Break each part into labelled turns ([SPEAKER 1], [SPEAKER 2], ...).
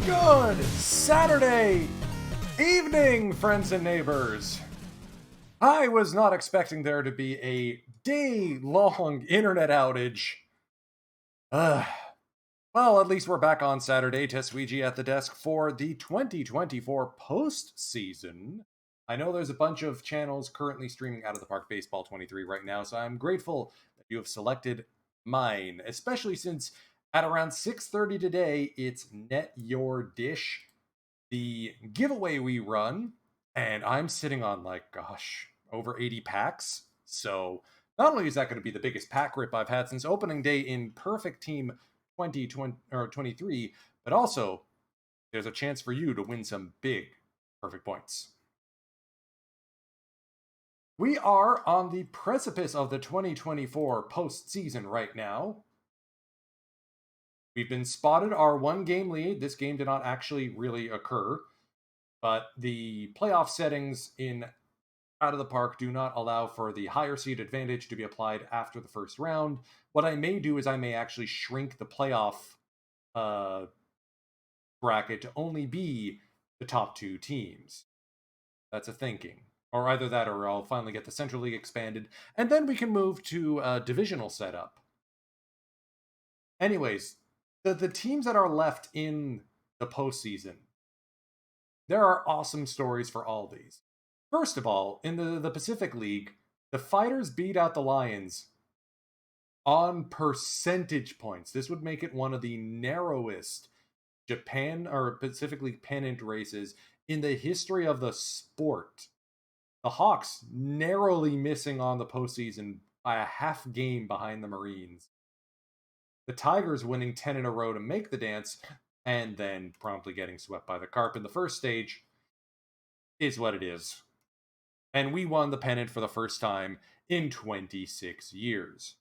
[SPEAKER 1] Good Saturday evening, friends and neighbors. I was not expecting there to be a day-long internet outage. Well, at least we're back on Saturday. Tesweegie at the desk for the 2024 postseason. I know there's a bunch of channels currently streaming Out of the Park Baseball 23 right now, so I'm grateful that you have selected mine, especially since at around 6:30 today, it's Net Your Dish, the giveaway we run, and I'm sitting on over 80 packs. So not only is that going to be the biggest pack rip I've had since opening day in Perfect Team 2023, but also there's a chance for you to win some big perfect points. We are on the precipice of the 2024 postseason right now. We've been spotted our one-game lead. This game did not actually really occur, but the playoff settings in Out of the Park do not allow for the higher seed advantage to be applied after the first round. What I may do is I may actually shrink the playoff bracket to only be the top two teams. That's a thinking. Or either that or I'll finally get the Central League expanded, and then we can move to a divisional setup. Anyways, the teams that are left in the postseason, there are awesome stories for all these. First of all, in the Pacific League, the Fighters beat out the Lions on percentage points. This would make it one of the narrowest Japan or Pacific League pennant races in the history of the sport. The Hawks narrowly missing on the postseason by a half game behind the Marines. The Tigers winning 10 in a row to make the dance, and then promptly getting swept by the Carp in the first stage is what it is. And we won the pennant for the first time in 26 years.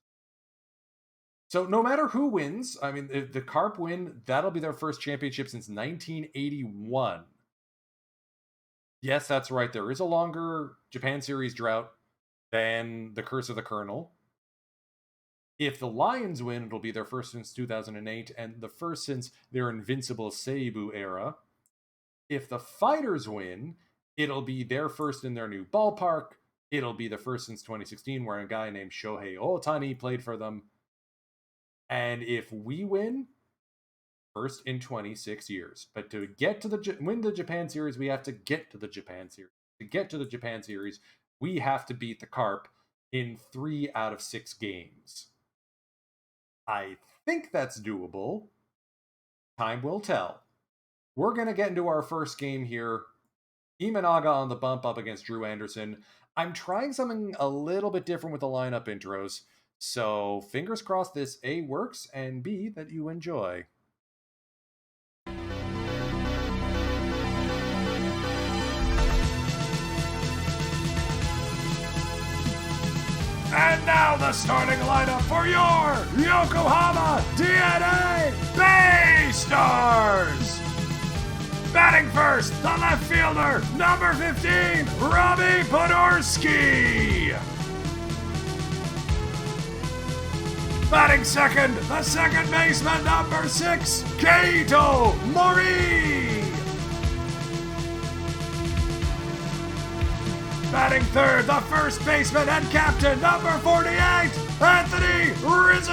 [SPEAKER 1] So no matter who wins, I mean, if the Carp win, that'll be their first championship since 1981. Yes, that's right. There is a longer Japan Series drought than the Curse of the Colonel. If the Lions win, it'll be their first since 2008 and the first since their invincible Seibu era. If the Fighters win, it'll be their first in their new ballpark. It'll be the first since 2016 where a guy named Shohei Ohtani played for them. And if we win, first in 26 years. But to get to win the Japan Series, we have to get to the Japan Series. To get to the Japan Series, we have to beat the Carp in 3 out of 6 games. I think that's doable. Time will tell. We're going to get into our first game here. Imanaga on the bump up against Drew Anderson. I'm trying something a little bit different with the lineup intros. So fingers crossed this A works and B that you enjoy. And now the starting lineup for your Yokohama DNA Bay Stars. Batting first, the left fielder, number 15, Robbie Podorski. Batting second, the second baseman, number 6, Keito Mori. Batting third, the first baseman and captain, number 48, Anthony Rizzo!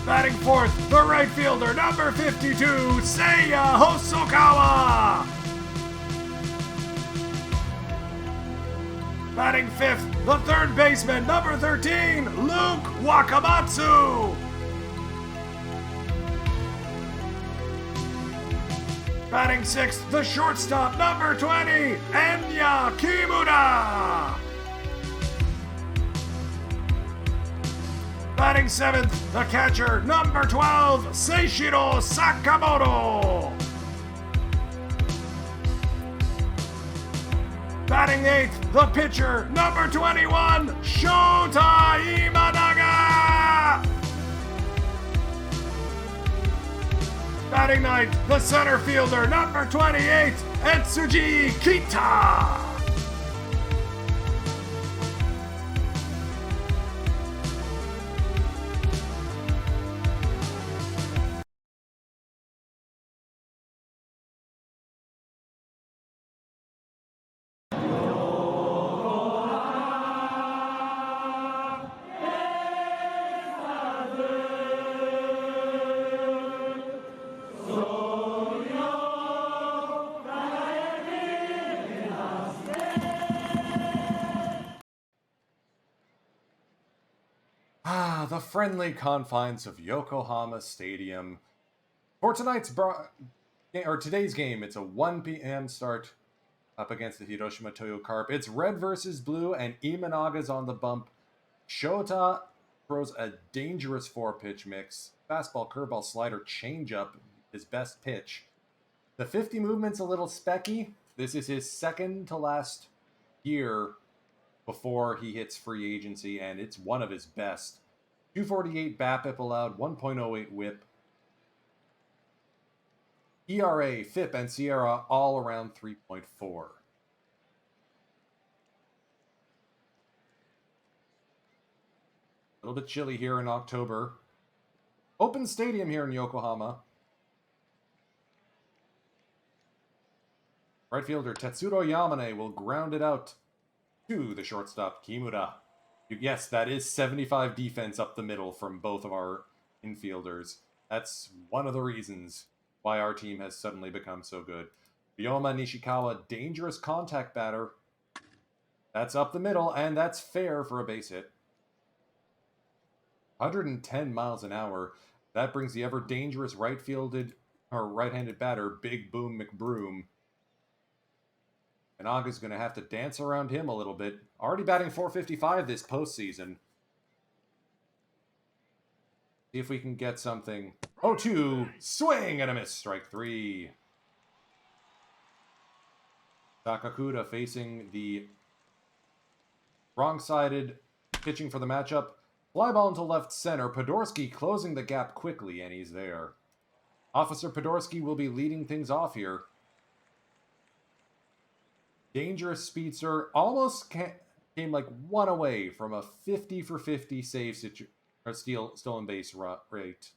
[SPEAKER 1] Batting fourth, the right fielder, number 52, Seiya Hosokawa! Batting fifth, the third baseman, number 13, Luke Wakamatsu! Batting sixth, the shortstop, number 20, Enya Kimura! Batting seventh, the catcher, number 12, Seishiro Sakamoto! Batting eighth, the pitcher, number 21, Shota Imanaga! Batting ninth, the center fielder, number 28, Etsuji Kita! The friendly confines of Yokohama Stadium. For today's game, it's a 1 p.m. start up against the Hiroshima Toyo Carp. It's red versus blue, and Imanaga's on the bump. Shota throws a dangerous 4-pitch mix. Fastball, curveball, slider, changeup, his best pitch. The 50 movement's a little specky. This is his second to last year before he hits free agency, and it's one of his best. 248 BABIP allowed, 1.08 WHIP. ERA, FIP, and Sierra all around 3.4. A little bit chilly here in October. Open stadium here in Yokohama. Right fielder Tetsuro Yamane will ground it out to the shortstop Kimura. Yes, that is 75 defense up the middle from both of our infielders. That's one of the reasons why our team has suddenly become so good. Ryoma Nishikawa, dangerous contact batter. That's up the middle, and that's fair for a base hit. 110 miles an hour. That brings the ever dangerous right-handed batter, Big Boom McBroom. And Aga's going to have to dance around him a little bit. Already batting .455 this postseason. See if we can get something. 0-2, swing and a miss, strike 3. Takakura facing the wrong-sided pitching for the matchup. Fly ball into left center. Podorski closing the gap quickly, and he's there. Officer Podorski will be leading things off here. Dangerous speedster, almost came like one away from a 50 for 50 save stolen base rate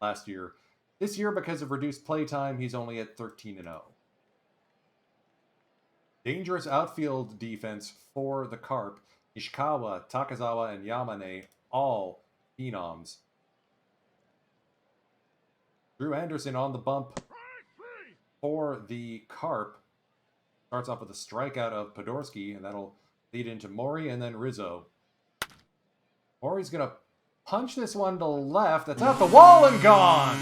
[SPEAKER 1] last year. This year, because of reduced playtime, he's only at 13-0. Dangerous outfield defense for the Carp. Ishikawa, Takazawa, and Yamane, all phenoms. Drew Anderson on the bump for the Carp. Starts off with a strikeout of Podorski, and that'll lead into Mori and then Rizzo. Mori's going to punch this one to left. That's out the wall and gone!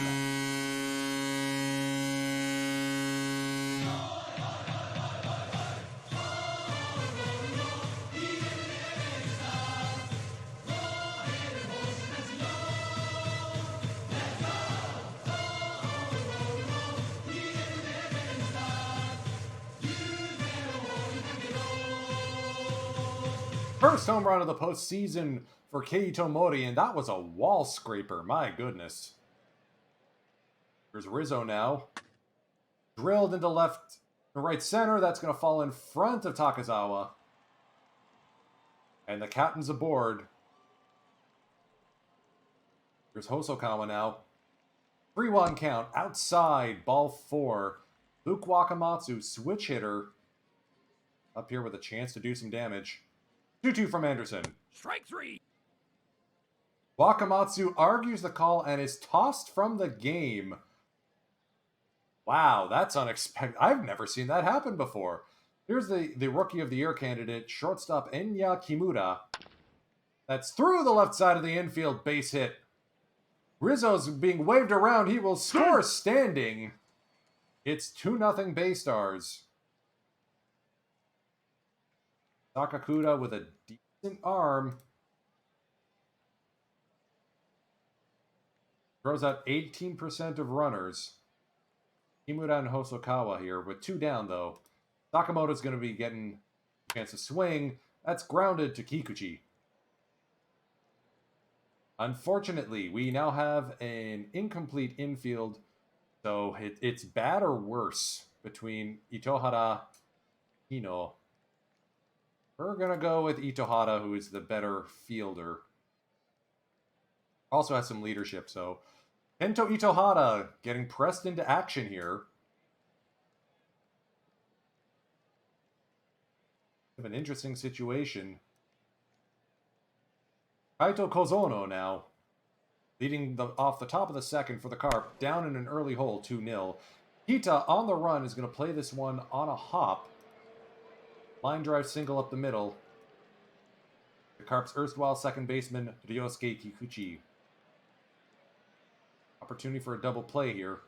[SPEAKER 1] First home run of the postseason for Keito Mori, and that was a wall scraper. My goodness. Here's Rizzo now. Drilled into right center. That's going to fall in front of Takazawa. And the captain's aboard. Here's Hosokawa now. 3-1 count. Outside. Ball 4. Luke Wakamatsu, switch hitter. Up here with a chance to do some damage. 2-2 from Anderson.
[SPEAKER 2] Strike 3.
[SPEAKER 1] Wakamatsu argues the call and is tossed from the game. Wow, that's unexpected. I've never seen that happen before. Here's the Rookie of the Year candidate, shortstop Enya Kimura. That's through the left side of the infield, base hit. Rizzo's being waved around. He will score standing. It's 2-0 Bay Stars. Takakura with a decent arm. Throws out 18% of runners. Kimura and Hosokawa here with 2 down, though. Sakamoto's going to be getting a chance to swing. That's grounded to Kikuchi. Unfortunately, we now have an incomplete infield, so it's bad or worse between Itohara and Hino. We're going to go with Itohara, who is the better fielder. Also has some leadership, so Kento Itohara getting pressed into action here. Have an interesting situation. Kaito Kozono now leading off the top of the second for the Carp, down in an early hole, 2-0. Kita on the run is going to play this one on a hop. Line drive single up the middle. The Carp's erstwhile second baseman, Ryosuke Kikuchi. Opportunity for a double play here.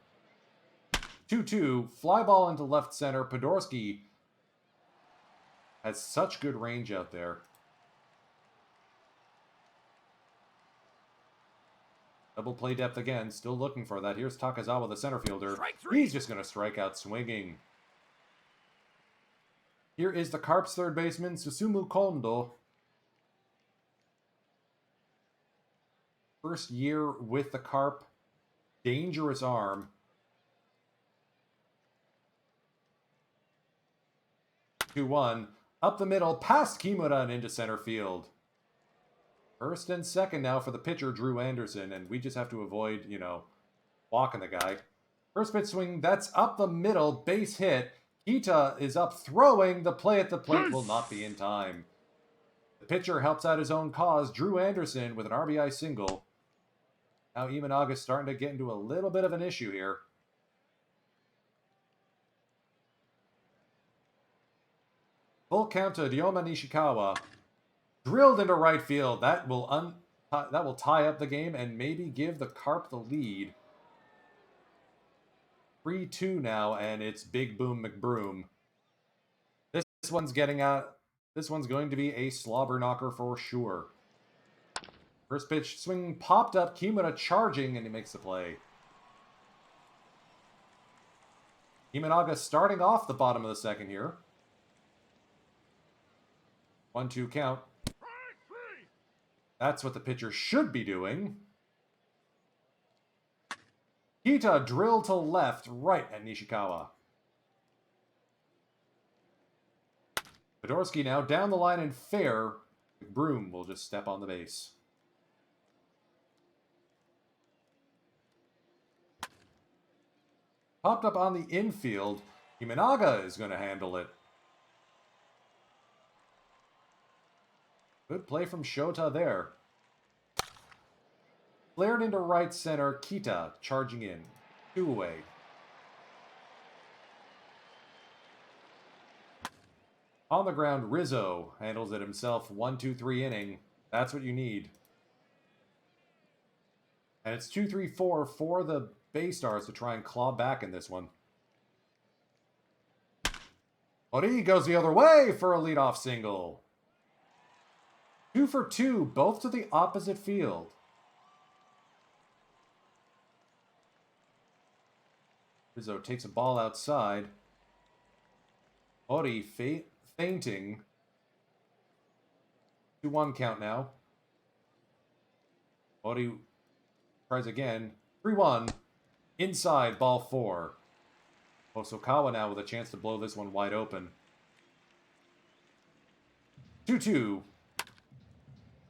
[SPEAKER 1] 2-2, fly ball into left center. Podorski has such good range out there. Double play depth again, still looking for that. Here's Takazawa, the center fielder. He's just going to strike out swinging. Here is the Carp's third baseman, Susumu Kondo. First year with the Carp. Dangerous arm. 2-1. Up the middle, past Kimura and into center field. First and second now for the pitcher, Drew Anderson, and we just have to avoid, walking the guy. First pitch swing, that's up the middle, base hit. Kita is up throwing. The play at the plate will not be in time. The pitcher helps out his own cause, Drew Anderson, with an RBI single. Now Imanaga's starting to get into a little bit of an issue here. Full count to Ryoma Nishikawa. Drilled into right field. That will tie up the game and maybe give the Carp the lead. 3-2 now, and it's Big Boom McBroom. This one's getting out. This one's going to be a slobber knocker for sure. First pitch swing popped up. Kimura charging, and he makes the play. Imanaga starting off the bottom of the second here. 1-2 count. That's what the pitcher should be doing. Kita drill to left, right at Nishikawa. Podorski now down the line and fair. McBroom will just step on the base. Popped up on the infield. Imanaga is going to handle it. Good play from Shota there. Flared into right center. Kita charging in. 2 away. On the ground, Rizzo handles it himself. 1-2-3 inning. That's what you need. And it's 2-3-4 for the Bay Stars to try and claw back in this one. Ori goes the other way for a leadoff single. 2 for 2, both to the opposite field. Rizzo takes a ball outside. Ori fainting. 2-1 count now. Ori tries again. 3-1. Inside, ball 4. Hosokawa now with a chance to blow this one wide open. 2-2.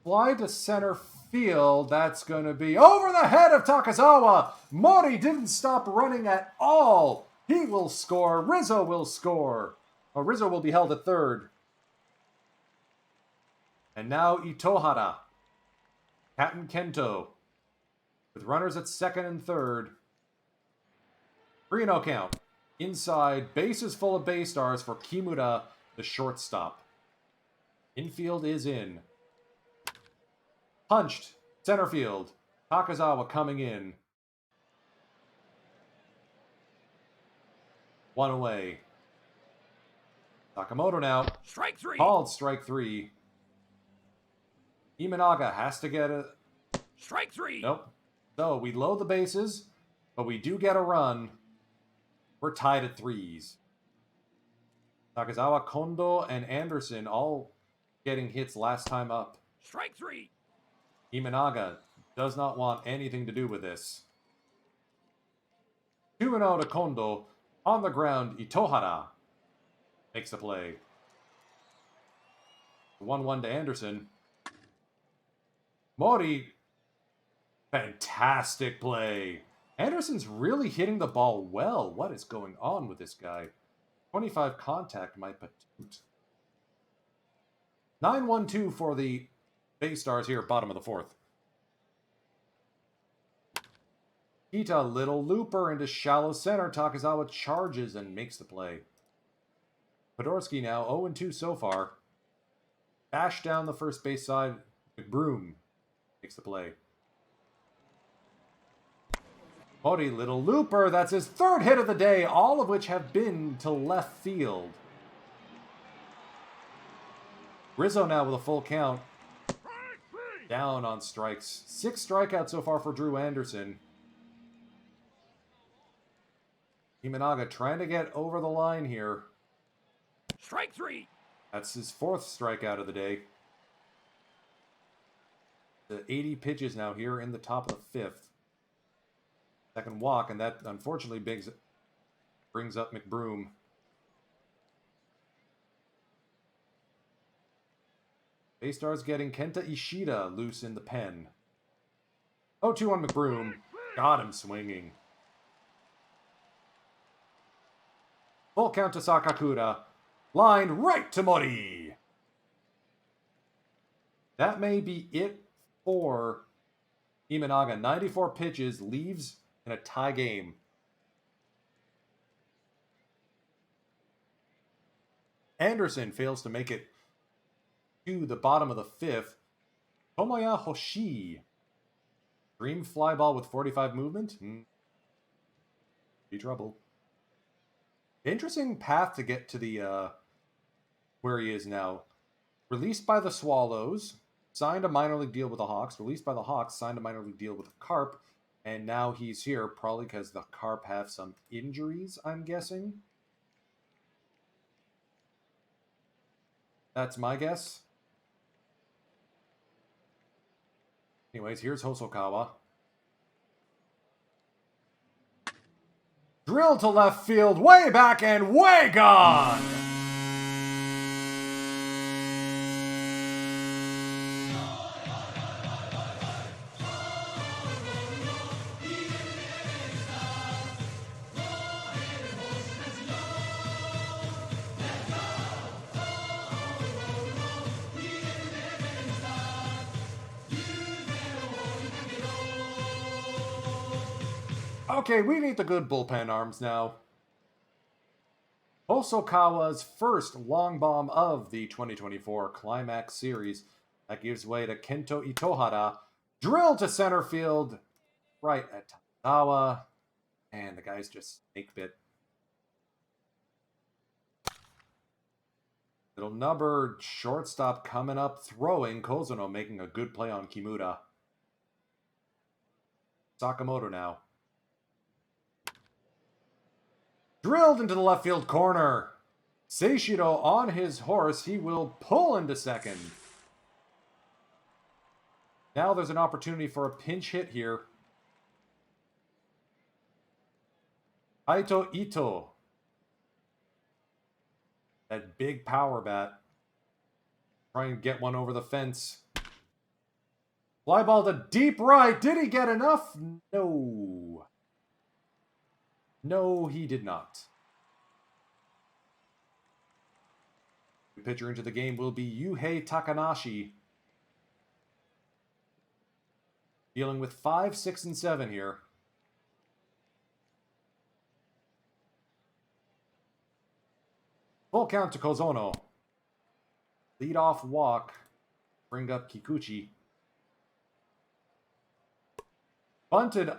[SPEAKER 1] Fly to center field. That's going to be over the head of Takazawa. Mori didn't stop running at all. He will score. Rizzo will score. Rizzo will be held at third. And now Itohara. Katten Kento. With runners at second and third. 3-0 count. Inside, bases full of Bay Stars for Kimura, the shortstop. Infield is in. Punched. Center field. Takazawa coming in. 1 away. Sakamoto now.
[SPEAKER 2] Strike 3.
[SPEAKER 1] Called strike 3. Imanaga has to get a...
[SPEAKER 2] Strike 3.
[SPEAKER 1] Nope. So we load the bases, but we do get a run. We're tied at 3s. Takazawa, Kondo, and Anderson all getting hits last time up.
[SPEAKER 2] Strike 3.
[SPEAKER 1] Imanaga does not want anything to do with this. 2-0 to Kondo. On the ground, Itohara makes the play. 1-1 to Anderson. Mori. Fantastic play. Anderson's really hitting the ball well. What is going on with this guy? 25 contact, my patoot. 9-1-2 for the Bay Stars here, bottom of the 4th. Kita, little looper into shallow center. Takazawa charges and makes the play. Podorski now 0-2 so far. Dash down the first base side. McBroom makes the play. Mori, little looper. That's his third hit of the day, all of which have been to left field. Rizzo now with a full count. Down on strikes. 6 strikeouts so far for Drew Anderson. Imanaga trying to get over the line here.
[SPEAKER 2] Strike 3.
[SPEAKER 1] That's his 4th strikeout of the day. The 80 pitches now here in the top of the 5th. Second walk, and that unfortunately brings up McBroom. Baystar's getting Kenta Ishida loose in the pen. 0-2 on McBroom. Got him swinging. Full count to Sakakura. Line right to Mori. That may be it for Imanaga. 94 pitches, leaves in a tie game. Anderson fails to make it to the bottom of the 5th. Tomoya Hoshi. Dream fly ball with 45 movement? Be trouble. Interesting path to get to the where he is now. Released by the Swallows, signed a minor league deal with the Hawks. Released by the Hawks, signed a minor league deal with the Carp. And now he's here, probably because the Carp have some injuries, I'm guessing. That's my guess. Anyways, here's Hosokawa. Drill to left field, way back and way gone! Okay, we need the good bullpen arms now. Hosokawa's first long bomb of the 2024 Climax Series. That gives way to Kento Itohara. Drill to center field. Right at Tazawa. And the guy's just snake bit. Little number shortstop coming up, throwing. Kozuno making a good play on Kimura. Sakamoto now. Drilled into the left field corner. Seishiro on his horse. He will pull into second. Now there's an opportunity for a pinch hit here. Aito Ito. That big power bat. Trying to get one over the fence. Fly ball to deep right. Did he get enough? No. No, he did not. The pitcher into the game will be Yuhei Takanashi. Dealing with 5, 6, and 7 here. Full count to Kozono. Lead off walk. Bring up Kikuchi. Bunted.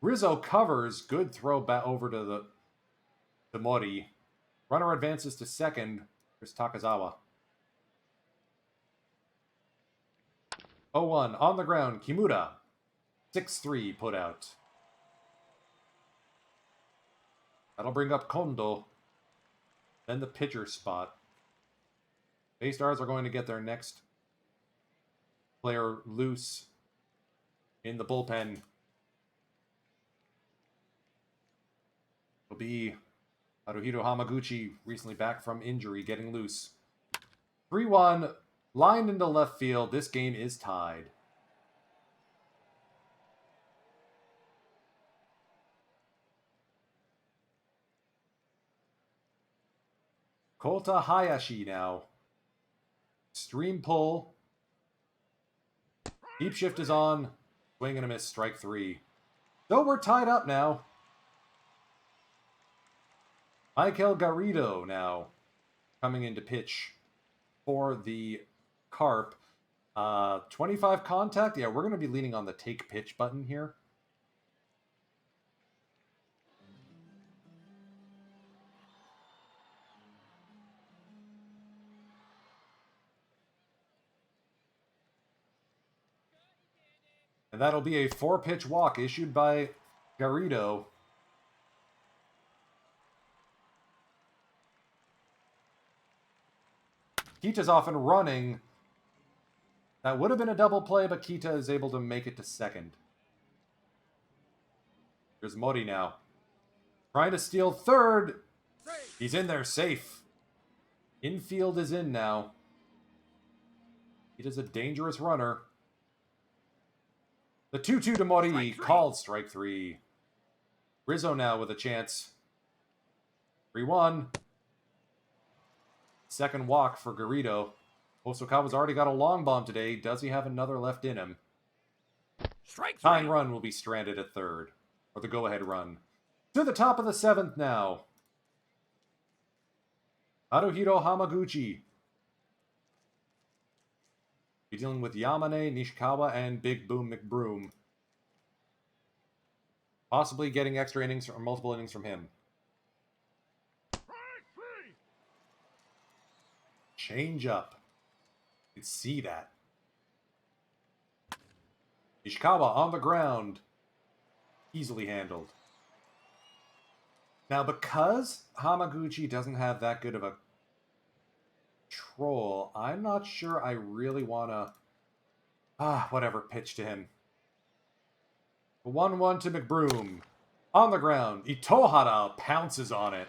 [SPEAKER 1] Rizzo covers. Good throw back over to the Mori. Runner advances to second. Here's Takazawa. 0-1 on the ground. Kimura. 6-3 put out. That'll bring up Kondo. Then the pitcher spot. Baystars are going to get their next player loose in the bullpen. It'll be Haruhiro Hamaguchi, recently back from injury, getting loose. 3-1, lined into left field. This game is tied. Kota Hayashi now. Extreme pull. Deep shift is on. Swing and a miss, strike 3. So we're tied up now. Michael Garrido now coming into pitch. for the Carp. 25 contact. Yeah, we're going to be leaning on the take pitch button here. And that'll be a 4-pitch walk issued by Garrido. Kita's off and running. That would have been a double play, but Kita is able to make it to second. Here's Mori now. Trying to steal third. He's in there safe. Infield is in now. Kita's a dangerous runner. The 2-2 to Mori, called strike 3. Rizzo now with a chance. 3-1. Second walk for Garrido. Hosokawa's already got a long bomb today. Does he have another left in him?
[SPEAKER 2] Strike 3.
[SPEAKER 1] Tying run will be stranded at third. Or the go-ahead run. To the top of the 7th now. Haruhiro Hamaguchi. Be dealing with Yamane, Nishikawa, and Big Boom McBroom. Possibly getting extra innings or multiple innings from him. Change up. You can see that. Ishikawa on the ground. Easily handled. Now, because Hamaguchi doesn't have that good of a control, I'm not sure I really want to... whatever, pitch to him. 1-1 to McBroom. On the ground. Itohara pounces on it.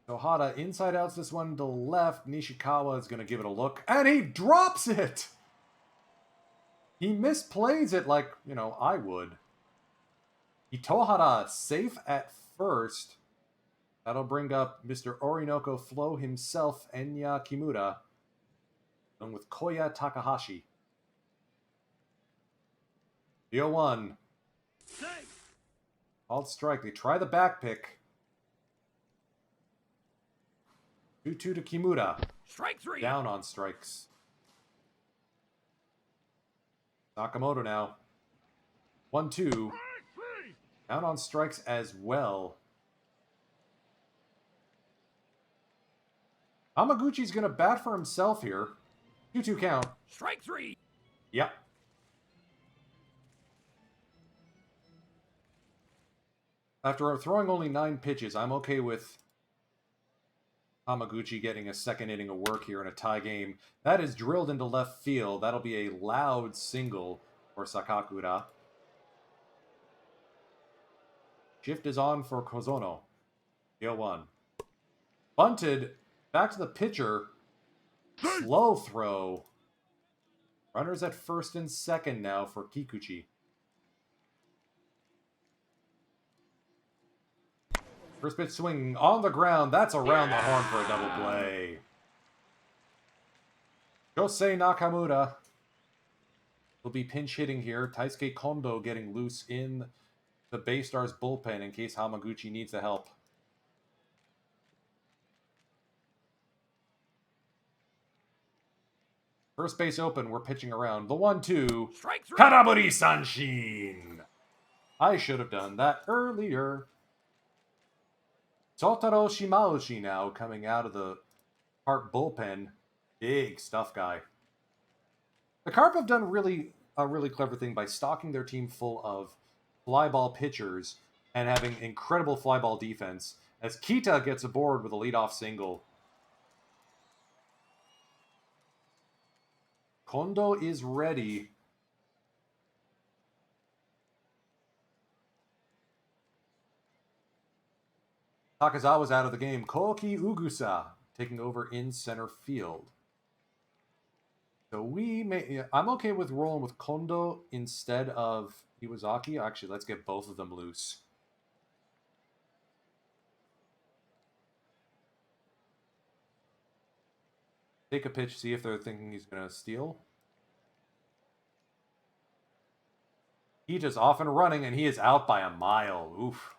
[SPEAKER 1] Ohada inside outs this one to left. Nishikawa is going to give it a look. And he drops it! He misplays it like, I would. Itohara safe at first. That'll bring up Mr. Orinoco Flow himself, Enya Kimura. Along with Koya Takahashi. 0-1. Called strike. They try the back pick. 2-2 to Kimura.
[SPEAKER 2] Strike 3.
[SPEAKER 1] Down on strikes. Sakamoto now. 1-2. Down on strikes as well. Hamaguchi's going to bat for himself here. 2-2 count.
[SPEAKER 2] Strike 3.
[SPEAKER 1] Yep. After throwing only 9 pitches, I'm okay with Hamaguchi getting a second inning of work here in a tie game. That is drilled into left field. That'll be a loud single for Sakakura. Shift is on for Kozono. 0-1. Bunted. Back to the pitcher. Slow throw. Runners at first and second now for Kikuchi. First pitch swing on the ground. That's around the horn for a double play. Josei Nakamura will be pinch hitting here. Taisuke Kondo getting loose in the Baystar's bullpen in case Hamaguchi needs the help. First base open. We're pitching around. The 1-2.
[SPEAKER 2] Strike 3.
[SPEAKER 1] Kanaburi Sanshin. I should have done that earlier. Totaro Shimauchi now coming out of the Carp bullpen. Big stuff guy. The Carp have done a really clever thing by stocking their team full of fly ball pitchers and having incredible fly ball defense as Kita gets aboard with a leadoff single. Kondo is ready. Takazawa's out of the game. Koki Ugusa taking over in center field. So I'm okay with rolling with Kondo instead of Iwazaki. Actually, let's get both of them loose. Take a pitch, see if they're thinking he's going to steal. Ita's off and running, and he is out by a mile. Oof.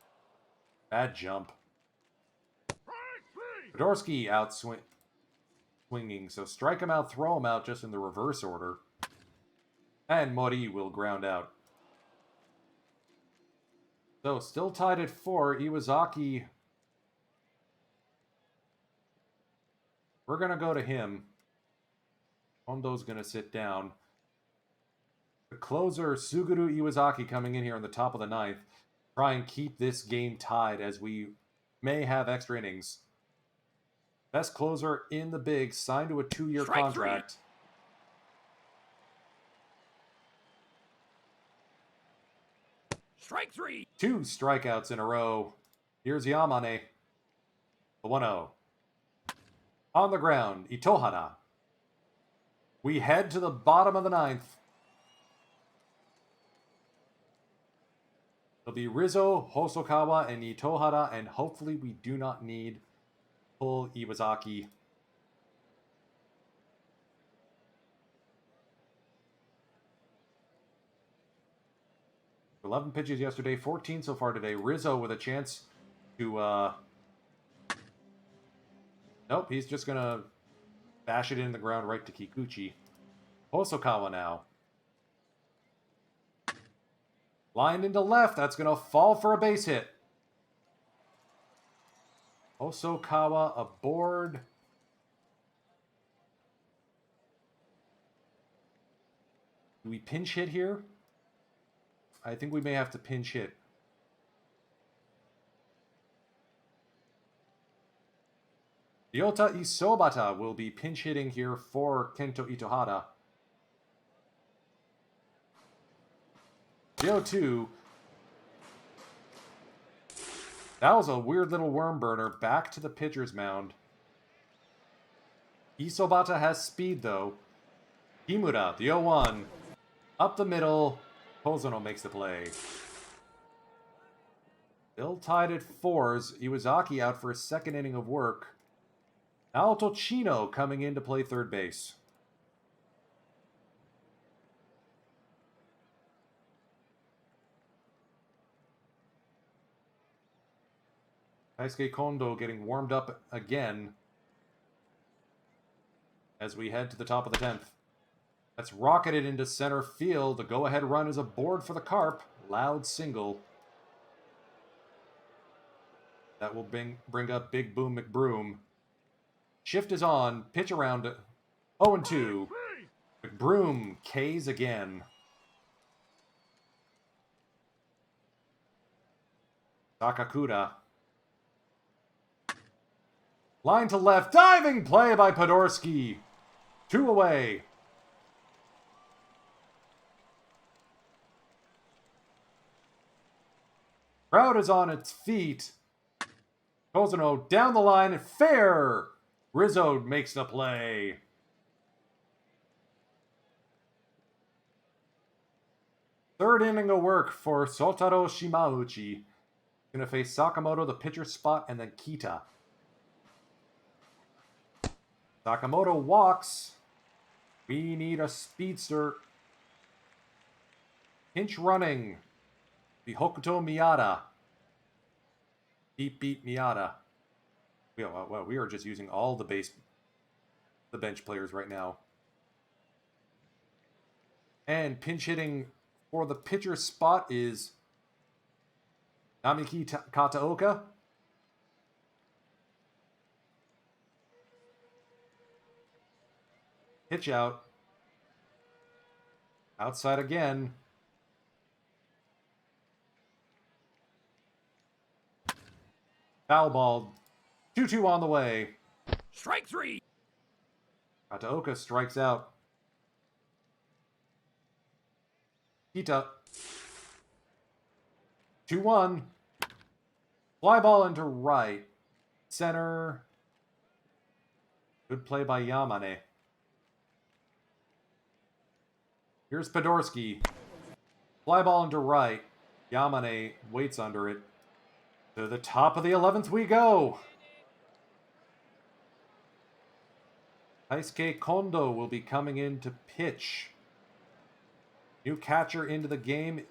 [SPEAKER 1] Bad jump. Fedorsky out swinging, so strike him out, throw him out, just in the reverse order. And Mori will ground out. So, still tied at 4. Iwazaki. We're going to go to him. Kondo's going to sit down. The closer, Suguru Iwazaki, coming in here in the top of the 9th. Try and keep this game tied as we may have extra innings. Best closer in the big, signed to a 2-year contract.
[SPEAKER 2] Strike 3.
[SPEAKER 1] 2 strikeouts in a row. Here's Yamane. The 1-0. On the ground, Itohara. We head to the bottom of the 9th. It'll be Rizzo, Hosokawa, and Itohara, and hopefully we do not need pull Iwazaki. 11 pitches yesterday, 14 so far today. Rizzo with a chance to... Nope, he's just going to bash it in the ground right to Kikuchi. Hosokawa now. Lined into left. That's going to fall for a base hit. Hosokawa aboard. Do we pinch hit here? I think we may have to pinch hit. Ryota Isobata will be pinch hitting here for Kento Itohara. 0-2. That was a weird little worm burner. Back to the pitcher's mound. Isobata has speed, though. Kimura, the 0-1. Up the middle. Kozono makes the play. Still tied at 4s. Iwazaki out for a second inning of work. Naoto Chino coming in to play third base. Taisuke Kondo getting warmed up again as we head to the top of the 10th. That's rocketed into center field. The go-ahead run is aboard for the Carp. Loud single. That will bring up Big Boom McBroom. Shift is on. Pitch around 0-2. McBroom K's again. Sakakura. Line to left. Diving play by Podorsky. 2 away. Crowd is on its feet. Kozono down the line. Fair. Rizzo makes the play. Third inning of work for Sotaro Shimauchi. Going to face Sakamoto, the pitcher spot, and then Kita. Sakamoto walks. We need a speedster. Pinch running. The Hokuto Miyata. Beep beep Miyata. Well, we are just using all the bench players right now. And pinch hitting for the pitcher spot is Namiki Kataoka. Pitch out. Outside again. Foul ball. 2-2 on the way.
[SPEAKER 2] Strike 3.
[SPEAKER 1] Kataoka strikes out. Kita. 2-1. Fly ball into right. center. Good play by Yamane. Here's Podorski. Fly ball into right. Yamane waits under it. To the top of the 11th we go. Taisuke Kondo will be coming in to pitch. New catcher into the game.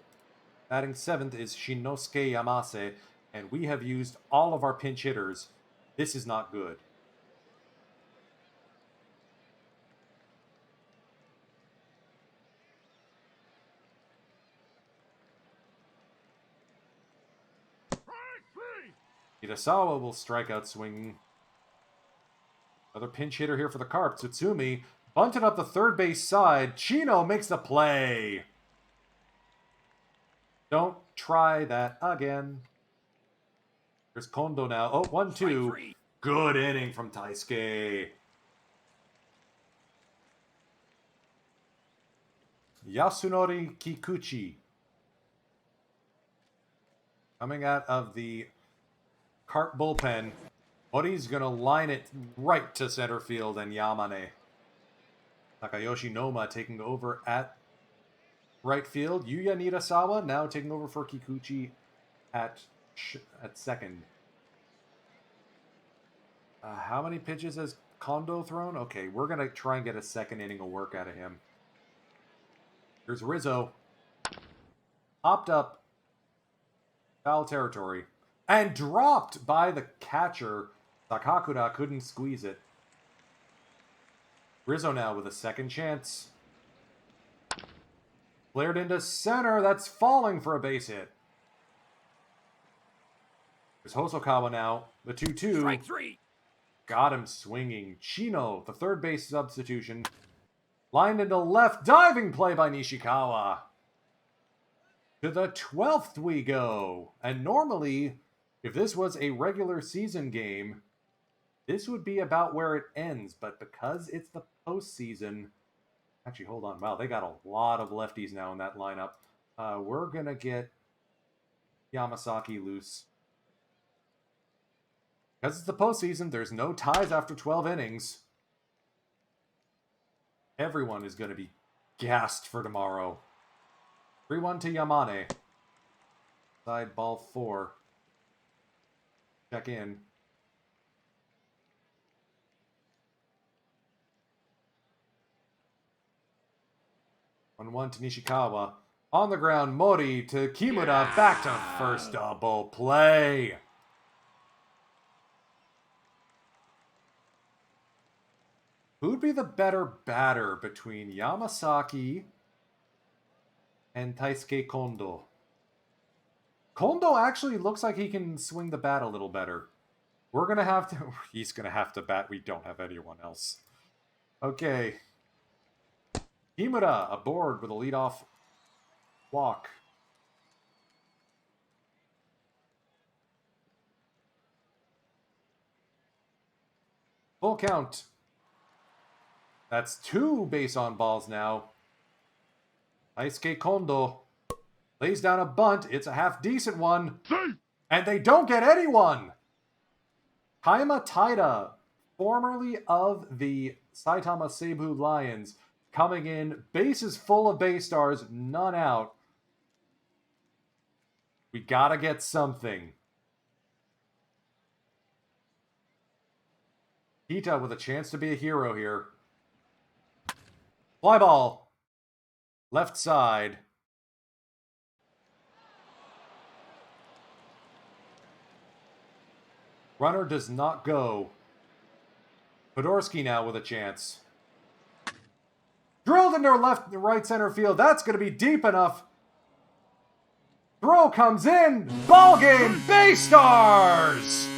[SPEAKER 1] Batting 7th is Shinosuke Yamase. And we have used all of our pinch hitters. This is not good. Hirasawa will strike out swinging. Another pinch hitter here for the Carp. Tsutsumi bunted up the third base side. Chino makes the play. Don't try that again. There's Kondo now. Oh, 1-2. Good inning from Taisuke. Yasunori Kikuchi. Coming out of the Carp bullpen. Mori's going to line it right to center field, and Yamane. Takayoshi Noma taking over at right field. Yuya Nirasawa now taking over for Kikuchi at second. How many pitches has Kondo thrown? Okay, we're going to try and get a second inning of work out of him. Here's Rizzo. Popped up. Foul territory. And dropped by the catcher. Sakakura couldn't squeeze it. Rizzo now with a second chance. Flared into center. That's falling for a base hit. There's Hosokawa now. The 2-2.
[SPEAKER 2] Strike 3.
[SPEAKER 1] Got him swinging. Chino, the third base substitution. Lined into left. Diving play by Nishikawa. To the 12th we go. And normally, if this was a regular season game, this would be about where it ends. But because it's the postseason... Actually, hold on. Wow, they got a lot of lefties now in that lineup. We're going to get Yamasaki loose. Because it's the postseason, there's no ties after 12 innings. Everyone is going to be gassed for tomorrow. 3-1 to Yamane. Side ball 4. Check in. On 1 to Nishikawa. On the ground, Mori to Kimura. Back to first. Double play. Who'd be the better batter between Yamasaki and Taisuke Kondo? Kondo actually looks like he can swing the bat a little better. We're going to have to... He's going to have to bat. We don't have anyone else. Okay. Kimura aboard with a leadoff walk. Full count. That's 2 base on balls now. Taisuke Kondo lays down a bunt. It's a half-decent one. And they don't get anyone! Kaima Taida, formerly of the Saitama Seibu Lions, coming in. Bases full of base stars, none out. We gotta get something. Kita with a chance to be a hero here. Fly ball. Left side. Runner does not go. Podorski now with a chance. Drilled into right center field. That's going to be deep enough. Throw comes in. Ball game. Bay Stars.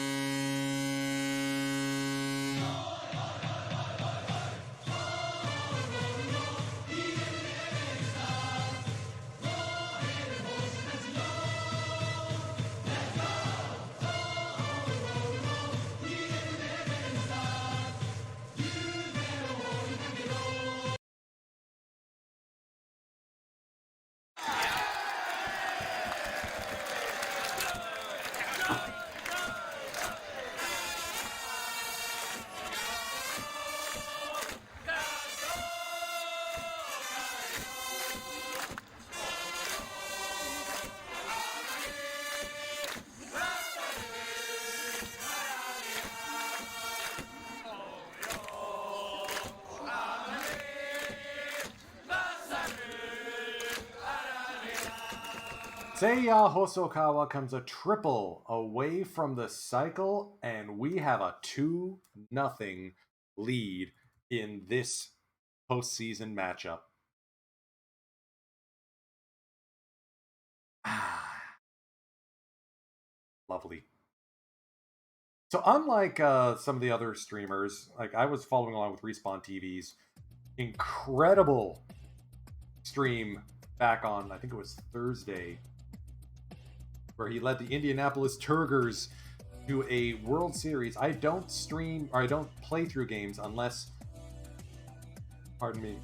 [SPEAKER 1] Seiya Hosokawa comes a triple away from the cycle, and we have a 2-0 lead in this postseason matchup. Lovely. So unlike some of the other streamers, like I was following along with Respawn TV's incredible stream back on, I think it was Thursday, where he led the Indianapolis Turgers to a World Series. I don't stream, or I don't play through games unless, pardon me,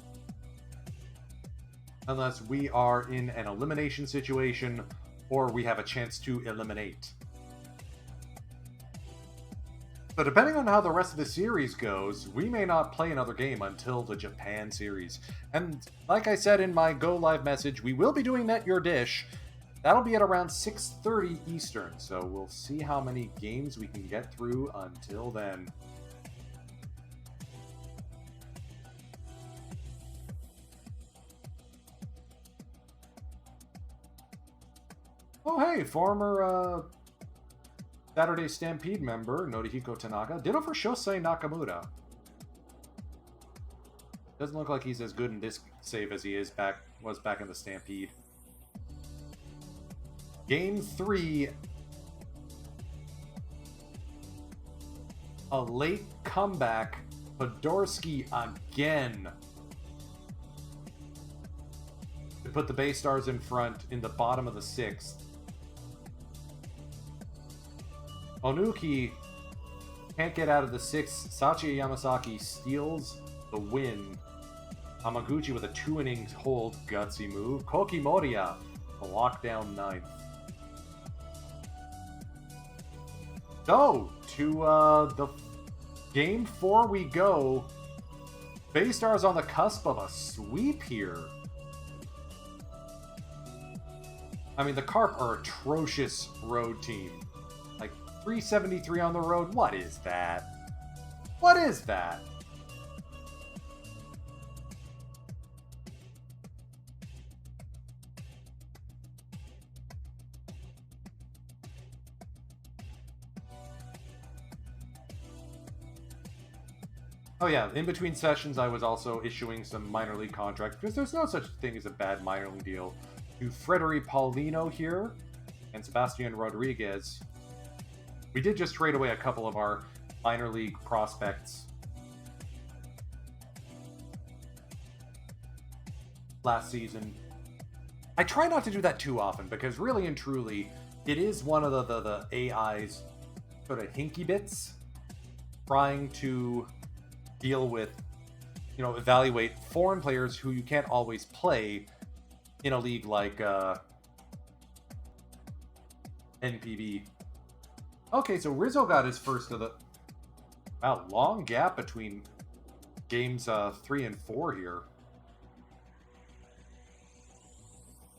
[SPEAKER 1] unless we are in an elimination situation or we have a chance to eliminate. So depending on how the rest of the series goes, we may not play another game until the Japan series. And like I said in my Go Live message, we will be doing Net Your Dish. That'll be at around 6:30 Eastern, so we'll see how many games we can get through until then. Oh hey, former Saturday Stampede member Norihiko Tanaka. Ditto for Shosei Nakamura. Doesn't look like he's as good in this save as he was back in the Stampede. Game 3. A late comeback. Podorski again. To put the Bay Stars in front in the bottom of the 6th. Onuki can't get out of the 6th. Sachi Yamasaki steals the win. Hamaguchi with a 2-innings hold, gutsy move. Koki Moriya, the lockdown 9th. So, to the game 4 we go. Bay Stars on the cusp of a sweep here. I mean, the Carp are atrocious road team. Like, 373 on the road? What is that? What is that? Oh yeah, in between sessions I was also issuing some minor league contracts, because there's no such thing as a bad minor league deal. To Frederic Paulino here, and Sebastian Rodriguez. We did just trade away a couple of our minor league prospects last season. I try not to do that too often, because really and truly, it is one of the AI's sort of hinky bits, trying to deal with, evaluate foreign players who you can't always play in a league like NPB. Okay, so Rizzo got his first of the... Wow, long gap between games 3 and 4 here.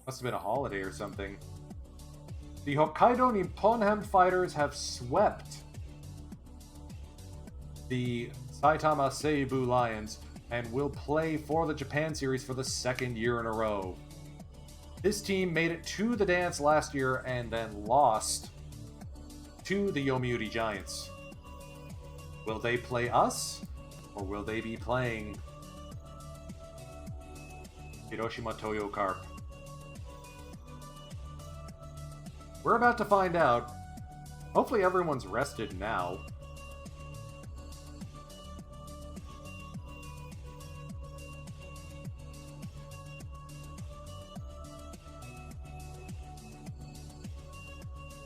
[SPEAKER 1] Must have been a holiday or something. The Hokkaido Nipponham Fighters have swept the Saitama Seibu Lions and will play for the Japan series for the 2nd year in a row. This team made it to the dance last year and then lost to the Yomiuri Giants. Will they play us, or will they be playing Hiroshima Toyo Carp? We're about to find out. Hopefully everyone's rested now.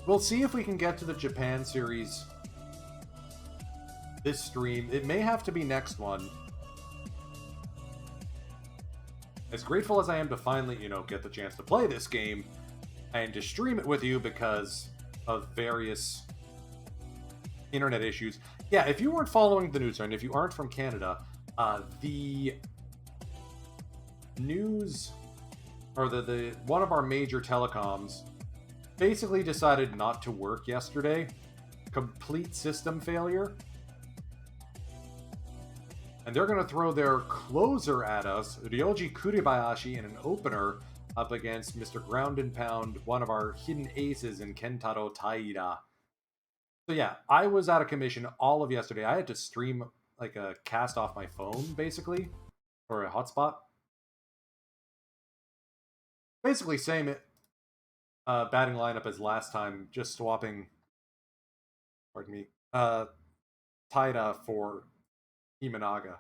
[SPEAKER 1] We'll see if we can get to the Japan series this stream. It may have to be next one. As grateful as I am to finally, get the chance to play this game and to stream it with you because of various internet issues. Yeah, if you weren't following the news, and if you aren't from Canada, the news, or the one of our major telecoms basically decided not to work yesterday. Complete system failure. And they're going to throw their closer at us, Ryoji Kuribayashi, in an opener. up against Mr. Ground and Pound, one of our hidden aces in Kentaro Taira. So yeah, I was out of commission all of yesterday. I had to stream like a cast off my phone, basically, or a hotspot. Basically, same batting lineup as last time, just swapping, pardon me, Taira for Imanaga.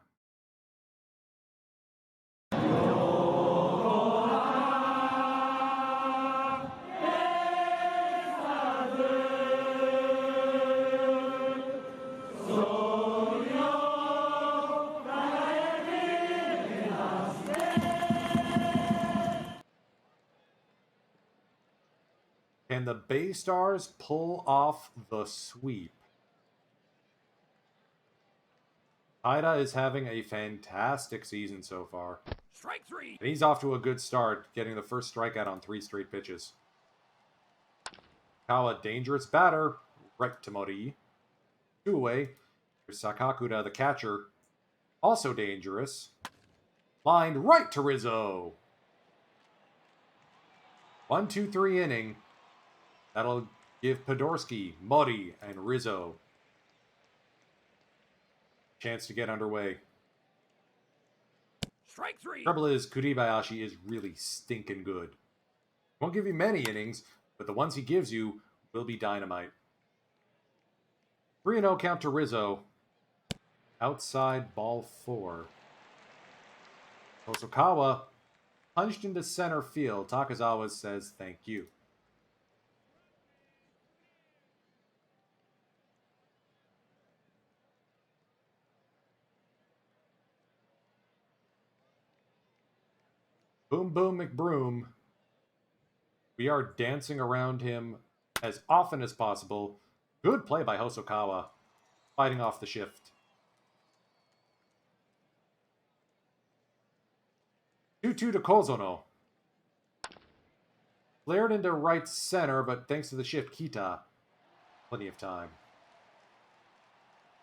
[SPEAKER 1] Can the Bay Stars pull off the sweep? Taira is having a fantastic season so far.
[SPEAKER 2] Strike 3.
[SPEAKER 1] And he's off to a good start, getting the first strikeout on 3 straight pitches. Kawa, dangerous batter, right to Mori. 2 away. Here's Sakakura, the catcher, also dangerous. Lined right to Rizzo. 1-2-3 inning. That'll give Podorski, Mori, and Rizzo chance to get underway.
[SPEAKER 2] Strike 3.
[SPEAKER 1] Trouble is, Kuribayashi is really stinking good. Won't give you many innings, but the ones he gives you will be dynamite. 3-0 count to Rizzo. Outside ball 4. Hosokawa punched into center field. Takazawa says thank you. Boom Boom McBroom. We are dancing around him as often as possible. Good play by Hosokawa, fighting off the shift. 2-2 to Kozono. Flared into right center, but thanks to the shift, Kita. Plenty of time.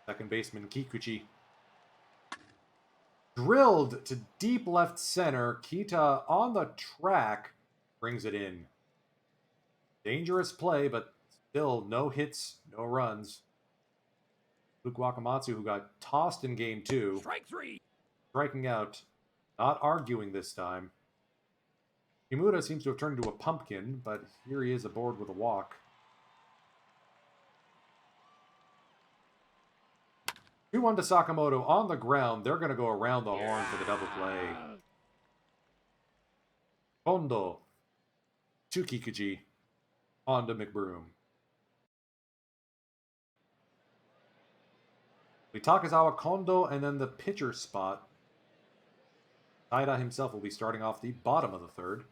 [SPEAKER 1] Second baseman Kikuchi. Drilled to deep left center. Kita on the track brings it in. Dangerous play, but still no hits, no runs. Luke Wakamatsu, who got tossed in game 2.
[SPEAKER 2] Strike 3.
[SPEAKER 1] Striking out. Not arguing this time. Kimura seems to have turned into a pumpkin, but here he is aboard with a walk. 2-1 to Sakamoto on the ground. They're going to go around the horn for the double play. Kondo to Kikuchi. On to McBroom. Takazawa, Kondo, and then the pitcher spot. Taira himself will be starting off the bottom of the third.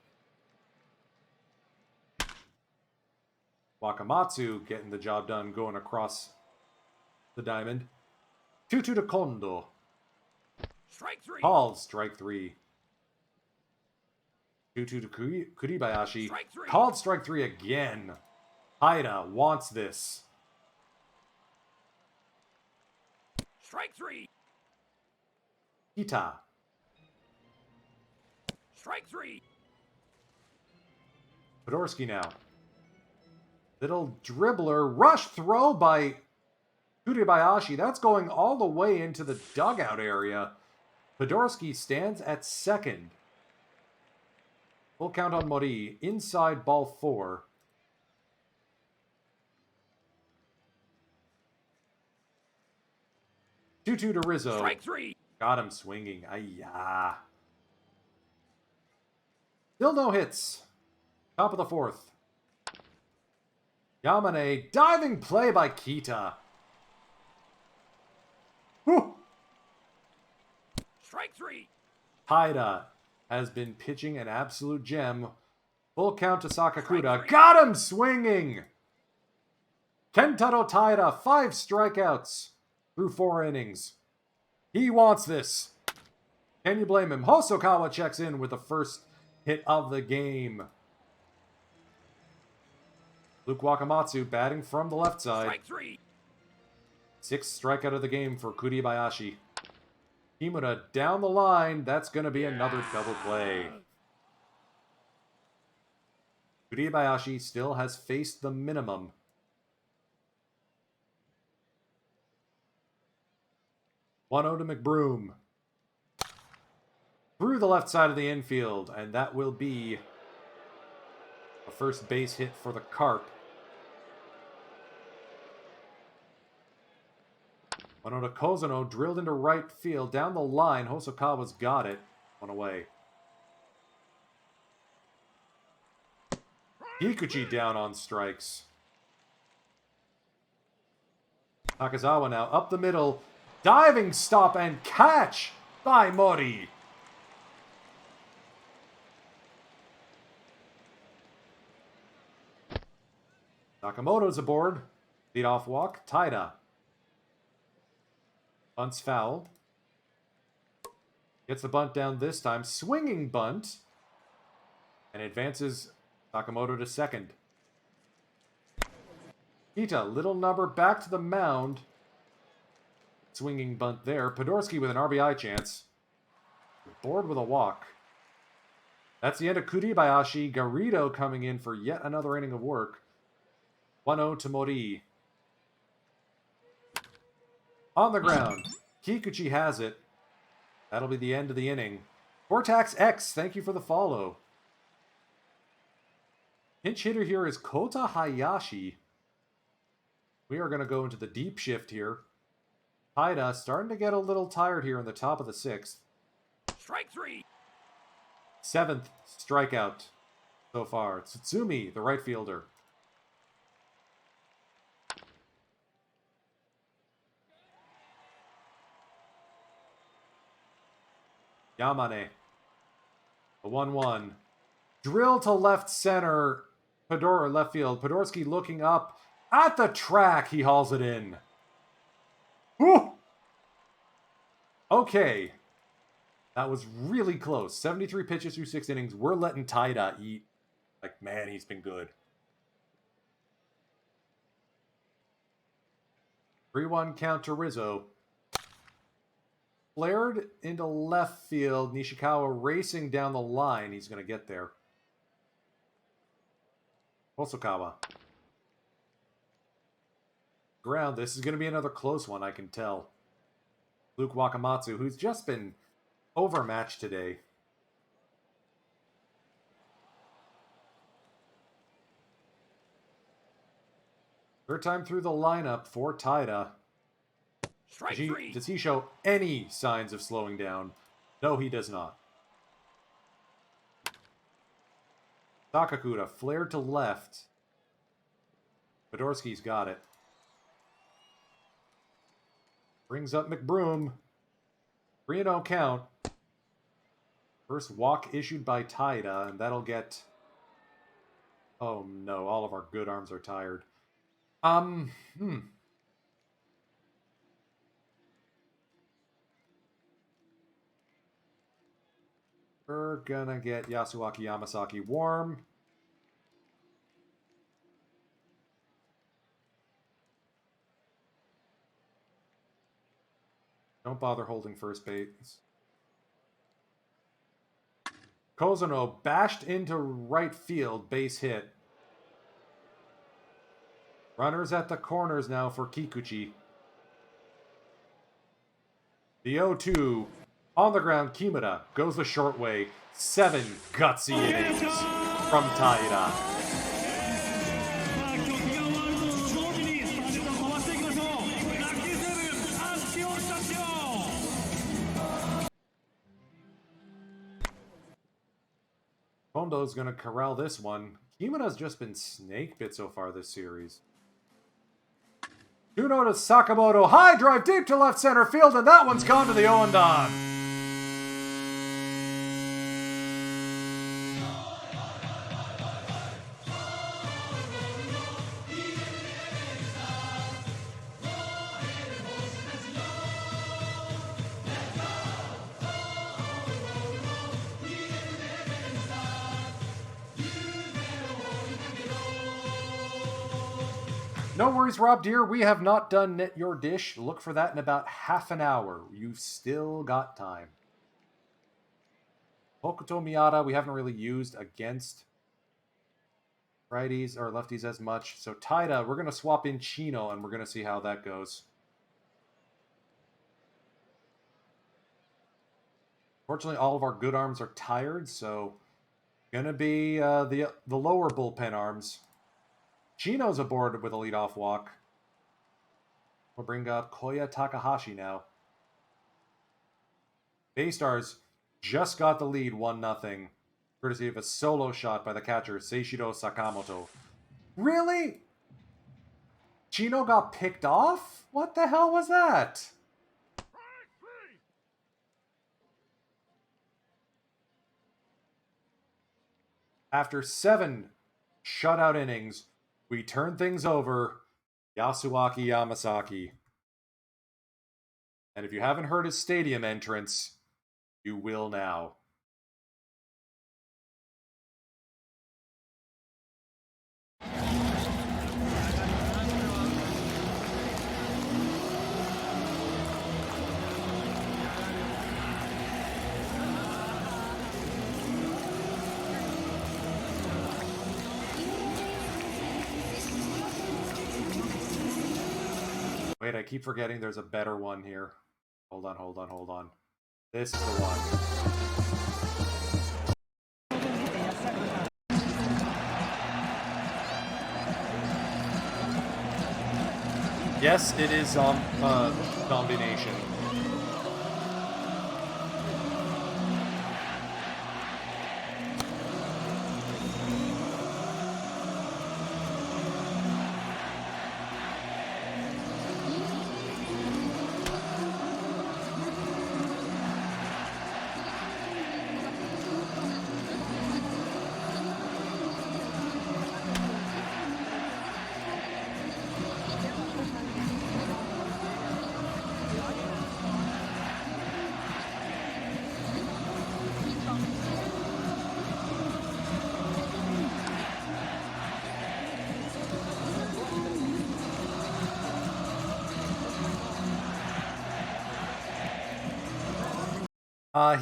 [SPEAKER 1] Wakamatsu getting the job done, going across the diamond. 2-2 to Kondo.
[SPEAKER 2] Strike 3.
[SPEAKER 1] Called strike 3. 2-2 to Kuribayashi.
[SPEAKER 2] Strike 3.
[SPEAKER 1] Called strike 3 again. Taira wants this.
[SPEAKER 2] Strike 3.
[SPEAKER 1] Kita.
[SPEAKER 2] Strike 3.
[SPEAKER 1] Podorski now. Little dribbler. Rush throw by Kuribayashi. That's going all the way into the dugout area. Podorski stands at second. Full count on Mori. Inside ball 4. Two-two to Rizzo.
[SPEAKER 2] Strike 3.
[SPEAKER 1] Got him swinging. Ayah. Still no hits. Top of the 4th. Yamane. Diving play by Kita. Whew.
[SPEAKER 2] Strike 3.
[SPEAKER 1] Haida has been pitching an absolute gem. Full count to Sakakura.
[SPEAKER 2] Strike 3.
[SPEAKER 1] Got him swinging. Kentaro Taira, 5 strikeouts through 4 innings. He wants this. Can you blame him? Hosokawa checks in with the first hit of the game. Luke Wakamatsu batting from the left side.
[SPEAKER 2] Strike 3.
[SPEAKER 1] 6th strikeout of the game for Kuribayashi. Kimura down the line. That's going to be another double play. Kuribayashi still has faced the minimum. One-0 to McBroom. Through the left side of the infield, and that will be a first base hit for the Carp. 1-0 to Kozuno, drilled into right field. Down the line, Hosokawa's got it. One away. Kikuchi down on strikes. Takazawa now up the middle. Diving stop and catch by Mori. Sakamoto's aboard. Lead-off walk. Taida. Bunt's foul. Gets the bunt down this time. Swinging bunt. And advances Sakamoto to second. Kita, little number back to the mound. Swinging bunt there. Podorski with an RBI chance. Board with a walk. That's the end of Kuribayashi. Garrido coming in for yet another inning of work. 1-0 to Mori. On the ground. Kikuchi has it. That'll be the end of the inning. Cortax X, thank you for the follow. Pinch hitter here is Kota Hayashi. We are going to go into the deep shift here. Taida starting to get a little tired here in the top of the sixth.
[SPEAKER 2] Strike three.
[SPEAKER 1] Seventh strikeout so far. Tsutsumi, the right fielder. Yamane. The 1-1. Drill to left center. Left field. Podorski looking up. At the track, he hauls it in. Whew! Okay. That was really close. 73 pitches through 6 innings. We're letting Taida eat. Like, man, he's been good. 3-1 count to Rizzo. Flared into left field. Nishikawa racing down the line. He's going to get there. Hosokawa. Ground. This is going to be another close one, I can tell. Luke Wakamatsu, who's just been overmatched today. Third time through the lineup for Taida.
[SPEAKER 2] Strike three.
[SPEAKER 1] Does he show any signs of slowing down? No, he does not. Takakura flared to left. Podorski's got it. Brings up McBroom. 3-0 count. First walk issued by Taida, and that'll get... Oh no, all of our good arms are tired. We're gonna get Yasuaki Yamasaki warm. Don't bother holding first base. Kozuno bashed into right field, base hit. Runners at the corners now for Kikuchi. The 0-2. On the ground, Kimura goes the short way. 7 gutsy innings from Taida. Kondo's going to corral this one. Kimura's just been snake bit so far this series. 2-0 to Sakamoto. High drive deep to left center field, and that one's gone to the Owendan. No worries, Rob Deere. We have not done Knit Your Dish. Look for that in about half an hour. You've still got time. Hokuto Miyata, we haven't really used against righties or lefties as much. So Taida, we're going to swap in Chino, and we're going to see how that goes. Fortunately, all of our good arms are tired, so going to be the lower bullpen arms. Chino's aboard with a leadoff walk. We'll bring up Koya Takahashi now. Baystars just got the lead 1-0, courtesy of a solo shot by the catcher, Seishiro Sakamoto. Really? Chino got picked off? What the hell was that? After 7 shutout innings, we turn things over. Yasuaki Yamasaki. And if you haven't heard his stadium entrance, you will now. Wait, I keep forgetting there's a better one here. Hold on. This is the one. Yes, it is Zombie Nation.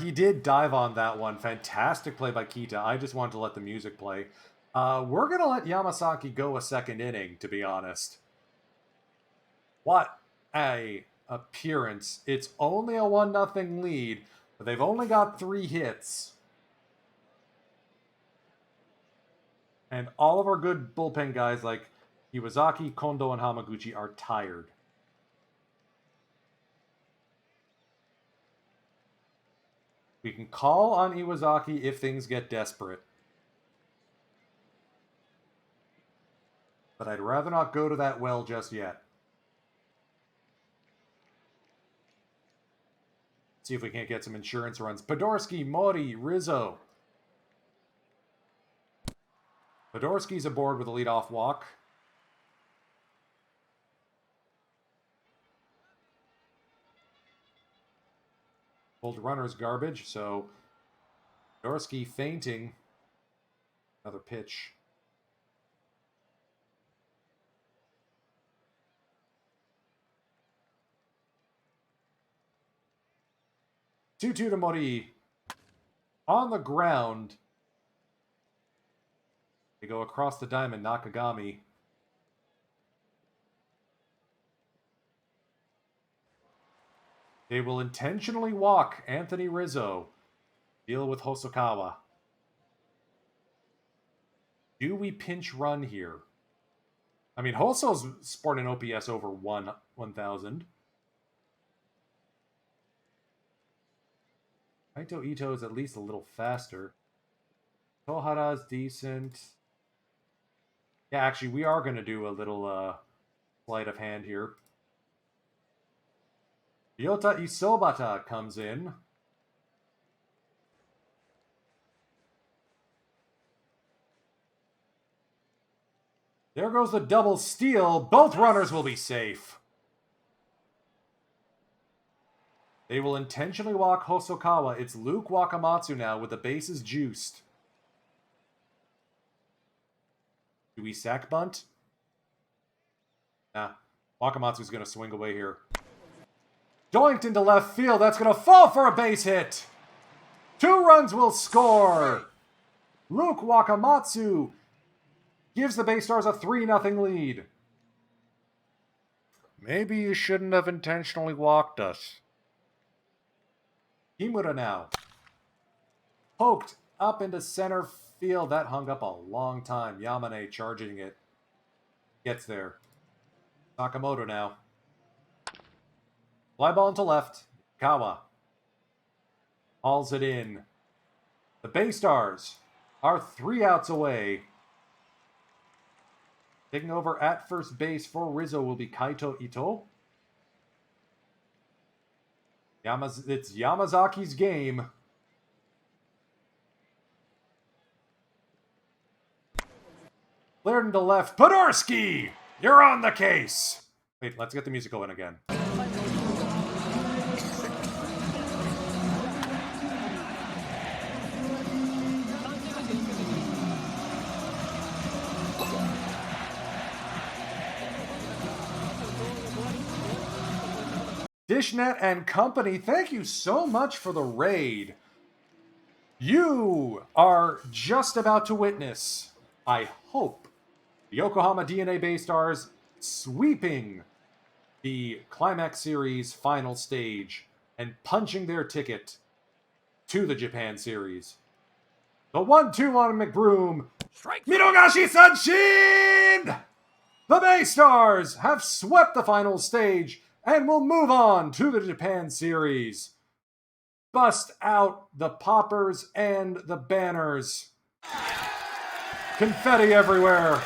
[SPEAKER 1] He did dive on that one. Fantastic play by Kita. I just wanted to let the music play. We're going to let Yamasaki go a second inning, to be honest. What a appearance. It's only a 1-0 lead, but they've only got 3 hits. And all of our good bullpen guys like Iwazaki, Kondo, and Hamaguchi are tired. We can call on Iwazaki if things get desperate. But I'd rather not go to that well just yet. See if we can't get some insurance runs. Podorski, Mori, Rizzo. Podorski's aboard with a leadoff walk. Pulled runner's garbage, so Podorski fainting. Another pitch. Two to Mori. On the ground. They go across the diamond, Nakagami. They will intentionally walk Anthony Rizzo. Deal with Hosokawa. Do we pinch run here? I mean, Hoso's sporting an OPS over 1,000. Kaito Ito is at least a little faster. Tohara's decent. Yeah, actually, we are going to do a little sleight of hand here. Ryota Isobata comes in. There goes the double steal. Both runners will be safe. They will intentionally walk Hosokawa. It's Luke Wakamatsu now with the bases juiced. Do we sack bunt? Nah. Wakamatsu's going to swing away here. Doinked into left field. That's going to fall for a base hit. 2 runs will score. Luke Wakamatsu gives the Bay Stars a 3-0 lead. Maybe you shouldn't have intentionally walked us. Kimura now. Poked up into center field. That hung up a long time. Yamane charging it. Gets there. Sakamoto now. Fly ball into left. Kawa. Hauls it in. The Bay Stars are 3 outs away. Taking over at first base for Rizzo will be Kaito Ito. It's Yamazaki's game. Flared into left. Podorski! You're on the case! Wait, let's get the music going again. Dishnet and company, thank you so much for the raid. You are just about to witness, I hope, the Yokohama DNA Bay Stars sweeping the Climax Series final stage and punching their ticket to the Japan Series. The 1-2 on McBroom.
[SPEAKER 2] Strike
[SPEAKER 1] Minogashi Sanshin! The Bay Stars have swept the final stage and will move on to the Japan Series. Bust out the poppers and the banners. Confetti everywhere.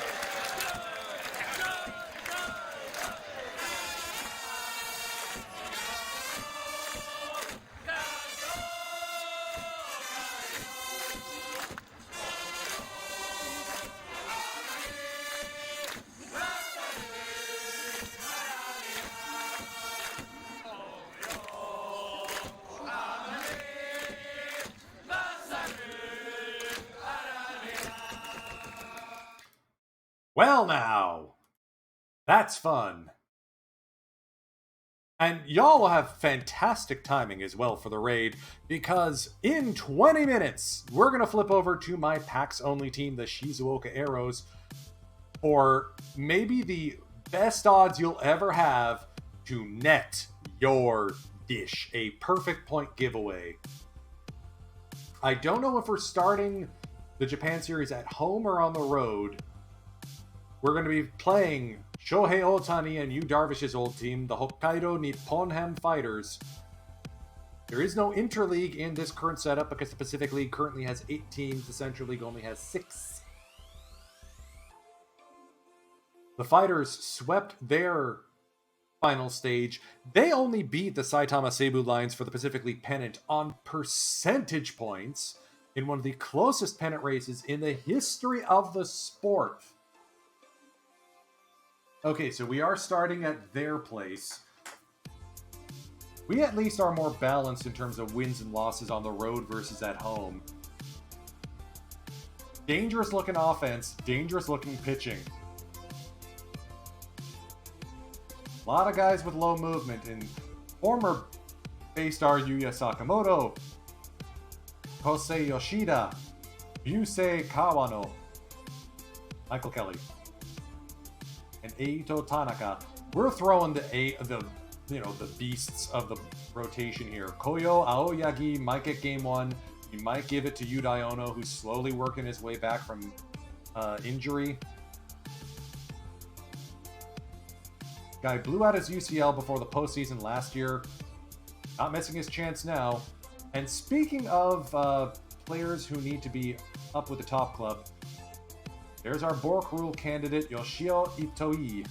[SPEAKER 1] Well now, that's fun. And y'all will have fantastic timing as well for the raid, because in 20 minutes, we're going to flip over to my PAX-only team, the Shizuoka Arrows, for maybe the best odds you'll ever have to net your dish, a perfect point giveaway. I don't know if we're starting the Japan Series at home or on the road. We're going to be playing Shohei Ohtani and Yu Darvish's old team, the Hokkaido Nipponham Fighters. There is no interleague in this current setup because the Pacific League currently has 8 teams. The Central League only has 6. The Fighters swept their final stage. They only beat the Saitama Seibu Lions for the Pacific League pennant on percentage points in one of the closest pennant races in the history of the sport. Okay, so we are starting at their place. We at least are more balanced in terms of wins and losses on the road versus at home. Dangerous looking offense, dangerous looking pitching. A lot of guys with low movement, and former Bay Star Yuya Sakamoto, Kosei Yoshida, Yusei Kawano, Michael Kelly, and Eito Tanaka. We're throwing the beasts of the rotation here. Koyo Aoyagi might get game 1. You might give it to Yudai Ono, who's slowly working his way back from injury. Guy blew out his UCL before the postseason last year. Not missing his chance now. And speaking of players who need to be up with the top club, there's our Bork Rule candidate, Yoshio Itoi.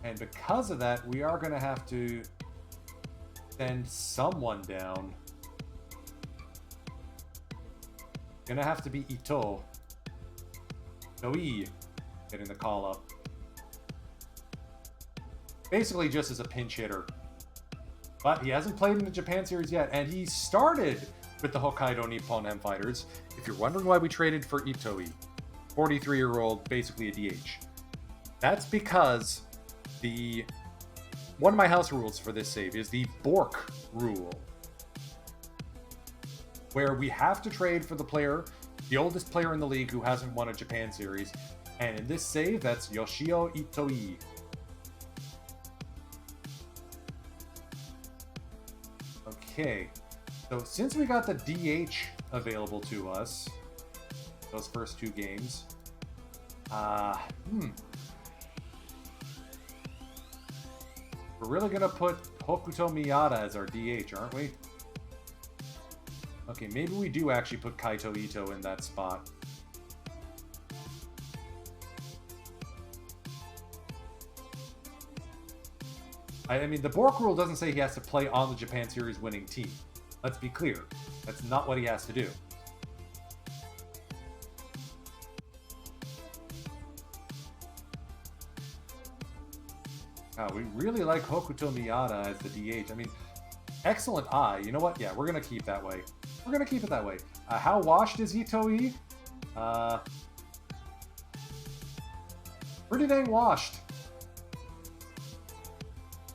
[SPEAKER 1] And because of that, we are going to have to send someone down. Going to have to be Ito. Itoi getting the call up. Basically just as a pinch hitter. But he hasn't played in the Japan Series yet, and he started with the Hokkaido Nipponham Fighters. If you're wondering why we traded for Itoi, 43-year-old, basically a DH. That's because one of my house rules for this save is the Bork rule. where we have to trade for the player, the oldest player in the league who hasn't won a Japan series. And in this save, that's Yoshio Itoi. Okay, so since we got the DH available to us, those first two games, we're really gonna put Hokuto Miyata as our DH, aren't we? Okay, maybe we do actually put Kaito Ito in that spot. I mean, the Bork rule doesn't say he has to play on the Japan Series winning team. Let's be clear. That's not what he has to do. We really like Hokuto Miyata as the DH. I mean, excellent eye. You know what? Yeah, we're going to keep that way. We're going to keep it that way. How washed is Itoi? Pretty dang washed.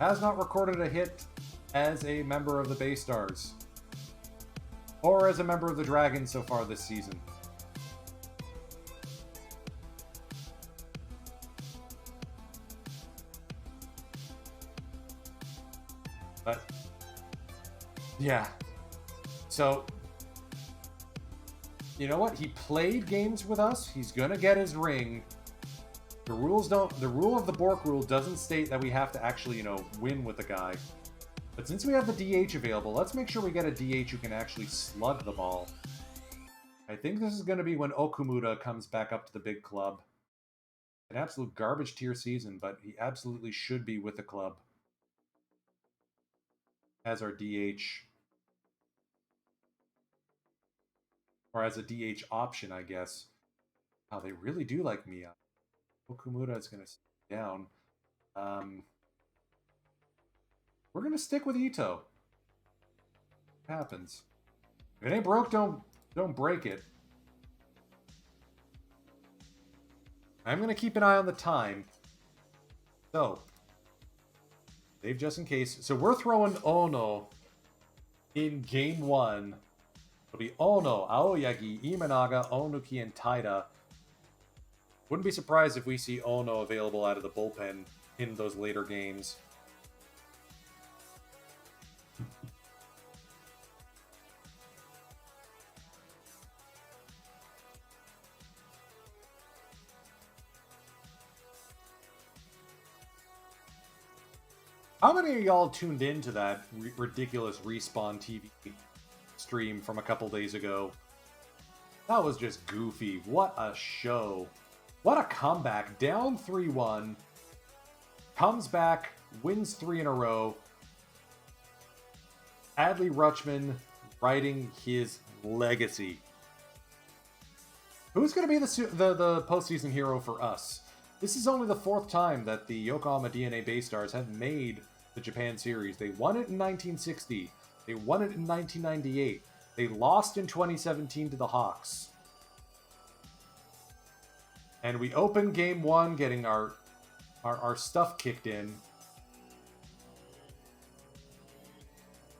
[SPEAKER 1] Has not recorded a hit as a member of the Bay Stars. Or as a member of the Dragons so far this season. But, yeah. So, you know what? He played games with us. He's gonna get his ring. The rule of the Bork rule doesn't state that we have to actually, win with the guy. But since we have the DH available, let's make sure we get a DH who can actually slug the ball. I think this is going to be when Okumura comes back up to the big club. An absolute garbage tier season, but he absolutely should be with the club as our DH. Or as a DH option, I guess. Wow, they really do like Mia. Okumura is going to stay down. We're going to stick with Ito. What happens? If it ain't broke, don't break it. I'm going to keep an eye on the time. So, save just in case. So we're throwing Ono in game 1. It'll be Ono, Aoyagi, Imanaga, Onuki, and Taida. Wouldn't be surprised if we see Ono available out of the bullpen in those later games. How many of y'all tuned into that ridiculous Respawn TV stream from a couple days ago? That was just goofy. What a show. What a comeback. Down 3-1. Comes back, wins 3 in a row. Adley Rutschman writing his legacy. Who's going to be the postseason hero for us? This is only the 4th time that the Yokohama DNA Bay Stars have made the Japan Series. They won it in 1960. They won it in 1998. They lost in 2017 to the Hawks. And we open game 1 getting our stuff kicked in.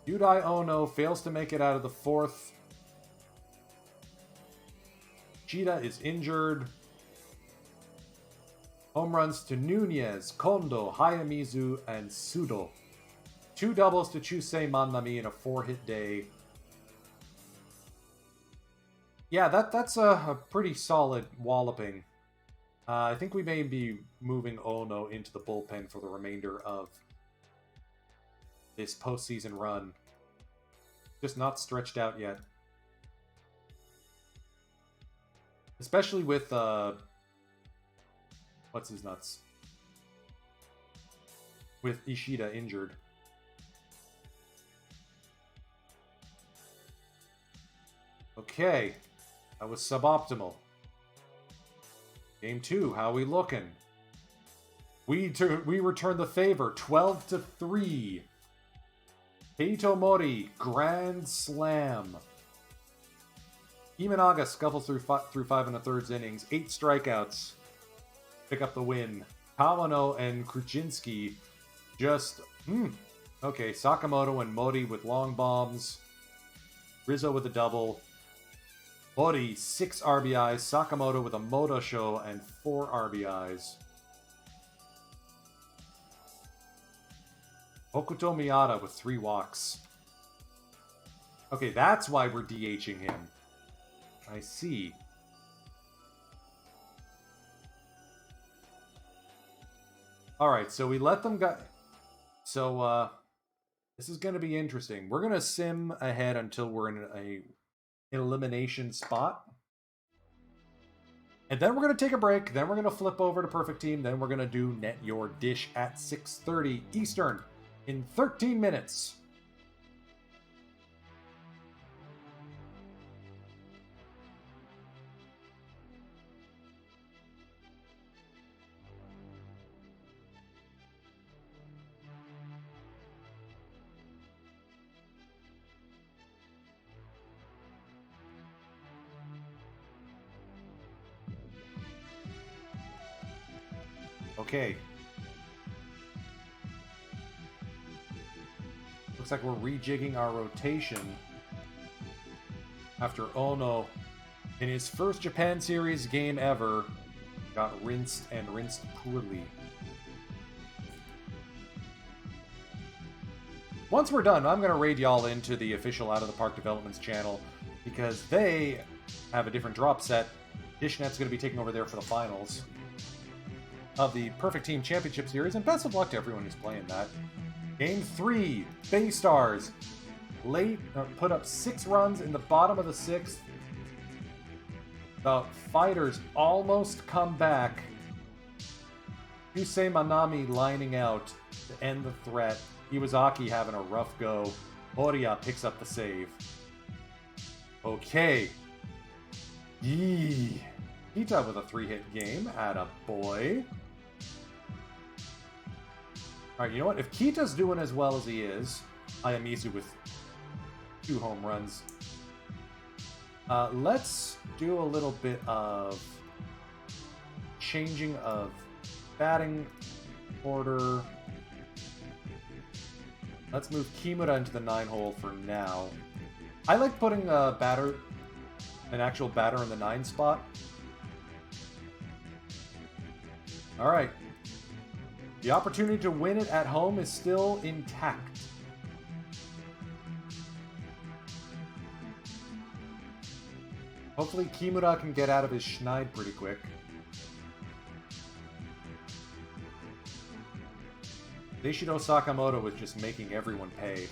[SPEAKER 1] Yudai Ono fails to make it out of the 4th. Chida is injured. Home runs to Nunez, Kondo, Hayamizu, and Sudo. 2 doubles to Chusei Manami in a 4-hit day. Yeah, that's a pretty solid walloping. I think we may be moving Ono into the bullpen for the remainder of this postseason run. Just not stretched out yet. Especially with, what's his nuts? With Ishida injured. Okay. That was suboptimal. Game 2, how we looking? We return the favor, 12-3. Keito Mori, grand slam. Imanaga scuffles through 5 1/3 innings, 8 strikeouts, pick up the win. Kawano and Kruczynski just, okay, Sakamoto and Mori with long bombs. Rizzo with a double. Hori, 6 RBIs. Sakamoto with a Moto Show and 4 RBIs. Hokuto Miyata with 3 walks. Okay, that's why we're DHing him. I see. Alright, so we let them go. So, this is going to be interesting. We're going to sim ahead until we're in an elimination spot. And then we're going to take a break. Then we're going to flip over to Perfect Team. Then we're going to do Net Your Dish at 6:30 Eastern in 13 minutes. Okay. Looks like we're rejigging our rotation after Ono, in his first Japan Series game ever, got rinsed and rinsed poorly. Once we're done, I'm going to raid y'all into the official Out of the Park Developments channel because they have a different drop set. Dishnet's going to be taking over there for the finals of the Perfect Team Championship Series, and best of luck to everyone who's playing that. Game 3, Bay Stars put up 6 runs in the bottom of the 6th. The Fighters almost come back. Yusei Manami lining out to end the threat. Iwazaki having a rough go. Horia picks up the save. Okay. Yee. Kita with a 3-hit game. Atta boy. Alright, you know what? If Kita's doing as well as he is, Ayamizu with 2 home runs. Let's do a little bit of changing of batting order. Let's move Kimura into the 9-hole for now. I like putting an actual batter in the 9 spot. Alright. The opportunity to win it at home is still intact. Hopefully Kimura can get out of his schneid pretty quick. Deshido Sakamoto was just making everyone pay.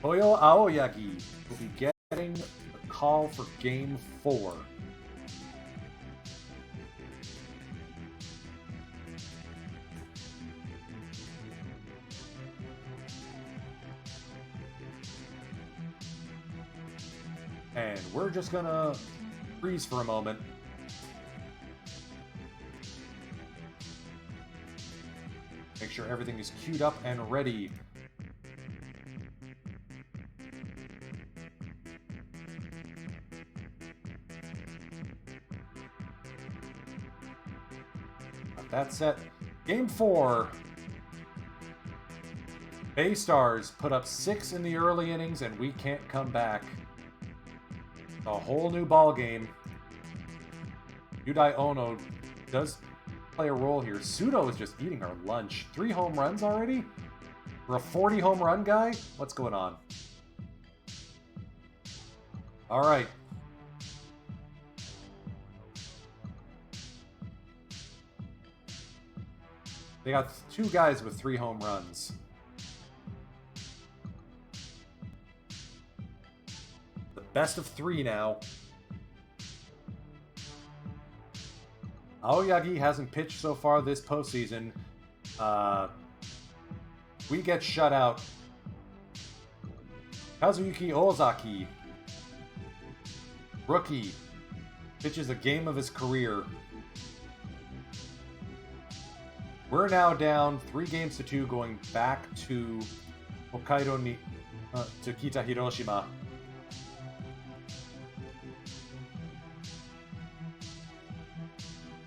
[SPEAKER 1] Toyo Aoyagi will be getting a call for Game 4. And we're just gonna freeze for a moment. Make sure everything is queued up and ready. Got that set. Game 4. Bay Stars put up 6 in the early innings and we can't come back. A whole new ball game. Yudai Ono does play a role here. Sudo is just eating our lunch. 3 home runs already? For a 40 home run guy? What's going on? Alright. They got 2 guys with 3 home runs. The best of 3 now. Aoyagi hasn't pitched so far this postseason. We get shut out. Kazuyuki Ozaki, rookie, pitches a game of his career. We're now down 3-2 going back to Hokkaido to Kita Hiroshima.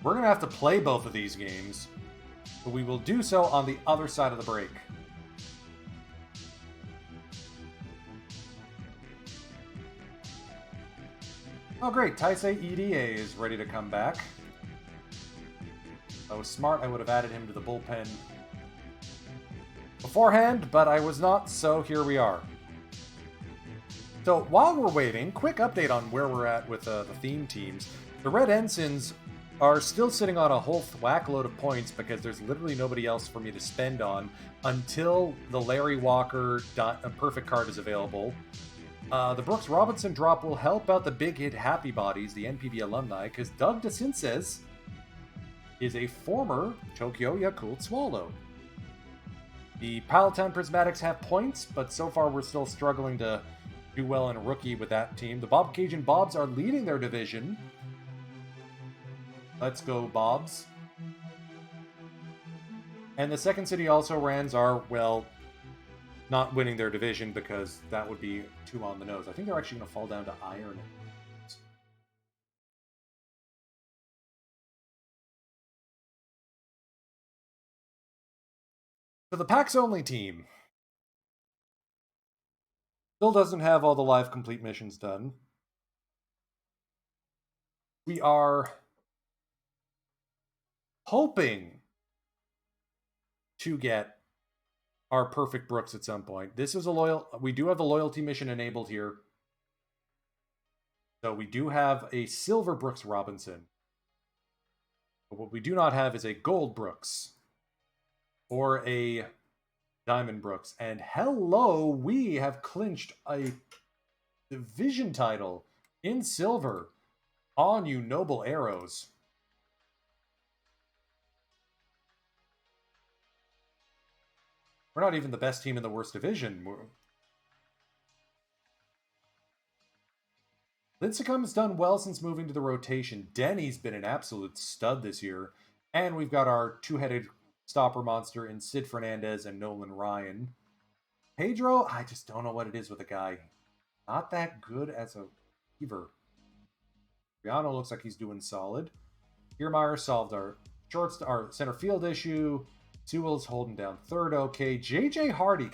[SPEAKER 1] We're going to have to play both of these games, but we will do so on the other side of the break. Oh, great. Taisei EDA is ready to come back. If I was smart, I would have added him to the bullpen beforehand, but I was not, so here we are. So while we're waiting, quick update on where we're at with the theme teams. The Red Ensigns are still sitting on a whole whack load of points because there's literally nobody else for me to spend on until the Larry Walker perfect card is available. The Brooks Robinson drop will help out the big hit Happy Bodies, the NPB alumni, because Doug DeCinces is a former Tokyo Yakult Swallow. The Palatown Prismatics have points, but so far we're still struggling to do well in rookie with that team. The Bob Cajun Bobs are leading their division. Let's go, Bobs. And the Second City also-rans are, well, not winning their division because that would be too on the nose. I think they're actually going to fall down to Iron. So the PAX only team still doesn't have all the live complete missions done. We are hoping to get our perfect Brooks at some point. This is we do have the loyalty mission enabled here. So we do have a silver Brooks Robinson. But what we do not have is a gold Brooks or a diamond Brooks. And hello, we have clinched a division title in silver. On you noble arrows. We're not even the best team in the worst division. Lincecum's done well since moving to the rotation. Denny's been an absolute stud this year. And we've got our two-headed stopper monster in Sid Fernandez and Nolan Ryan. Pedro, I just don't know what it is with the guy. Not that good as a receiver. Riano looks like he's doing solid. Kiermaier solved our center field issue. Sewell's holding down third. Okay. JJ Hardy.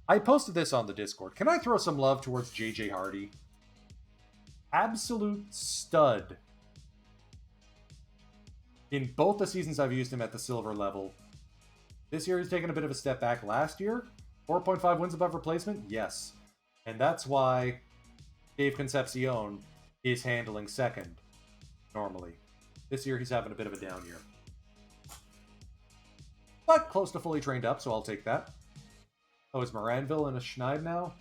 [SPEAKER 1] I posted this on the Discord. Can I throw some love towards JJ Hardy? Absolute stud. In both the seasons I've used him at the silver level. This year he's taken a bit of a step back. Last year, 4.5 wins above replacement? Yes. And that's why Dave Concepcion is handling second, normally. This year he's having a bit of a down year. But close to fully trained up, so I'll take that. Oh, is Moranville in a Schneid now?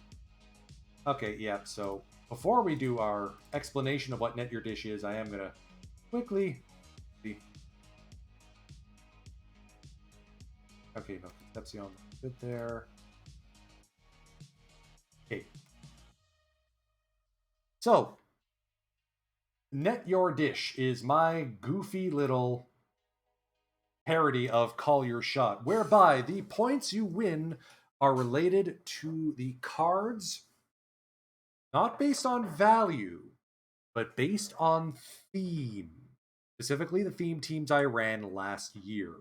[SPEAKER 1] Okay, yeah, so before we do our explanation of what Net Your Dish is, I am going to quickly see. Okay, no, Concepcion, good there. Okay. So, Net Your Dish is my goofy little parody of Call Your Shot, whereby the points you win are related to the cards, not based on value, but based on theme. Specifically, the theme teams I ran last year.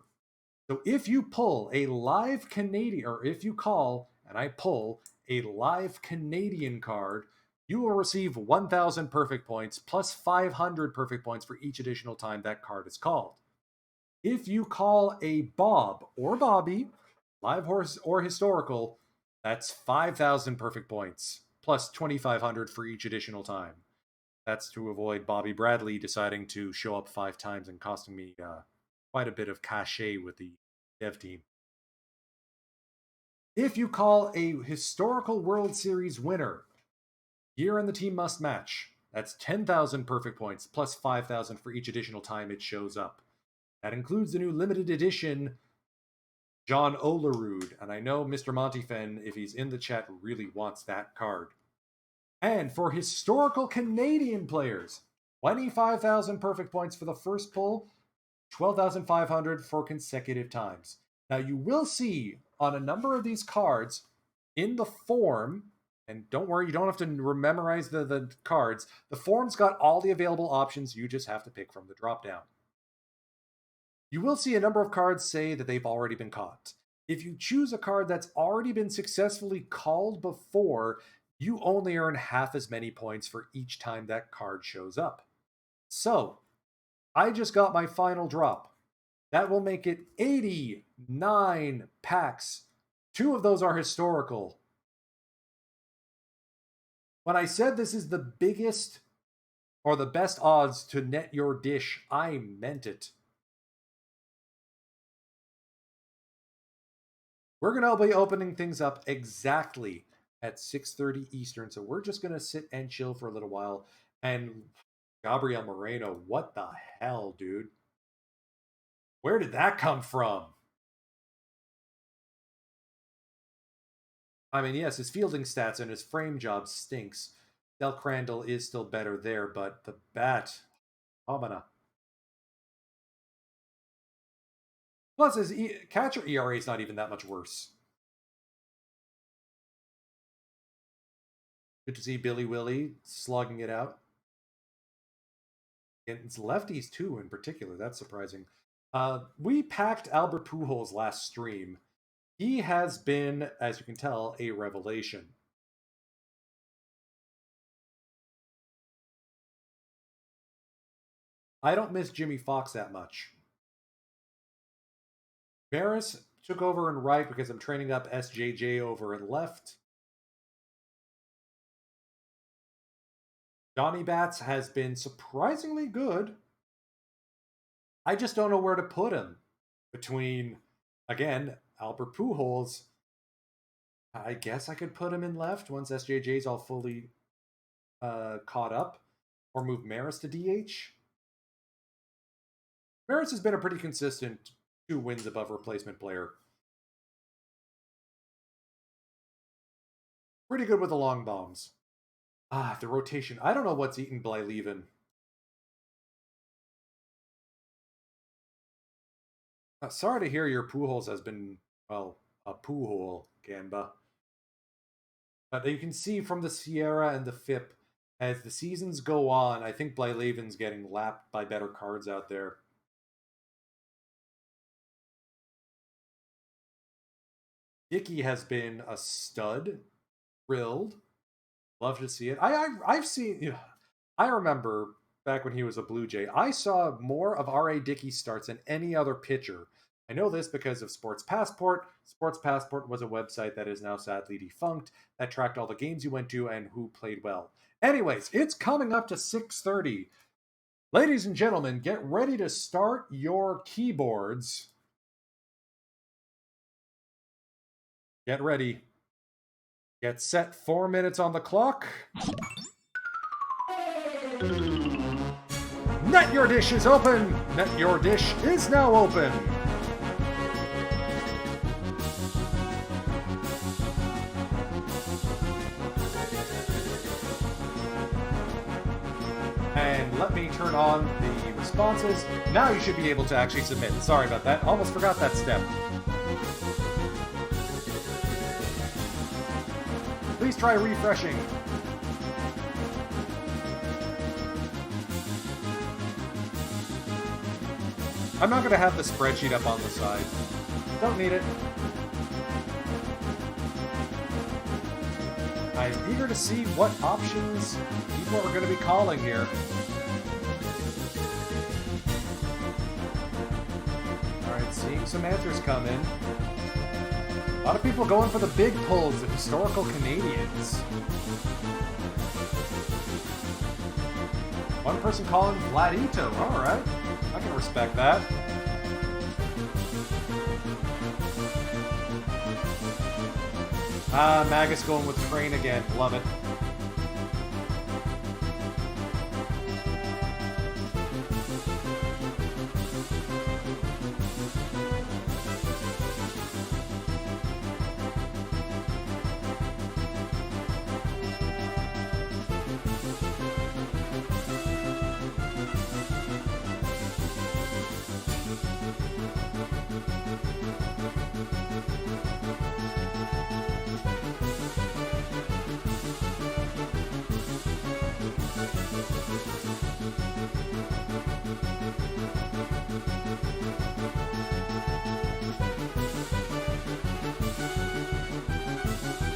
[SPEAKER 1] So if you pull a live Canadian, or if you call and I pull a live Canadian card, you will receive 1,000 perfect points plus 500 perfect points for each additional time that card is called. If you call a Bob or Bobby, live horse or historical, that's 5,000 perfect points plus 2,500 for each additional time. That's to avoid Bobby Bradley deciding to show up 5 times and costing me quite a bit of cachet with the dev team. If you call a historical World Series winner, year and the team must match. That's 10,000 perfect points plus 5,000 for each additional time it shows up. That includes the new limited edition John Olerud, and I know Mr. Montefen, if he's in the chat, really wants that card. And for historical Canadian players, 25,000 perfect points for the first pull, 12,500 for consecutive times. Now you will see on a number of these cards in the form, and don't worry, you don't have to memorize the cards. The form's got all the available options, you just have to pick from the drop-down. You will see a number of cards say that they've already been caught. If you choose a card that's already been successfully called before, you only earn half as many points for each time that card shows up. So, I just got my final drop. That will make it 89 packs. 2 of those are historical. When I said this is the biggest or the best odds to net your dish, I meant it. We're going to be opening things up exactly at 6:30 Eastern, so we're just going to sit and chill for a little while. And Gabriel Moreno, what the hell, dude? Where did that come from? I mean, yes, his fielding stats and his frame job stinks. Del Crandall is still better there, but the bat, Omina. Plus, his catcher ERA is not even that much worse. Good to see Billy Willie slogging it out. And it's lefties, too, in particular. That's surprising. We packed Albert Pujols last stream. He has been, as you can tell, a revelation. I don't miss Jimmy Fox that much. Maris took over in right because I'm training up SJJ over in left. Johnny Bats has been surprisingly good. I just don't know where to put him. Between, again, Albert Pujols, I guess I could put him in left once SJJ's all fully caught up. Or move Maris to DH. Maris has been a pretty consistent 2 wins above replacement player. Pretty good with the long bombs. The rotation. I don't know what's eaten Blyleven. Sorry to hear your Pujols has been, well, a Pujol, Gamba. But you can see from the Sierra and the FIP, as the seasons go on, I think Blyleven's getting lapped by better cards out there. Dickey has been a stud. Thrilled. Love to see it. I've seen... I remember back when he was a Blue Jay, I saw more of R.A. Dickey starts than any other pitcher. I know this because of Sports Passport. Sports Passport was a website that is now sadly defunct that tracked all the games you went to and who played well. Anyways, it's coming up to 6:30. Ladies and gentlemen, get ready to start your keyboards. Get ready. Get set. 4 minutes on the clock. Net Your Dish is open. Net Your Dish is now open. And let me turn on the responses. Now you should be able to actually submit. Sorry about that. Almost forgot that step. Please try refreshing. I'm not going to have the spreadsheet up on the side. Don't need it. I'm eager to see what options people are going to be calling here. Alright, seeing some answers come in. A lot of people going for the big pulls, the historical Canadians. One person calling Vladito. Alright, I can respect that. Magus going with Crane again. Love it.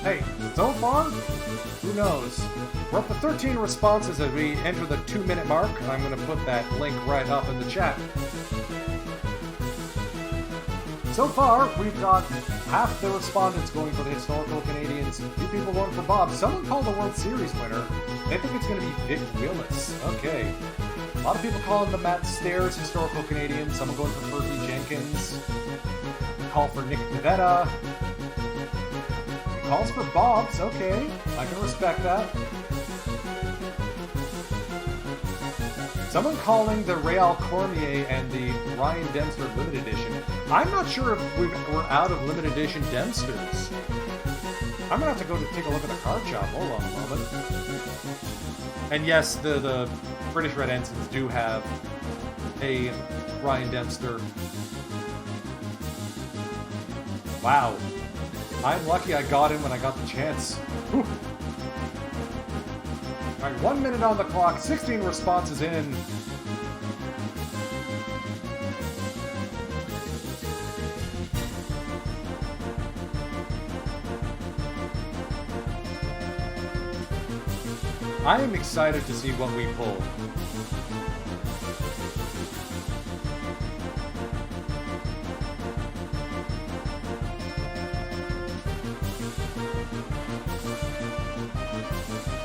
[SPEAKER 1] Hey, so far, Who knows? We're up to 13 responses as we enter the 2-minute mark. I'm going to put that link right up in the chat. So far, we've got half the respondents going for the historical Canadians, 2 people going for Bob. Someone called the World Series winner. They think it's going to be Vic Willis. Okay. A lot of people calling the Matt Stairs historical Canadian. Someone going for Fergie Jenkins. Call for Nick Pivetta. Calls for Bob's. Okay. I can respect that. Someone calling the Real Cormier and the Ryan Dempster limited edition. I'm not sure if we're out of limited edition Dempsters. I'm gonna have to go to take a look at the card shop. Hold on a moment. And yes, the British Red Ensigns do have a Ryan Dempster. Wow. I'm lucky I got in when I got the chance. Whew. Alright, 1 minute on the clock, 16 responses in. I am excited to see what we pull.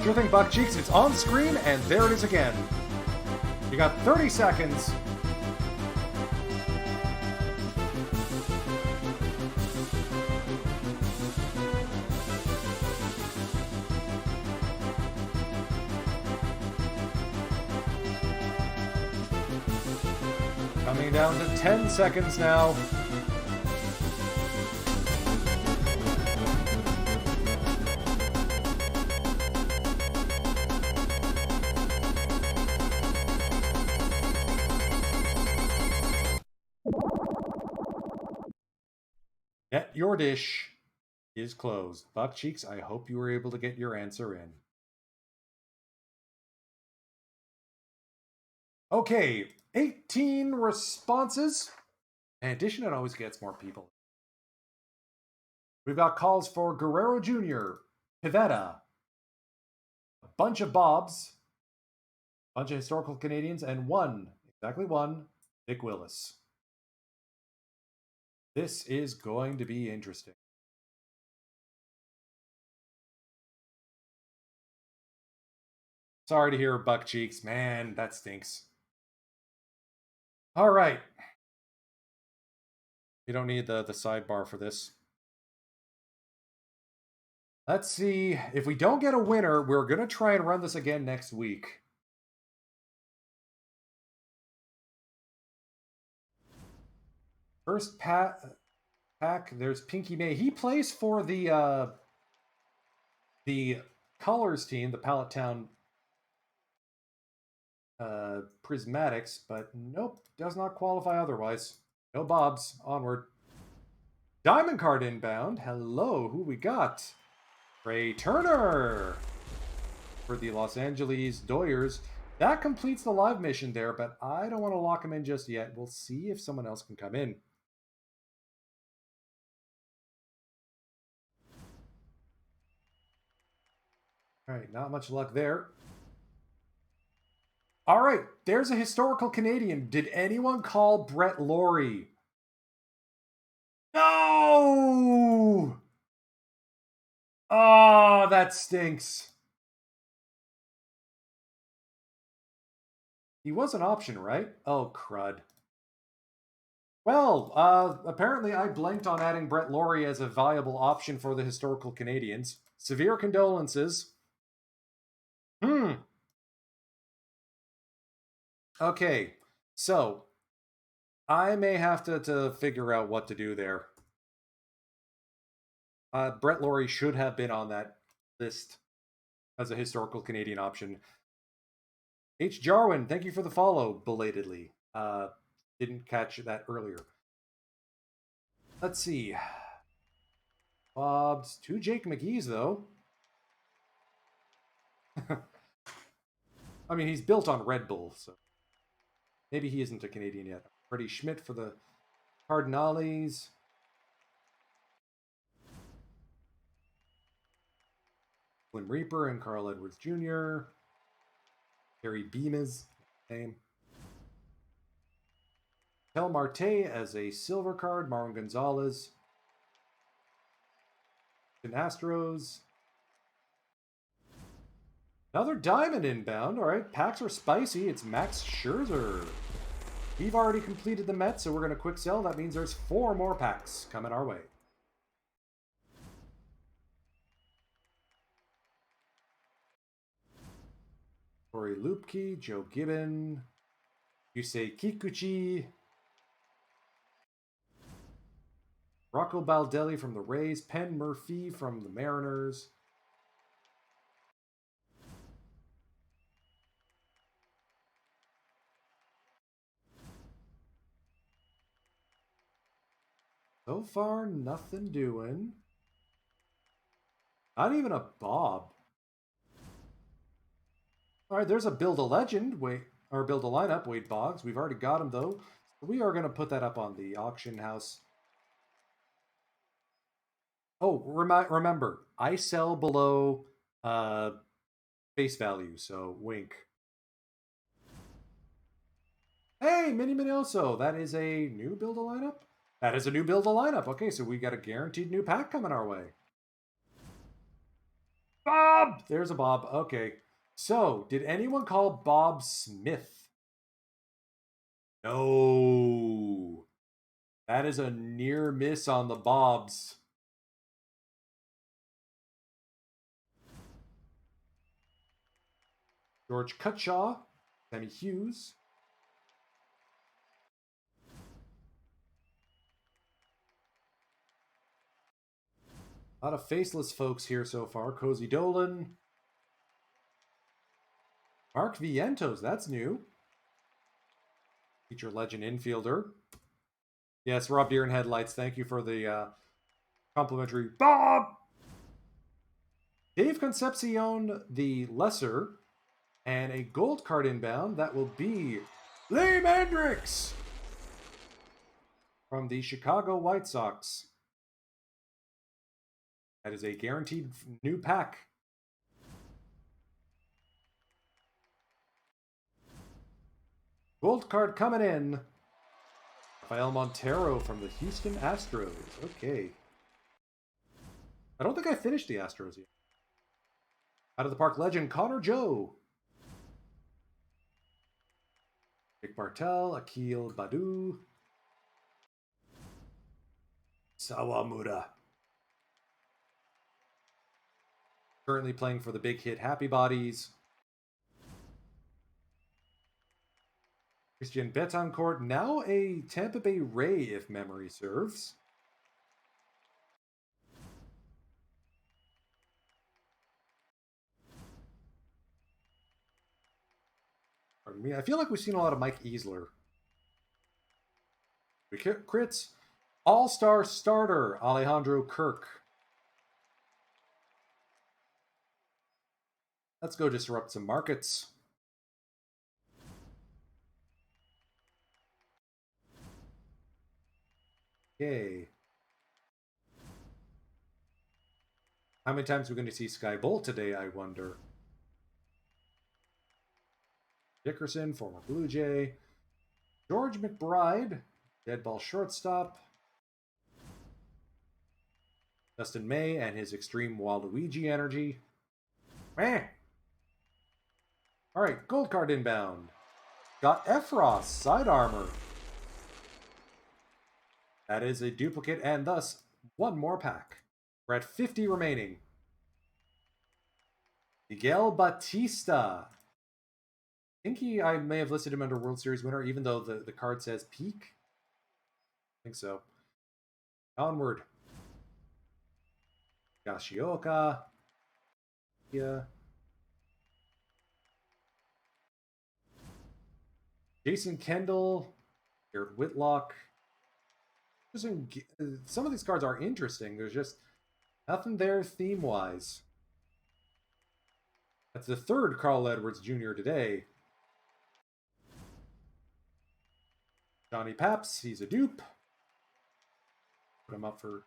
[SPEAKER 1] Sure thing, Buck Cheeks. It's on screen, and there it is again. You got 30 seconds. Coming down to 10 seconds now. Get your dish is closed. Buck Cheeks, I hope you were able to get your answer in. Okay, 18 responses. In addition, it always gets more people. We've got calls for Guerrero Jr., Pivetta, a bunch of Bobs, a bunch of historical Canadians, and exactly one, Vic Willis. This is going to be interesting. Sorry to hear Buck Cheeks. Man, that stinks. All right. You don't need the sidebar for this. Let's see. If we don't get a winner, we're going to try and run this again next week. First pack, there's Pinky May. He plays for the Colors team, the Pallet Town Prismatics, but nope, does not qualify otherwise. No Bobs. Onward. Diamond card inbound. Hello, who we got? Trey Turner for the Los Angeles Doyers. That completes the live mission there, but I don't want to lock him in just yet. We'll see if someone else can come in. All right, not much luck there. All right, there's a historical Canadian. Did anyone call Brett Laurie? No! Oh, that stinks. He was an option, right? Oh, crud. Well, apparently I blanked on adding Brett Laurie as a viable option for the historical Canadians. Severe condolences. Okay, so I may have to figure out what to do there. Brett Laurie should have been on that list as a historical Canadian option. H. Jarwin, thank you for the follow, belatedly. Didn't catch that earlier. Let's see. Bob's 2 Jake McGee's, though. I mean, he's built on Red Bull, so maybe he isn't a Canadian yet. Freddie Schmidt for the Cardinals. Glim Reaper and Carl Edwards Jr. Harry Bemis, name. Tel Marte as a silver card. Marwin Gonzalez. Astros. Another diamond inbound. All right, packs are spicy. It's Max Scherzer. We've already completed the Mets, so we're going to quick sell. That means there's 4 more packs coming our way. Corey Lupke, Joe Gibbon, Yusei Kikuchi, Rocco Baldelli from the Rays, Penn Murphy from the Mariners. So far, nothing doing. Not even a Bob. All right, there's a Build a Legend, or Build a Lineup, Wade Boggs. We've already got him, though. So we are going to put that up on the auction house. Oh, remember, I sell below face value, so wink. Hey, Mini Minioso, that is a new Build a Lineup? That is a new Build a Lineup. Okay, so we got a guaranteed new pack coming our way. Bob! There's a Bob. Okay. So, did anyone call Bob Smith? No. That is a near miss on the Bobs. George Cutshaw, Sammy Hughes. A lot of faceless folks here so far. Cozy Dolan. Mark Vientos, that's new. Future legend infielder. Yes, Rob Deere and Headlights, thank you for the complimentary Bob! Dave Concepcion, the lesser, and a gold card inbound. That will be Lee Mandrix from the Chicago White Sox. That is a guaranteed new pack. Gold card coming in. Rafael Montero from the Houston Astros. Okay. I don't think I finished the Astros yet. Out of the Park legend, Connor Joe. Dick Bartel, Akil Badu. Sawamura. Currently playing for the big hit Happy Bodies. Christian Betancourt, now a Tampa Bay Ray, if memory serves. Pardon me. I feel like we've seen a lot of Mike Easler. We crits. All-star starter, Alejandro Kirk. Let's go disrupt some markets. Okay. How many times are we going to see Sky Bolt today, I wonder? Dickerson, former Blue Jay. George McBride, dead ball shortstop. Dustin May and his extreme Waluigi energy. Meh. All right, gold card inbound. Got Efros, side armor. That is a duplicate and thus 1 more pack. We're at 50 remaining. Miguel Batista. I think I may have listed him under World Series winner, even though the card says peak. I think so. Onward. Yashioka. Yeah. Jason Kendall. Garrett Whitlock. Some of these cards are interesting. There's just nothing there theme-wise. That's the 3rd Carl Edwards Jr. today. Johnny Paps, he's a dupe. Put him up for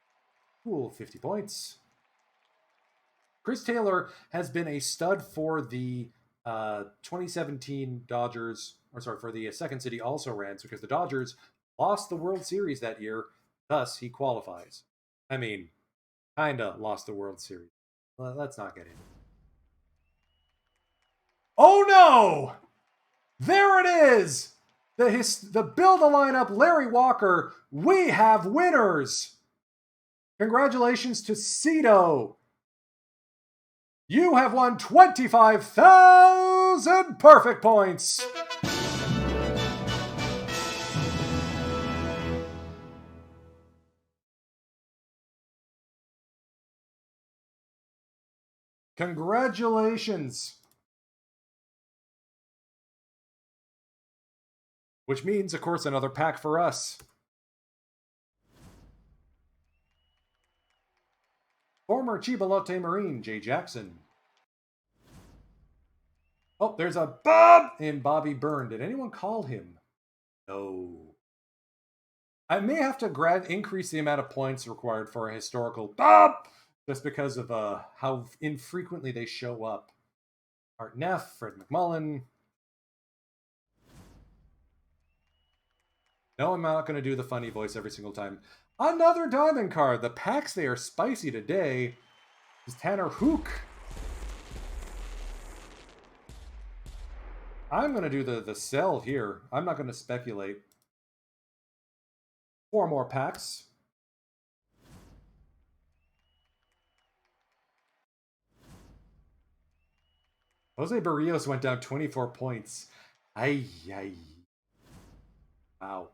[SPEAKER 1] cool 50 points. Chris Taylor has been a stud for the 2017 Dodgers, or sorry, for the second city also rans because the Dodgers lost the World Series that year. Thus, he qualifies. I mean, kinda lost the World Series. Well, let's not get into it. Oh no! There it is! The build a lineup, Larry Walker. We have winners! Congratulations to Cito. You have won 25,000 perfect points! Congratulations! Which means, of course, another pack for us. Former Chibalote Marine, Jay Jackson. Oh, there's a Bob in Bobby Byrne. Did anyone call him? No. I may have to increase the amount of points required for a historical Bob just because of how infrequently they show up. Art Neff, Fred McMullen. No, I'm not going to do the funny voice every single time. Another diamond card. The packs, they are spicy today. Is Tanner Hook. I'm going to do the sell here. I'm not going to speculate. 4 more packs. Jose Barrios went down 24 points. Ay. Wow.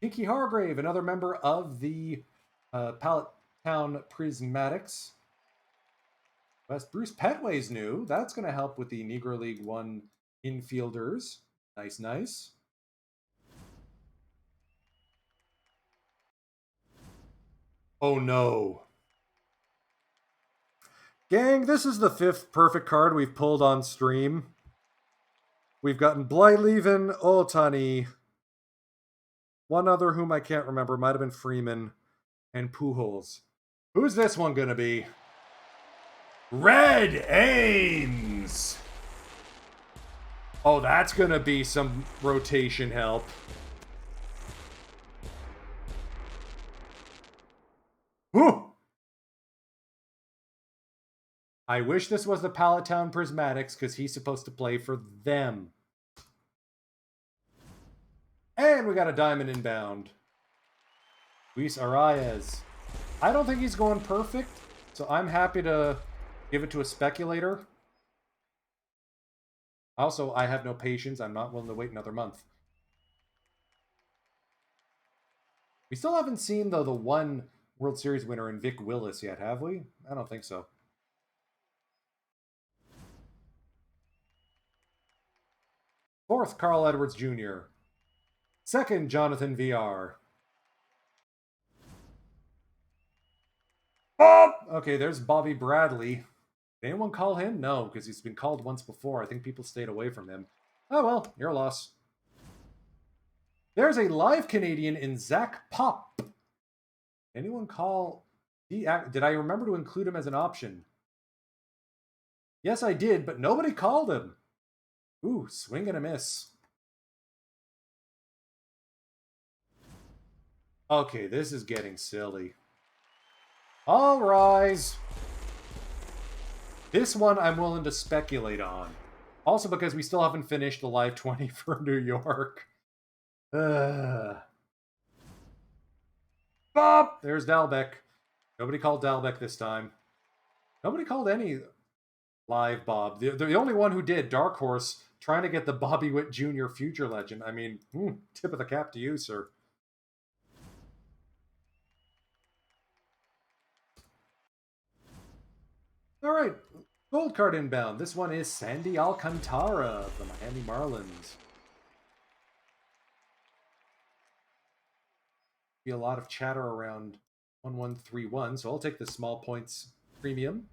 [SPEAKER 1] Pinky Hargrave, another member of the Pallet Town Prismatics. West Bruce Petway's new. That's going to help with the Negro League 1 infielders. Nice. Oh no. Gang, this is the 5th perfect card we've pulled on stream. We've gotten Blyleven, Otani, one other whom I can't remember, might have been Freeman, and Pujols. Who's this one going to be? Red Ames! Oh, that's going to be some rotation help. Whew! I wish this was the Pallet Town Prismatics because he's supposed to play for them. And we got a diamond inbound. Luis Arias. I don't think he's going perfect, so I'm happy to give it to a speculator. Also, I have no patience. I'm not willing to wait another month. We still haven't seen, though, the one World Series winner in Vic Willis yet, have we? I don't think so. Fourth, Carl Edwards Jr. Second, Jonathan VR. Bob! Okay, there's Bobby Bradley. Did anyone call him? No, because he's been called once before. I think people stayed away from him. Oh well, your loss. There's a live Canadian in Zach Pop. Anyone call... Did I remember to include him as an option? Yes, I did, but nobody called him. Ooh, swing and a miss. Okay, this is getting silly. All rise. This one I'm willing to speculate on. Also because we still haven't finished the live 20 for New York. Bob! There's Dalbec. Nobody called Dalbec this time. Nobody called any live Bob. The only one who did, Dark Horse, trying to get the Bobby Witt Jr. future legend. I mean, tip of the cap to you, sir. All right, gold card inbound. This one is Sandy Alcantara of the Miami Marlins. Be a lot of chatter around 1131, so I'll take the small points premium.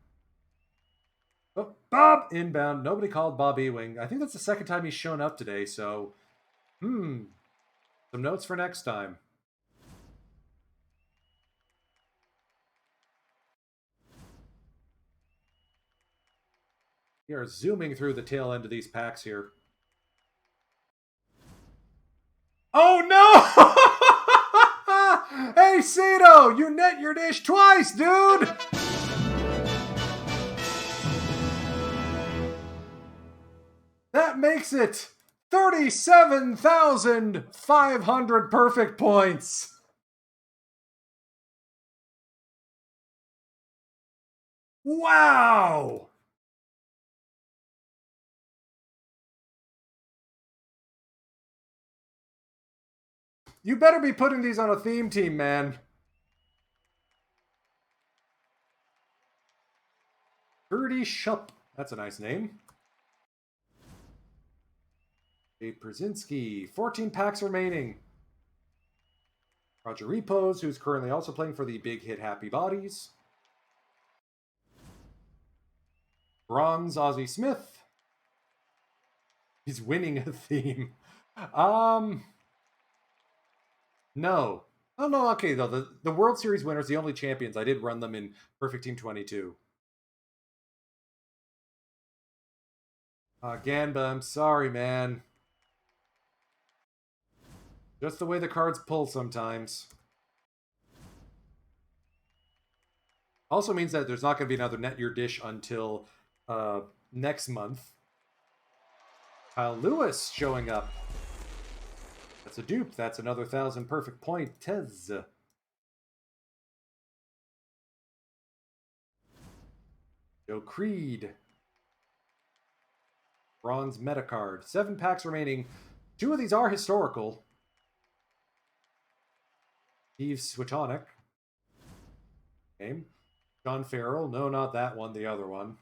[SPEAKER 1] Oh, Bob inbound. Nobody called Bob Ewing. I think that's the second time he's shown up today, so Some notes for next time. We are zooming through the tail end of these packs here. Oh no! Hey Cito, you net your dish twice, dude! That makes it 37,500 perfect points. Wow! You better be putting these on a theme team, man. Birdie Shup. That's a nice name. Dave Brzezinski. 14 packs remaining. Roger Repos, who's currently also playing for the Big Hit Happy Bodies. Bronze Ozzie Smith. He's winning a theme. No. Oh, no, okay, though. The World Series winners, the only champions, I did run them in Perfect Team 22. Ganba, I'm sorry, man. Just the way the cards pull sometimes. Also means that there's not going to be another Net Your Dish until next month. Kyle Lewis showing up. That's a dupe. That's another 1,000 perfect point. Tez. Joe Creed. Bronze meta card. 7 packs remaining. 2 of these are historical. Steve Switonic. Game. John Farrell. No, not that one. The other one.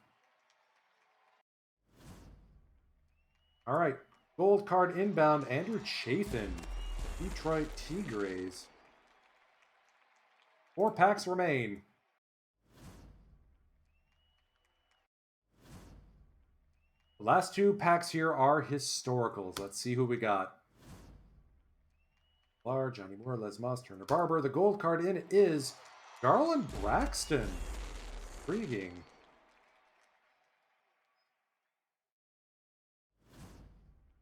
[SPEAKER 1] All right. Gold card inbound. Andrew Chafin. Detroit Tigres. 4 packs remain. The last 2 packs here are historicals. Let's see who we got. Lar, Johnny Moore, Les Moss, Turner Barber. The gold card in is Garland Braxton. Intriguing.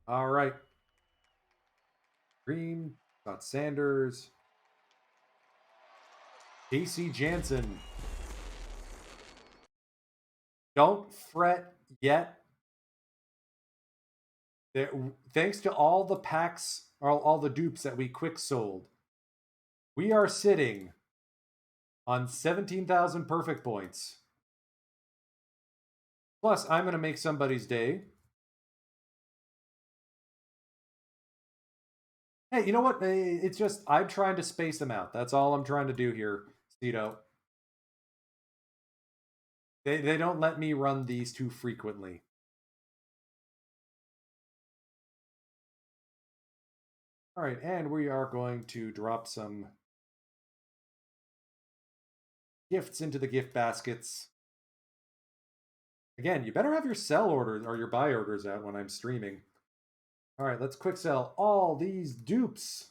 [SPEAKER 1] All right. Green, got Sanders. Casey Jansen. Don't fret yet. Thanks to all the packs, all the dupes that we quick sold, we are sitting on 17,000 perfect points. Plus, I'm going to make somebody's day. Hey, you know what? It's just, I'm trying to space them out. That's all I'm trying to do here, Cito. They don't let me run these too frequently. All right, and we are going to drop some gifts into the gift baskets. Again, you better have your sell orders or your buy orders out when I'm streaming. All right, let's quick sell all these dupes.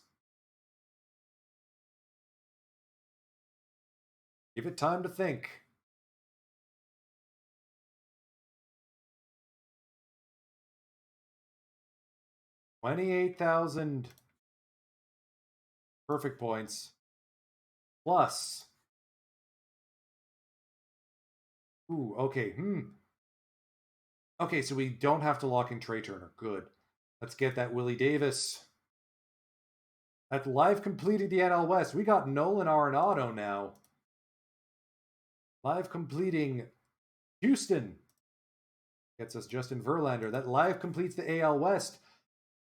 [SPEAKER 1] Give it time to think. $28,000 perfect points plus. Ooh, okay. Okay, so we don't have to lock in Trey Turner. Good. Let's get that Willie Davis. At live completing the NL West, we got Nolan Arenado now. Live completing Houston. Gets us Justin Verlander. That live completes the AL West.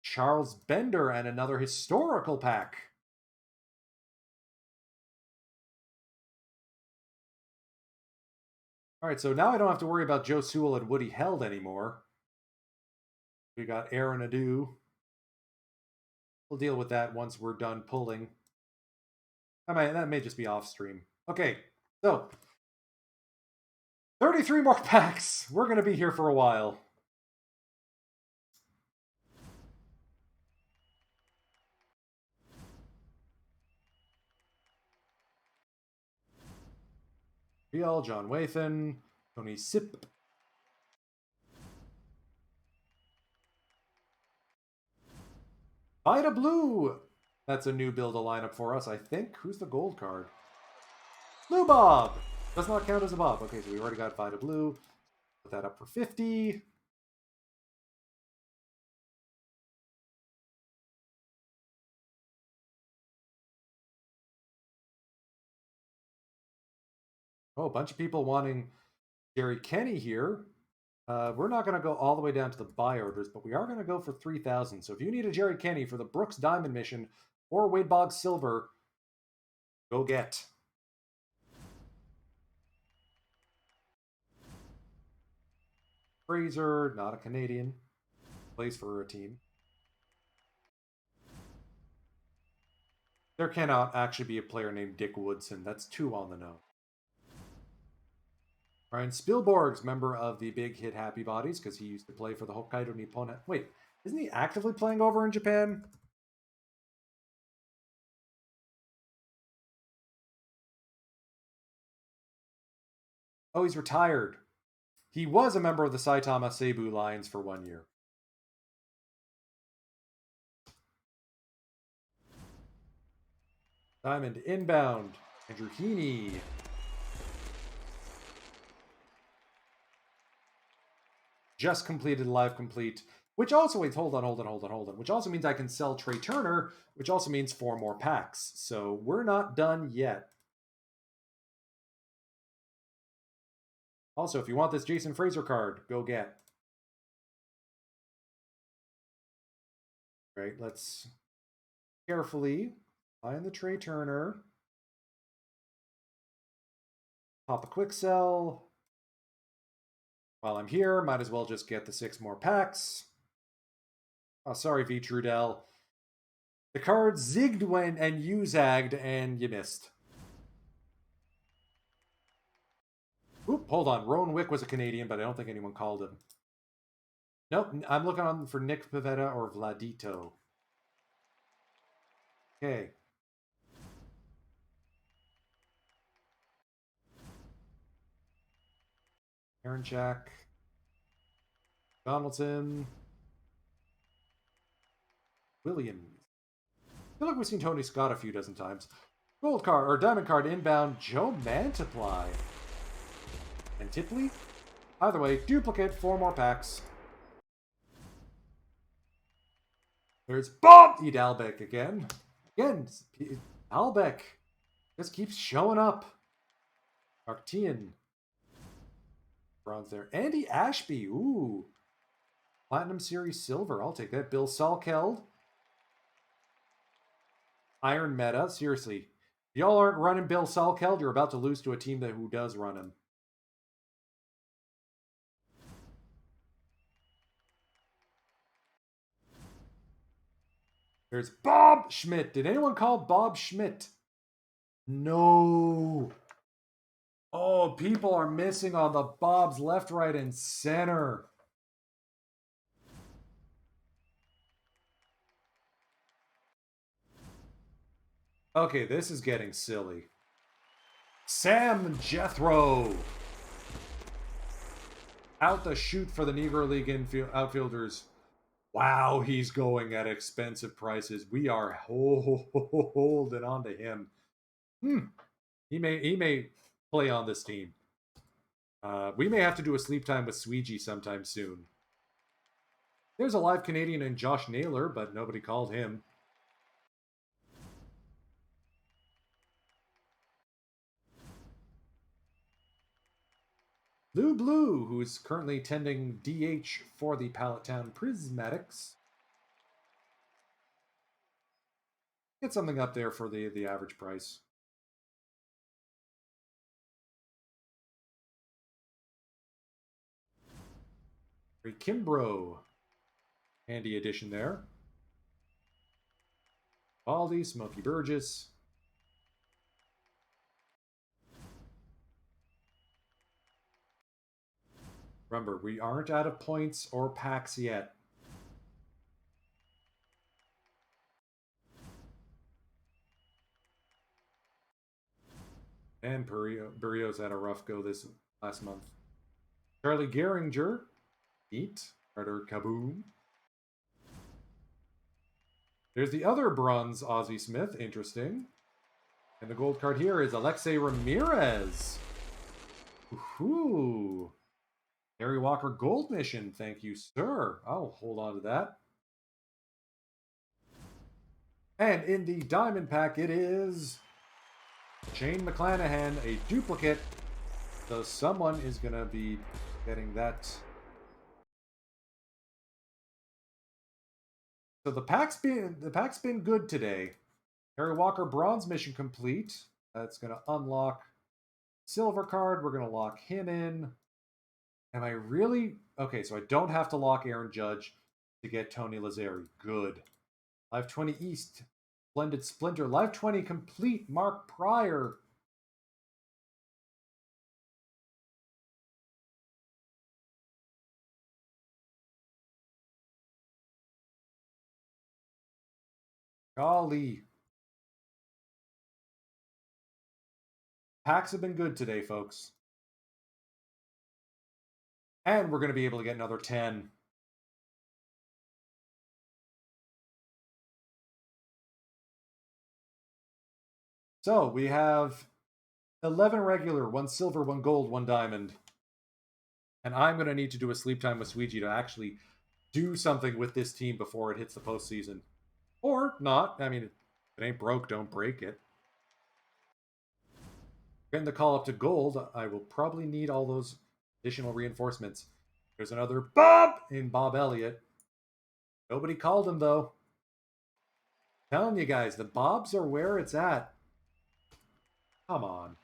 [SPEAKER 1] Charles Bender and another historical pack. All right, so now I don't have to worry about Joe Sewell and Woody Held anymore. We got Aaron Adu. We'll deal with that once we're done pulling. That may just be off stream. Okay, so 33 more packs. We're going to be here for a while. Real, John Wathan, Tony Sip. Vida Blue! That's a new build a lineup for us, I think. Who's the gold card? Blue Bob! Does not count as a Bob. Okay, so we already got Vida Blue. Put that up for 50. Oh, a bunch of people wanting Jerry Kenny here. We're not going to go all the way down to the buy orders, but we are going to go for 3,000. So if you need a Jerry Kenny for the Brooks Diamond mission or Wade Boggs Silver, go get. Fraser, not a Canadian. Plays for a team. There cannot actually be a player named Dick Woodson. That's too on the nose. Ryan Spielborg's member of the Big Hit Happy Bodies because he used to play for the Hokkaido Nippon. Wait, isn't he actively playing over in Japan? Oh, he's retired. He was a member of the Saitama Seibu Lions for 1 year. Diamond inbound. Andrew Heaney. Just completed live complete. Which also, wait, hold on. Which also means I can sell Trey Turner, which also means 4 more packs. So we're not done yet. Also, if you want this Jason Fraser card, go get. Right, let's carefully find the Trey Turner. Pop a quick sell. While I'm here, might as well just get the 6 more packs. Oh, sorry, V. Trudell. The card zigged when and you zagged and you missed. Oop, hold on. Rowan Wick was a Canadian, but I don't think anyone called him. Nope, I'm looking on for Nick Pivetta or Vladito. Okay. Aaron Jack. Donaldson. Williams. I feel like we've seen Tony Scott a few dozen times. Gold card, or diamond card inbound, Joe Mantiply. And Tipley? Either way, duplicate, 4 more packs. There's Bob Albeck again. Again, Albeck just keeps showing up. Arctean. Bronze there. Andy Ashby. Ooh. Platinum Series Silver. I'll take that. Bill Salkeld. Iron Meta. Seriously. If y'all aren't running Bill Salkeld, you're about to lose to a team who does run him. There's Bob Schmidt. Did anyone call Bob Schmidt? No. Oh, people are missing on the Bobs left, right, and center. Okay, this is getting silly. Sam Jethro. Out the chute for the Negro League outfielders. Wow, he's going at expensive prices. We are holding on to him. He may play on this team. We may have to do a sleep time with Sweegie sometime soon. There's a live Canadian in Josh Naylor, but nobody called him. Lou Blue, who's currently tending DH for the Pallettown Prismatics. Get something up there for the average price. Kimbrough. Handy addition there. Baldy, Smokey Burgess. Remember, we aren't out of points or packs yet. And Barrios had a rough go this last month. Charlie Gehringer, neat. Carter Kaboom. There's the other bronze Ozzie Smith, interesting. And the gold card here is Alexei Ramirez. Woohoo! Harry Walker Gold Mission, thank you, sir. I'll hold on to that. And in the diamond pack, it is Shane McClanahan, a duplicate. So someone is going to be getting that. So the pack's been good today. Harry Walker bronze mission complete. That's going to unlock silver card. We're going to lock him in. Am I really okay? So I don't have to lock Aaron Judge to get Tony Lazzari. Good. Live 20 East. Splendid Splinter. Live 20 complete. Mark Pryor. Golly. Packs have been good today, folks. And we're going to be able to get another 10. So we have 11 regular, 1 silver, 1 gold, 1 diamond. And I'm going to need to do a sleep time with Sweetie to actually do something with this team before it hits the postseason. Or not. I mean, if it ain't broke, don't break it. Getting the call up to gold, I will probably need all those additional reinforcements. There's another Bob in Bob Elliott. Nobody called him, though. Telling you guys, the Bobs are where it's at. Come on.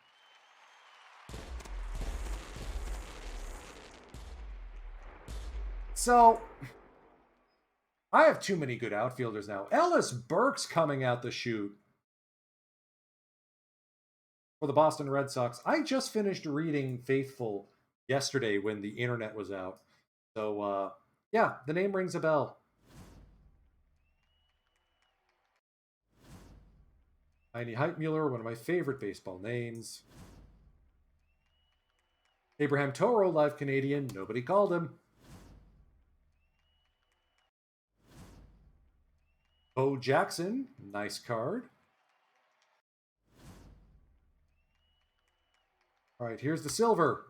[SPEAKER 1] So, I have too many good outfielders now. Ellis Burke's coming out the chute for the Boston Red Sox. I just finished reading Faithful yesterday when the internet was out. So, yeah, the name rings a bell. Heine Heitmuller, one of my favorite baseball names. Abraham Toro, live Canadian. Nobody called him. Bo Jackson, nice card. All right, here's the silver.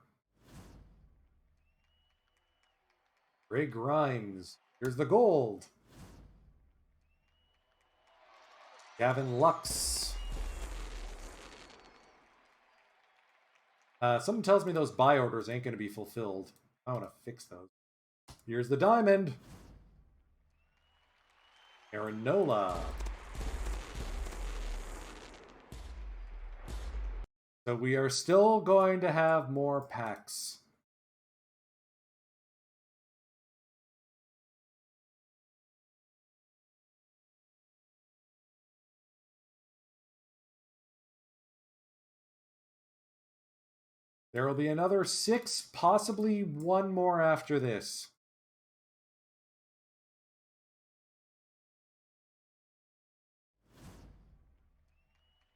[SPEAKER 1] Ray Grimes. Here's the gold. Gavin Lux. Someone tells me those buy orders ain't going to be fulfilled. I want to fix those. Here's the diamond. Aaron Nola. So we are still going to have more packs. There will be another 6, possibly 1 more after this.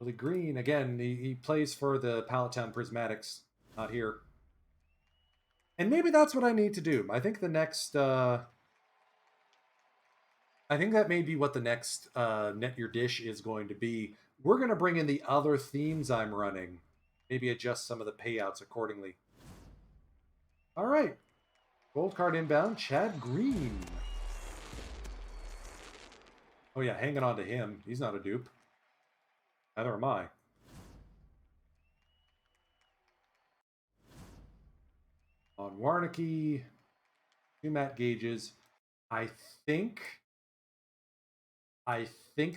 [SPEAKER 1] Billy Green, again, he plays for the Palatown Prismatics, not here. And maybe that's what I need to do. I think the next... I think that may be what the next Net Your Dish is going to be. We're going to bring in the other themes I'm running. Maybe adjust some of the payouts accordingly. All right. Gold card inbound, Chad Green. Oh yeah, hanging on to him. He's not a dupe. Neither am I. On Warnicki, 2 Matt Gages. I think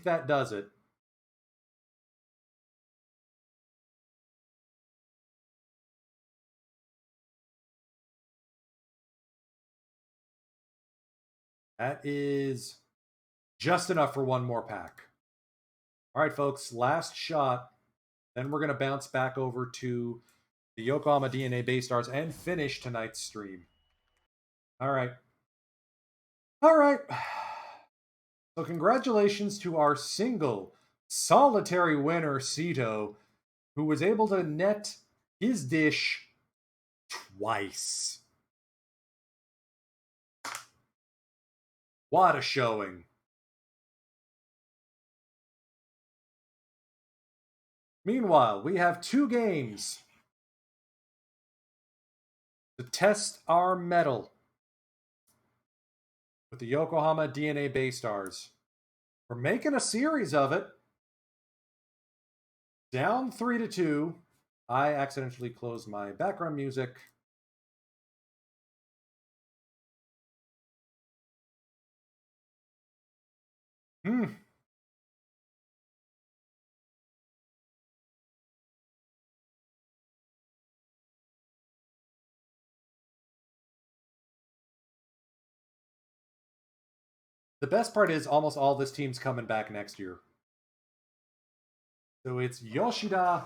[SPEAKER 1] that does it. That is just enough for 1 more pack. All right, folks, last shot. Then we're going to bounce back over to the Yokohama DNA Bay Stars and finish tonight's stream. All right. All right. So congratulations to our single solitary winner, Cito, who was able to net his dish twice. What a showing. Meanwhile, we have 2 games to test our mettle with the Yokohama DNA Baystars. We're making a series of it. Down 3-2. I accidentally closed my background music. The best part is almost all this team's coming back next year. So it's Yoshida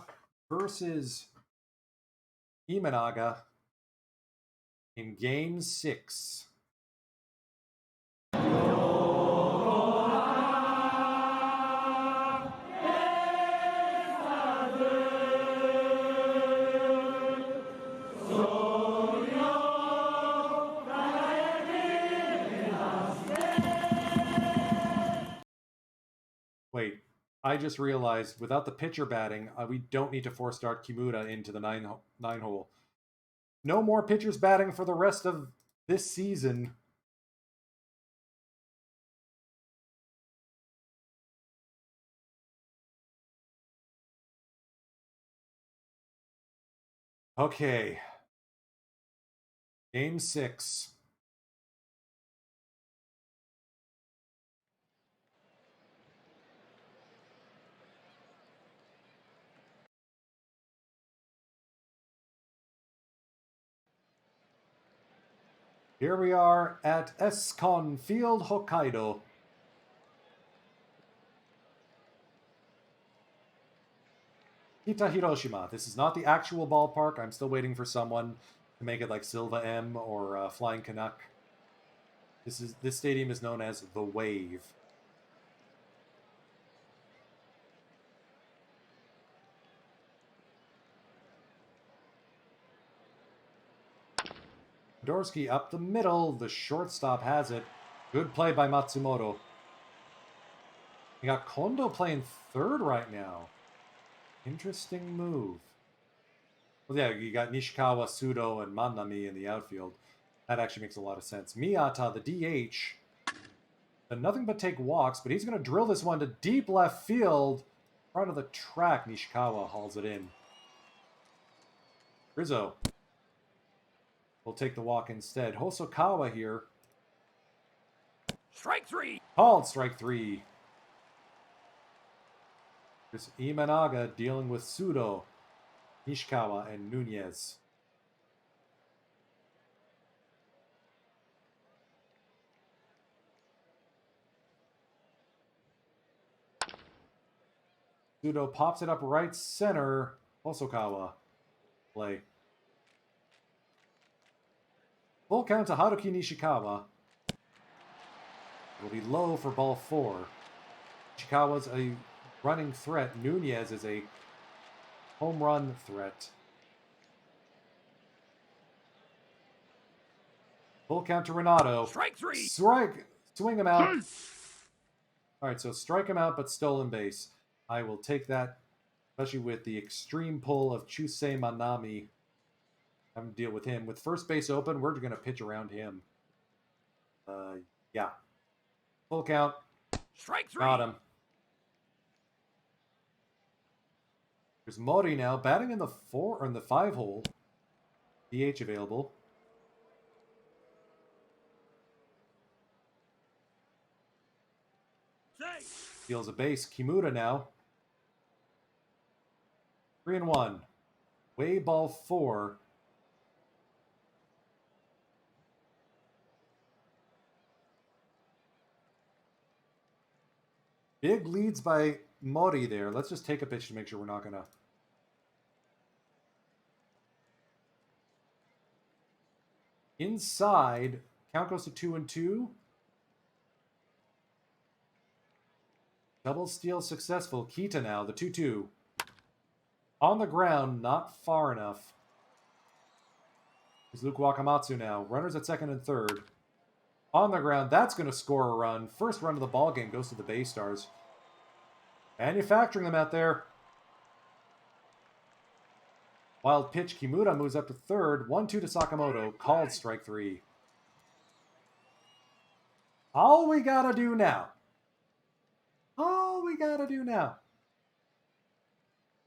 [SPEAKER 1] versus Imanaga in Game 6. Wait, I just realized without the pitcher batting, we don't need to force start Kimura into the nine hole. No more pitchers batting for the rest of this season. Okay. Game 6. Here we are at Escon Field, Hokkaido. Kita Hiroshima. This is not the actual ballpark. I'm still waiting for someone to make it like Silva M or Flying Canuck. This stadium is known as The Wave. Fedorsky up the middle. The shortstop has it. Good play by Matsumoto. You got Kondo playing third right now. Interesting move. Well, yeah, you got Nishikawa, Sudo, and Manami in the outfield. That actually makes a lot of sense. Miyata, the DH, done nothing but take walks, but he's going to drill this one to deep left field. Front of the track, Nishikawa hauls it in. Rizzo will take the walk instead. Hosokawa here.
[SPEAKER 2] Strike 3.
[SPEAKER 1] Called strike 3. There's Imanaga dealing with Sudo, Nishikawa, and Nunez. Sudo pops it up right center. Hosokawa. Play. Full count to Haruki Nishikawa. It'll be low for ball 4. Nishikawa's a running threat. Nunez is a home run threat. Full count to Renato.
[SPEAKER 2] Strike 3.
[SPEAKER 1] Strike. Swing him out. All right, so strike him out, but stolen base. I will take that, especially with the extreme pull of Chusei Manami. I'm going to deal with him. With first base open, we're going to pitch around him. Yeah. Full count.
[SPEAKER 2] Strike 3.
[SPEAKER 1] Got him. There's Mori now, batting in the 4 or in the 5 hole. DH available. Steals a base. Kimura now. 3-1. Way ball 4. Big leads by Mori there. Let's just take a pitch to make sure we're not going to. Inside, count goes to 2-2. Double steal successful. Kita now, the 2-2. On the ground, not far enough. Is Luke Wakamatsu now. Runners at second and third. On the ground, that's going to score a run. First run of the ball game goes to the Bay Stars. Manufacturing them out there. Wild pitch, Kimura moves up to third. 1-2 to Sakamoto. Called strike three. All we gotta do now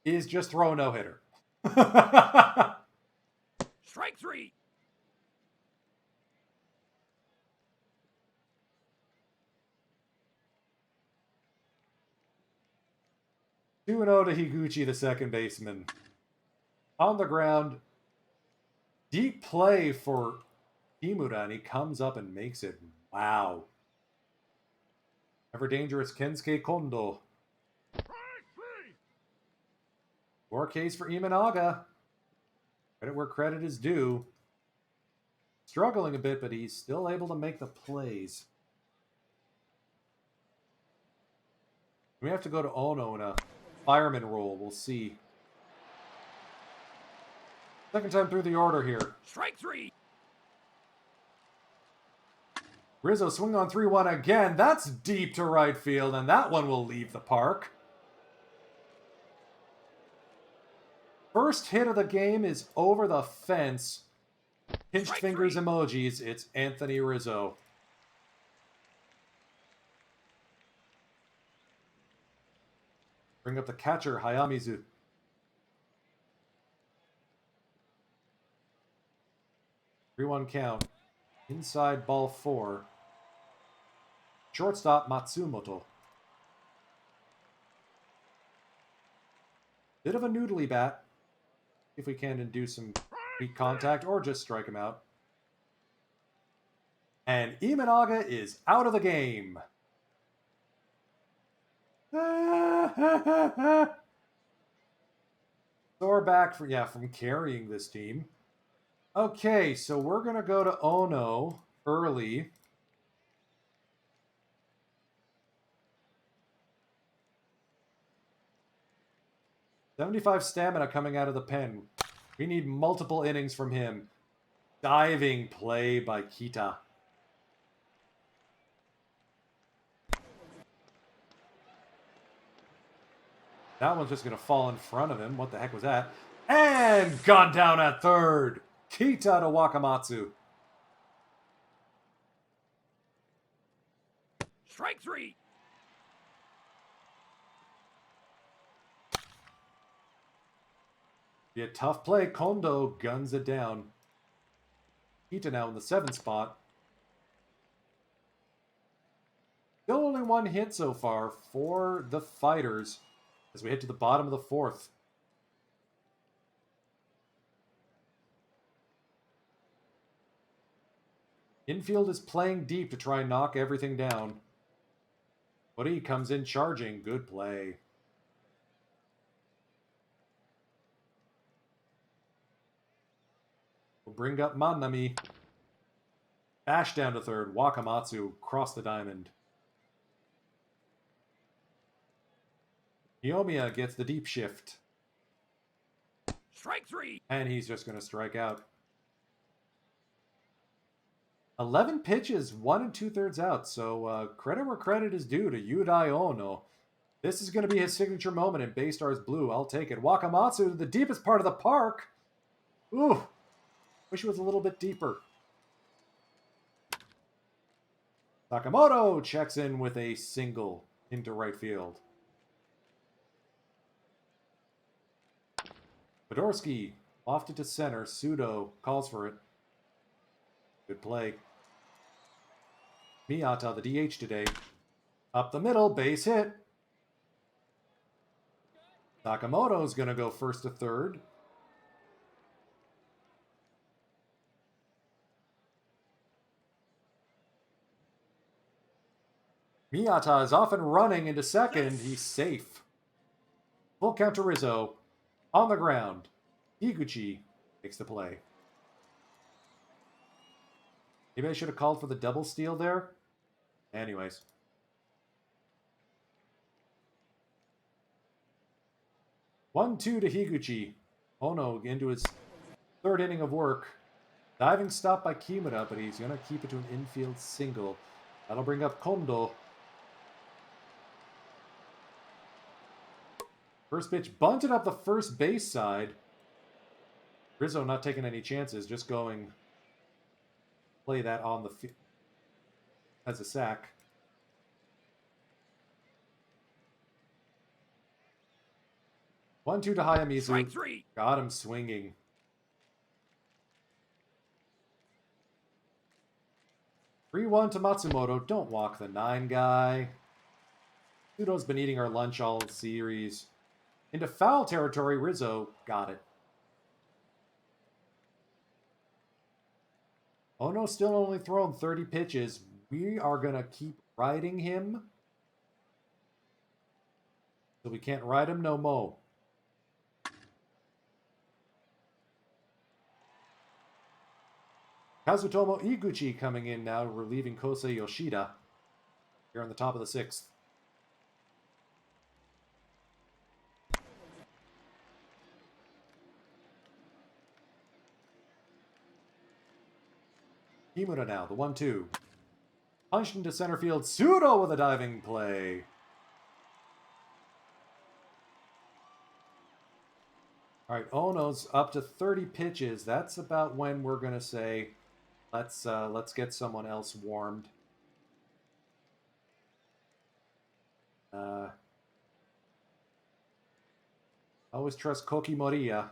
[SPEAKER 1] is just throw a no-hitter.
[SPEAKER 2] Strike three.
[SPEAKER 1] Two and 0 to Higuchi, the second baseman. On the ground. Deep play for Kimura, and he comes up and makes it. Wow. Ever dangerous Kensuke Kondo. 4Ks for Imanaga. Credit where credit is due. Struggling a bit, but he's still able to make the plays. We have to go to Ono in a fireman role. We'll see. Second time through the order here.
[SPEAKER 2] Strike three.
[SPEAKER 1] Rizzo swing on 3-1 again. That's deep to right field, and that one will leave the park. First hit of the game is over the fence. Pinched
[SPEAKER 2] Strike
[SPEAKER 1] fingers
[SPEAKER 2] three.
[SPEAKER 1] emojis. It's Anthony Rizzo. Bring up the catcher, Hayamizu. 3-1 count. Inside ball 4. Shortstop, Matsumoto. Bit of a noodly bat. If we can induce some weak contact or just strike him out. And Imanaga is out of the game. Sore back from carrying this team. Okay, so we're going to go to Ono early. $75 stamina coming out of the pen. We need multiple innings from him. Diving play by Kita. That one's just going to fall in front of him. What the heck was that? And gone down at third. Kita to Wakamatsu.
[SPEAKER 2] Strike three.
[SPEAKER 1] Be a tough play. Kondo guns it down. Kita now in the 7th spot. Still only one hit so far for the Fighters as we head to the bottom of the 4th. Infield is playing deep to try and knock everything down. Woody comes in charging. Good play. We'll bring up Manami. Bash down to third. Wakamatsu cross the diamond. Kiyomiya gets the deep shift.
[SPEAKER 2] Strike three.
[SPEAKER 1] And he's just going to strike out. 11 pitches, 1 2/3 out. So credit where credit is due to Yudai Ono. This is going to be his signature moment in Baystar's blue. I'll take it. Wakamatsu to the deepest part of the park. Ooh. Wish it was a little bit deeper. Sakamoto checks in with a single into right field. Fedorsky lofted to center. Sudo calls for it. Good play. Miyata, the DH today. Up the middle, base hit. Sakamoto's going to go first to third. Miyata is off and running into second. He's safe. Full count to Rizzo. On the ground. Higuchi makes the play. Maybe I should have called for the double steal there. Anyways. 1-2 to Higuchi. Ono into his third inning of work. Diving stop by Kimura, but he's going to keep it to an infield single. That'll bring up Kondo. First pitch bunted up the first base side. Rizzo not taking any chances, just going play that on the field as a sack. One, two to Hayamizu.
[SPEAKER 2] Strike three.
[SPEAKER 1] Got him swinging. 3-1 to Matsumoto. Don't walk the 9 guy. Sudo's been eating our lunch all series. Into foul territory, Rizzo got it. Ono still only thrown 30 pitches. We are going to keep riding him. So we can't ride him no more. Kazutomo Iguchi coming in now, relieving Kosei Yoshida. Here on the top of the 6th. Kimura now, the 1-2. Punched into center field. Sudo with a diving play. All right, Ono's up to 30 pitches. That's about when we're going to say, let's get someone else warmed. Always trust Koki Moriya.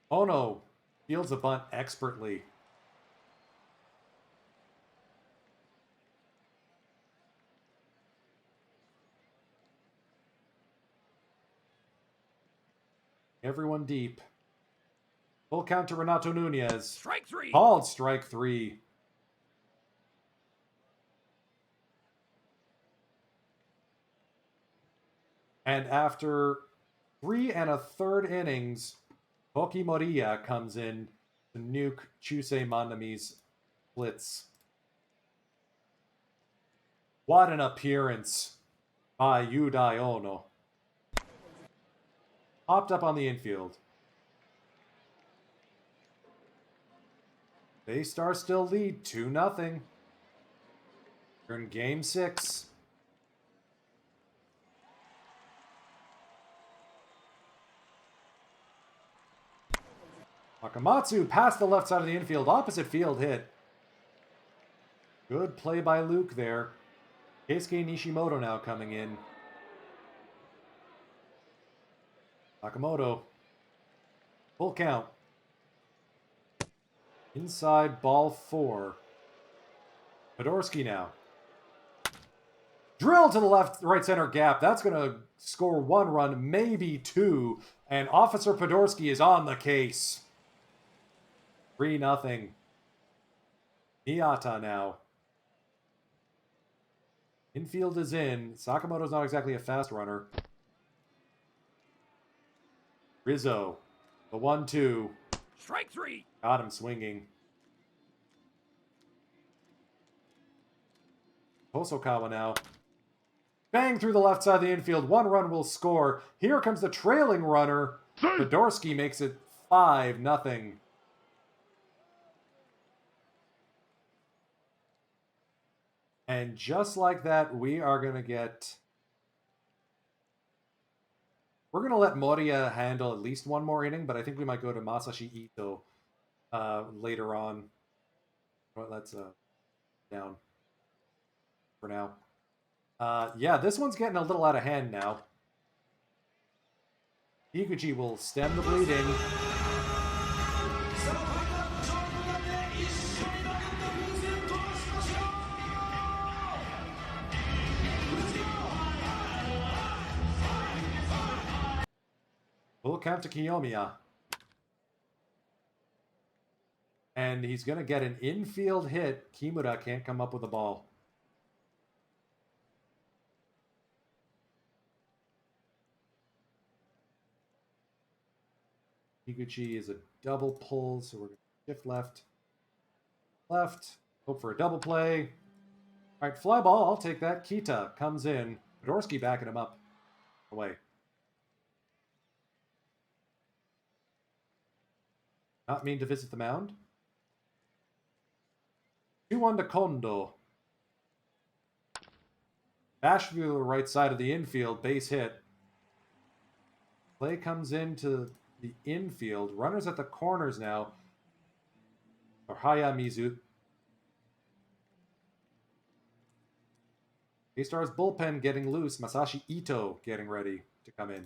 [SPEAKER 1] Ono fields a bunt expertly. Everyone deep. Full count to Renato Nunez.
[SPEAKER 2] Strike three.
[SPEAKER 1] Called strike 3. And after 3 1/3 innings, Koki Moriya comes in to nuke Chusei Manami's blitz. What an appearance by Yudai Ono. Popped up on the infield. Baystar still lead 2-0. We're in game 6. Wakamatsu past the left side of the infield, opposite field hit. Good play by Luke there. Keisuke Nishimoto now coming in. Sakamoto. Full count. Inside ball 4. Podorsky now. Drill to the left, right center gap. That's going to score 1 run, maybe 2. And Officer Podorsky is on the case. 3-0. Miyata now. Infield is in. Sakamoto's not exactly a fast runner. Rizzo. The 1-2.
[SPEAKER 2] Strike three.
[SPEAKER 1] Got him swinging. Hosokawa now. Bang through the left side of the infield. 1 run will score. Here comes the trailing runner. Podorsky makes it 5-0. And just like that, we are going to get... We're going to let Moriya handle at least 1 more inning, but I think we might go to Masashi Ito later on. Well, that's down for now. Yeah, this one's getting a little out of hand now. Higuchi will stem the bleeding. Full count to Kiyomiya. And he's going to get an infield hit. Kimura can't come up with the ball. Higuchi is a double pull, so we're going to shift left. Left. Hope for a double play. All right, fly ball. I'll take that. Kita comes in. Fedorsky backing him up. Away. Not mean to visit the mound. 2-1 to Kondo. Bash to the right side of the infield. Base hit. Play comes into the infield. Runners at the corners now. Or Hayamizu. A-Star's bullpen getting loose. Masashi Ito getting ready to come in.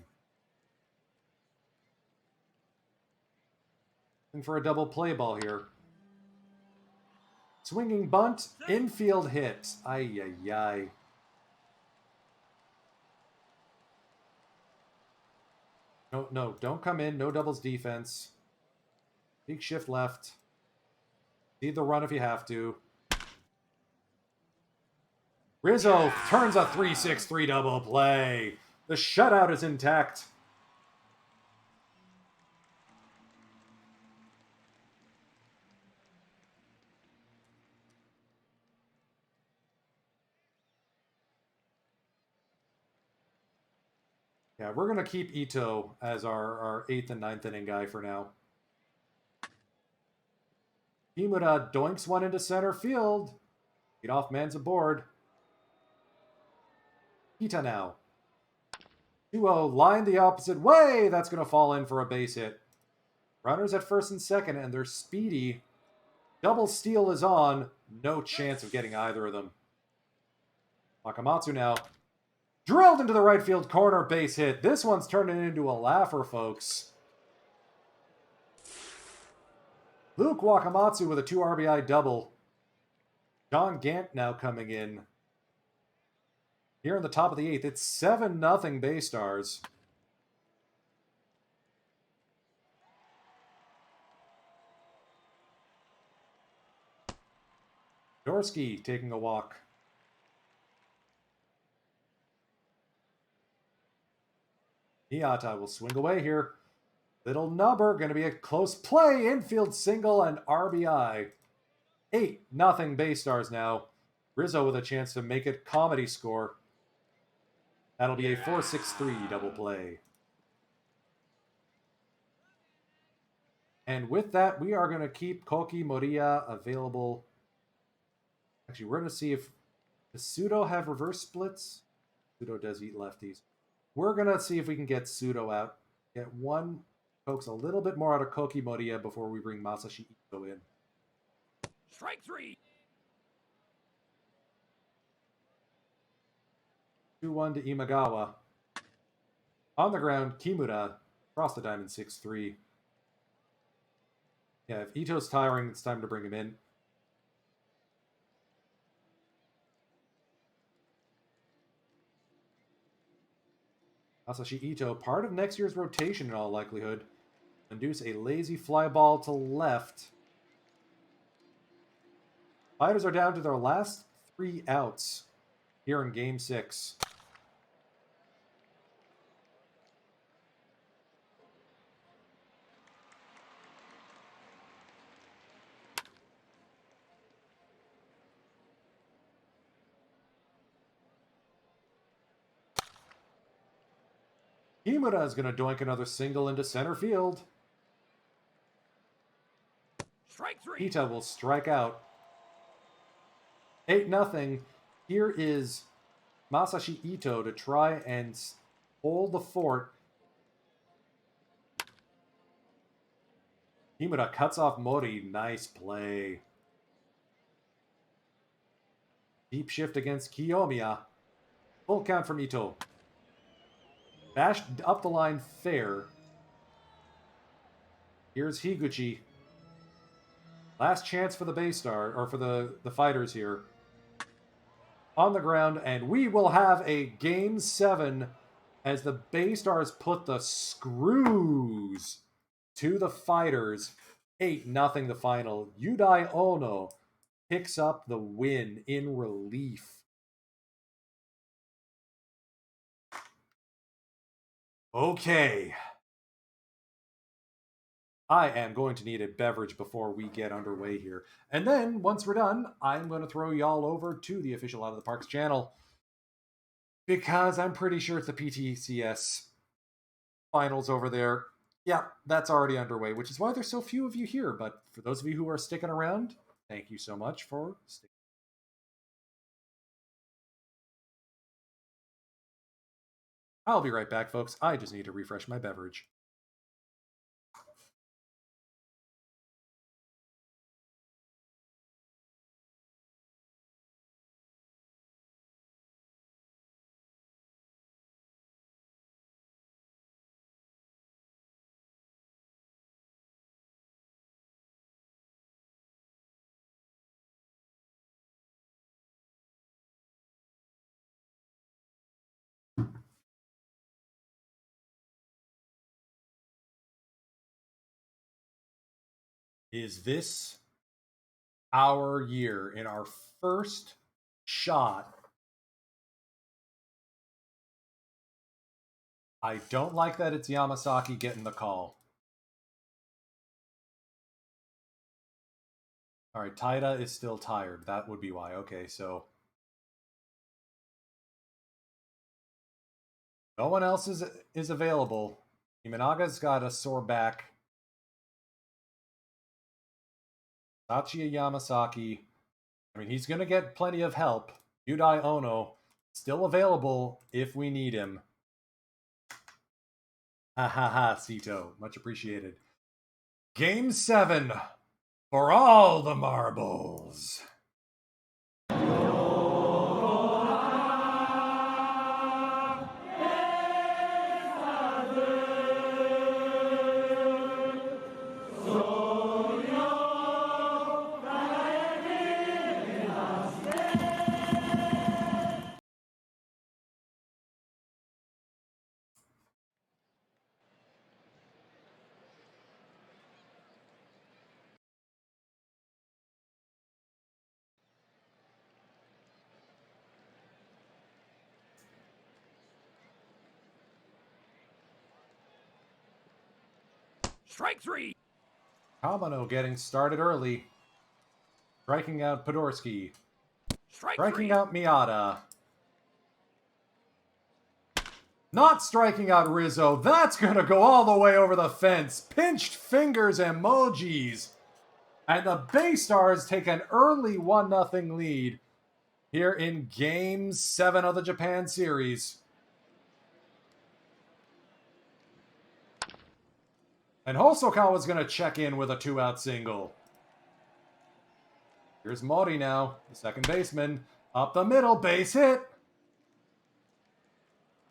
[SPEAKER 1] Looking for a double play ball here. Swinging bunt. Infield hit. Ay, ay, ay. No, don't come in. No doubles defense. Big shift left. Need the run if you have to. Rizzo turns a 3-6-3 double play. The shutout is intact. Yeah, we're going to keep Ito as our 8th and 9th inning guy for now. Kimura doinks one into center field. Get off man's aboard. Ita now. 2-0, line the opposite way. That's going to fall in for a base hit. Runners at first and second, and they're speedy. Double steal is on. No chance of getting either of them. Wakamatsu now. Drilled into the right field corner, base hit. This one's turning into a laugher, folks. Luke Wakamatsu with a 2 RBI double. John Gant now coming in. Here in the top of the 8th, it's 7-0 Bay Stars. Dorsky taking a walk. Miyata will swing away here. Little number, going to be a close play. Infield single and RBI. 8-0 Bay Stars now. Rizzo with a chance to make it comedy score. That'll be a 4-6-3 double play. And with that, we are going to keep Koki Moriya available. Actually, we're going to see if does Pseudo have reverse splits? Pseudo does eat lefties. We're going to see if we can get Pseudo out. Get one, coax a little bit more out of Koki Moriya before we bring Masashi Ito in.
[SPEAKER 2] Strike 3.
[SPEAKER 1] 2-1 to Imagawa. On the ground, Kimura across the diamond 6-3. Yeah, if Ito's tiring, it's time to bring him in. Masashi Ito, part of next year's rotation in all likelihood. Induce a lazy fly ball to left. Fighters are down to their last 3 outs here in Game 6. Kimura is going to doink another single into center field.
[SPEAKER 2] Strike 3.
[SPEAKER 1] Ita will strike out. 8-0. Here is Masashi Ito to try and hold the fort. Kimura cuts off Mori. Nice play. Deep shift against Kiyomiya. Full count from Ito. Bashed up the line fair. Here's Higuchi. Last chance for the Bay Star, or for the fighters here. On the ground, and we will have a Game 7 as the Bay Stars put the screws to the fighters. 8-0 the final. Yudai Ono picks up the win in relief. Okay. I am going to need a beverage before we get underway here. And then, once we're done, I'm going to throw y'all over to the official Out of the Parks channel. Because I'm pretty sure it's the PTCS finals over there. Yeah, that's already underway, which is why there's so few of you here. But for those of you who are sticking around, thank you so much for sticking. I'll be right back, folks. I just need to refresh my beverage. Is this our year in our first shot? I don't like that it's Yamasaki getting the call. All right, Taida is still tired. That would be why. Okay, so no one else is available. Imanaga's got a sore back. Sachiya Yamasaki. I mean, he's going to get plenty of help. Yudai Ono, still available if we need him. Ha ha ha, Sito. Much appreciated. Game 7 for all the marbles.
[SPEAKER 2] Strike 3.
[SPEAKER 1] Kamano getting started early. Striking out Podorski. Striking out Miata. Not striking out Rizzo. That's going to go all the way over the fence. Pinched fingers emojis. And the Bay Stars take an early 1-0 lead here in Game 7 of the Japan Series. And Hosokawa's going to check in with a 2-out single. Here's Mori now, the second baseman. Up the middle, base hit.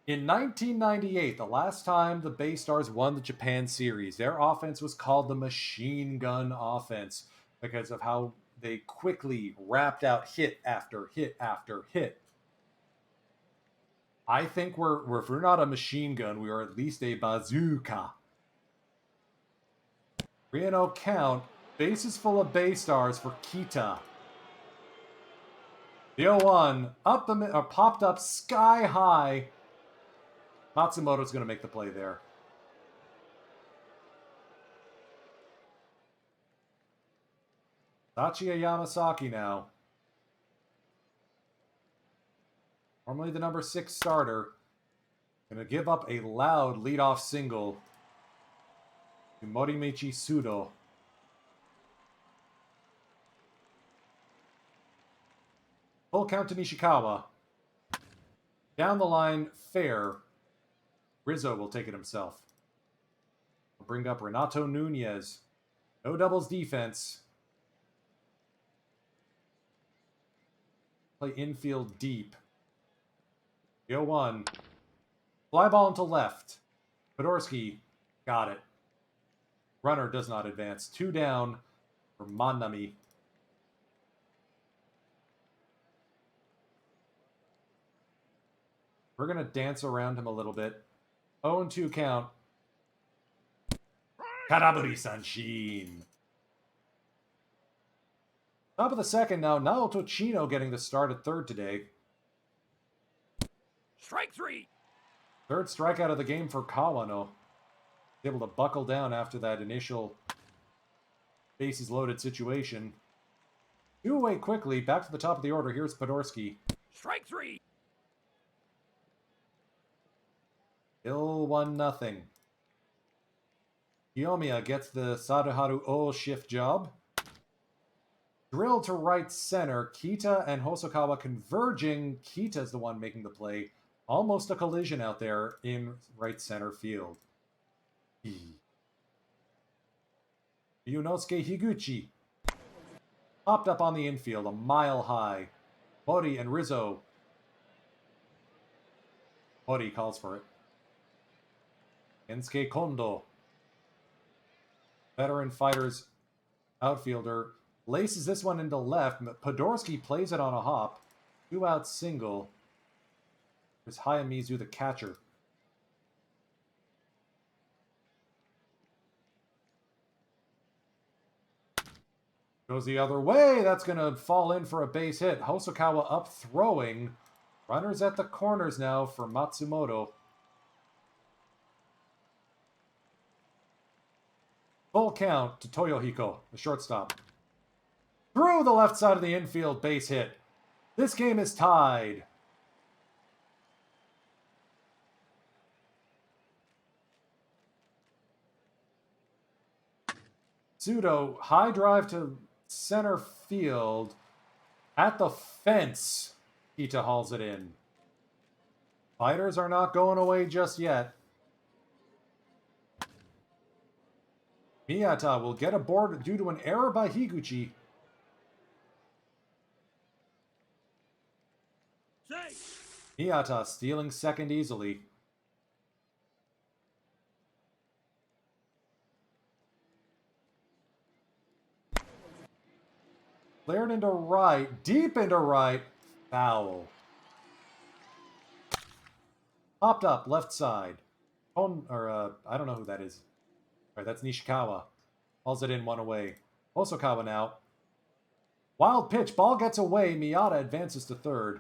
[SPEAKER 1] In 1998, the last time the Bay Stars won the Japan Series, their offense was called the Machine Gun Offense because of how they quickly wrapped out hit after hit after hit. I think if we're not a machine gun, we are at least a bazooka. 3-0 count. Bases full of Bay Stars for Kita. The 0-1 up popped up sky high. Matsumoto's going to make the play there. Sachiya Yamasaki now. Normally the number 6 starter. Going to give up a loud leadoff single to Morimichi Sudo. Full count to Nishikawa. Down the line, fair. Rizzo will take it himself. We'll bring up Renato Nunez. No doubles defense. Play infield deep. 0-1. Fly ball into left. Podorski got it. Runner does not advance. 2 down for Manami. We're going to dance around him a little bit. 0-2 count. Karaburi Sanshin. Top of the second now. Naoto Chino getting the start at third today.
[SPEAKER 2] Strike 3.
[SPEAKER 1] Third strikeout of the game for Kawano. able to buckle down after that initial bases loaded situation. Two away quickly, back to the top of the order. Here's Podorski.
[SPEAKER 2] Strike three.
[SPEAKER 1] Still 1-0. Kiyomiya gets the Sadaharu O shift job. Drill to right center. Kita and Hosokawa converging. Kita's the one making the play. Almost a collision out there in right center field. Ryunosuke Higuchi popped up on the infield a mile high. Mori and Rizzo. Mori calls for it. Kensuke Kondo, veteran fighters outfielder, laces this one into left. Podorski plays it on a hop. 2-out single. There's Hayamizu, the catcher. Goes the other way. That's going to fall in for a base hit. Hosokawa up throwing. Runners at the corners now for Matsumoto. Full count to Toyohiko, the shortstop. Through the left side of the infield, base hit. This game is tied. Tsudo, high drive to center field. At the fence, Kita hauls it in. Fighters are not going away just yet. Miyata will get aboard due to an error by Higuchi. Miyata stealing second easily. Flared into right, deep into right, foul. Popped up, left side. I don't know who that is. All right, that's Nishikawa. Hauls it in, one away. Hosokawa now. Wild pitch, ball gets away. Miyata advances to third.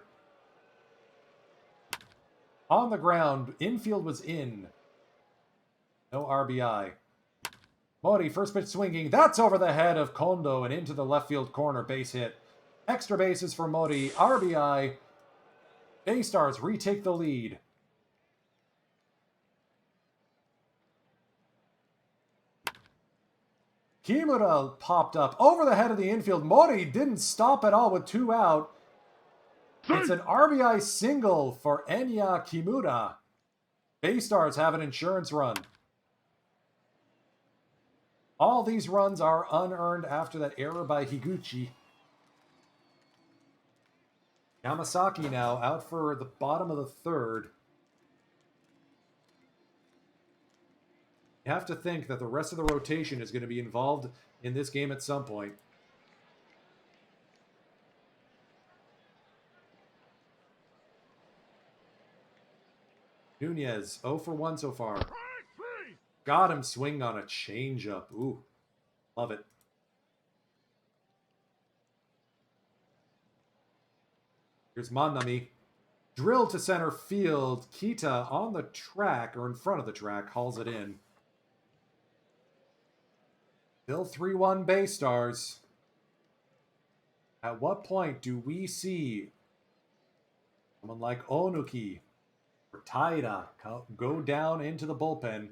[SPEAKER 1] On the ground, infield was in. No RBI. Mori, first pitch swinging. That's over the head of Kondo and into the left field corner. Base hit. Extra bases for Mori. RBI. Baystars retake the lead. Kimura popped up over the head of the infield. Mori didn't stop at all with 2 out. It's an RBI single for Enya Kimura. Baystars have an insurance run. All these runs are unearned after that error by Higuchi. Yamasaki now out for the bottom of the third. You have to think that the rest of the rotation is going to be involved in this game at some point. Nunez, 0 for 1 so far. Got him swinging on a changeup. Ooh, love it. Here's Manami. Drill to center field. Kita on the track, or in front of the track, hauls it in. Still 3-1 Baystars. At what point do we see someone like Onuki or Taira go down into the bullpen?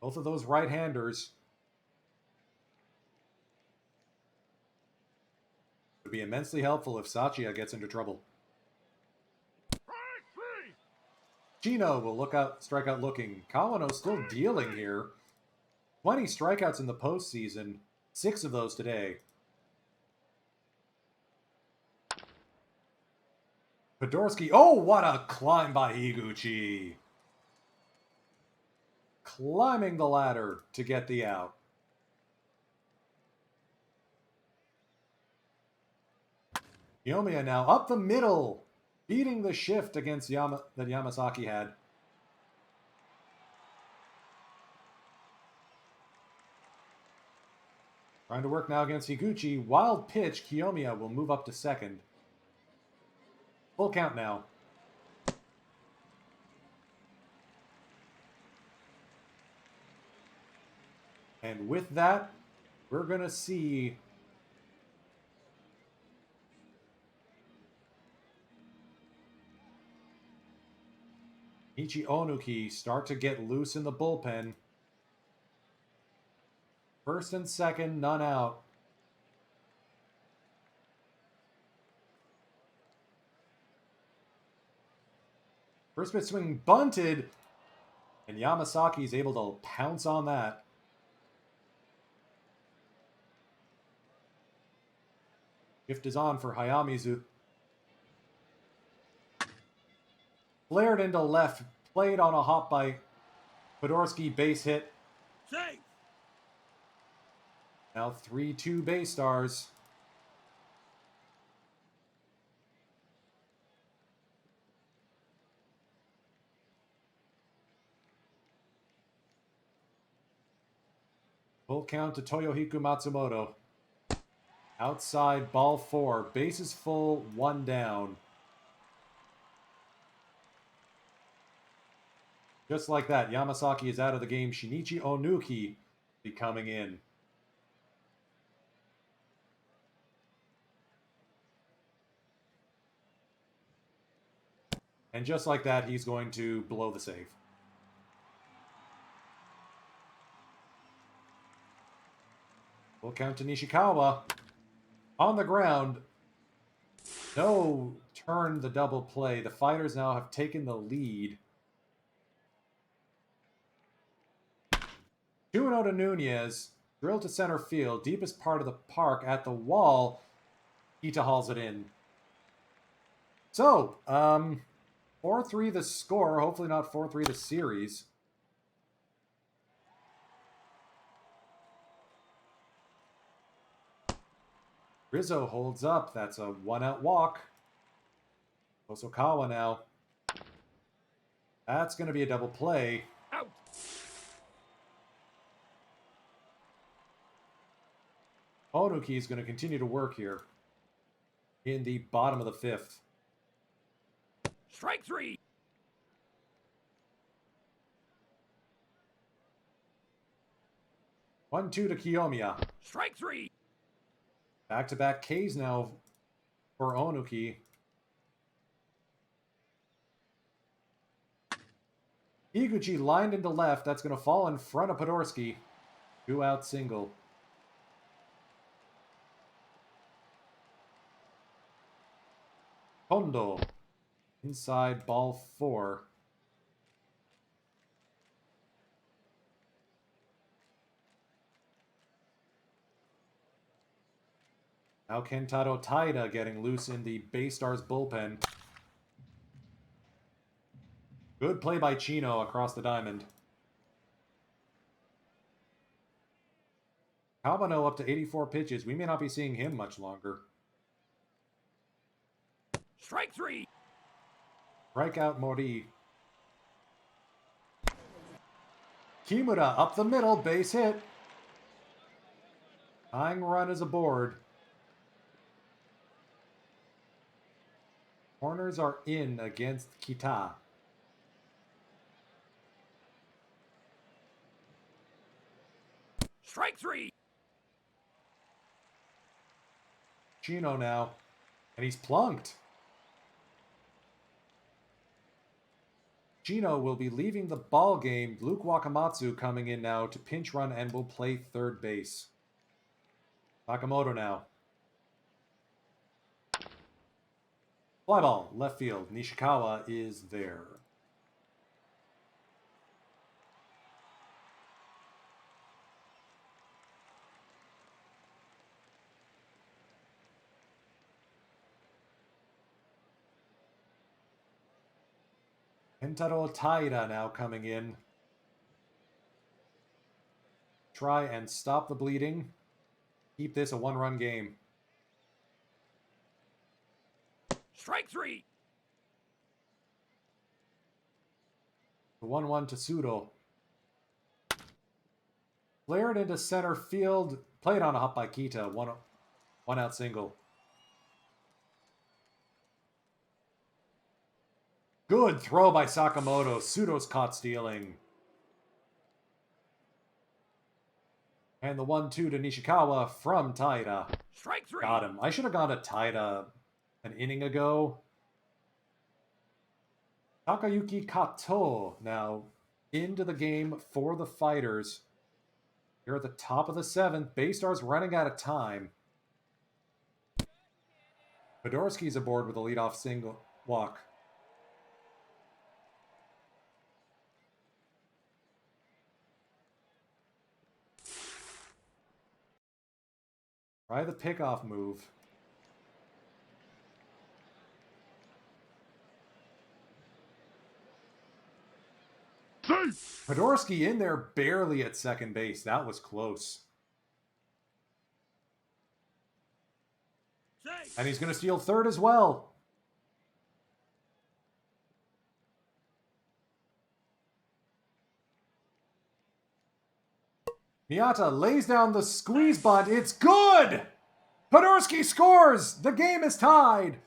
[SPEAKER 1] Both of those right-handers would be immensely helpful if Sachiya gets into trouble. Chino will strike out looking. Kawano still dealing here. 20 strikeouts in the postseason. 6 of those today. Podorski. Oh, what a climb by Higuchi. Climbing the ladder to get the out. Kiyomiya now up the middle, beating the shift against that Yamasaki had. Trying to work now against Higuchi. Wild pitch. Kiyomiya will move up to second. Full count now. And with that, we're going to see Ichi Onuki start to get loose in the bullpen. First and second, none out. First pitch swing bunted, and Yamasaki is able to pounce on that. Shift is on for Hayamizu. Flared into left, played on a hop by Podorski, base hit.
[SPEAKER 2] Safe.
[SPEAKER 1] Now 3-2 base stars. Full count to Toyohiko Matsumoto. Outside, ball 4. Bases full, 1 down. Just like that, Yamasaki is out of the game. Shinichi Onuki be coming in. And just like that, he's going to blow the save. Full count to Nishikawa. On the ground. No turn the double play. The Fighters now have taken the lead. 2-0 to Nunez. Drill to center field. Deepest part of the park at the wall. Kita hauls it in. So, 4-3 the score. Hopefully not 4-3 the series. Rizzo holds up. That's a 1-out walk. Hosokawa now. That's going to be a double play.
[SPEAKER 2] Out.
[SPEAKER 1] Onuki is going to continue to work here in the bottom of the 5th.
[SPEAKER 2] Strike 3.
[SPEAKER 1] 1-2 to Kiyomiya.
[SPEAKER 2] Strike 3.
[SPEAKER 1] Back-to-back Ks now for Onuki. Higuchi lined into left. That's going to fall in front of Podorski. 2-out single. Kondo. Inside, ball 4. Now Kentaro Taida getting loose in the Bay Stars bullpen. Good play by Chino across the diamond. Kabano up to 84 pitches. We may not be seeing him much longer.
[SPEAKER 2] Strike 3.
[SPEAKER 1] Strikeout Mori. Kimura up the middle, base hit. Tying run is aboard. Corners are in against Kita.
[SPEAKER 2] Strike 3.
[SPEAKER 1] Chino now. And he's plunked. Chino will be leaving the ball game. Luke Wakamatsu coming in now to pinch run and will play third base. Sakamoto now. Fly ball, left field. Nishikawa is there. Kentaro Taira now coming in. Try and stop the bleeding. Keep this a one-run game.
[SPEAKER 2] Strike 3.
[SPEAKER 1] The 1-1 to Sudo. Flared into center field. Played on a hop by Kita. One out single. Good throw by Sakamoto. Sudo's caught stealing. And the 1-2 to Nishikawa from Taira.
[SPEAKER 2] Strike 3.
[SPEAKER 1] Got him. I should have gone to Taira an inning ago. Takayuki Kato now into the game for the Fighters. Here at the top of the 7th. Baystar's running out of time. Fedorsky's aboard with a leadoff single walk. Try the pickoff move. Fedorsky in there barely at second base. That was close.
[SPEAKER 2] Safe.
[SPEAKER 1] And he's going to steal third as well. Miyata lays down the squeeze bunt. It's good! Fedorsky scores! The game is tied!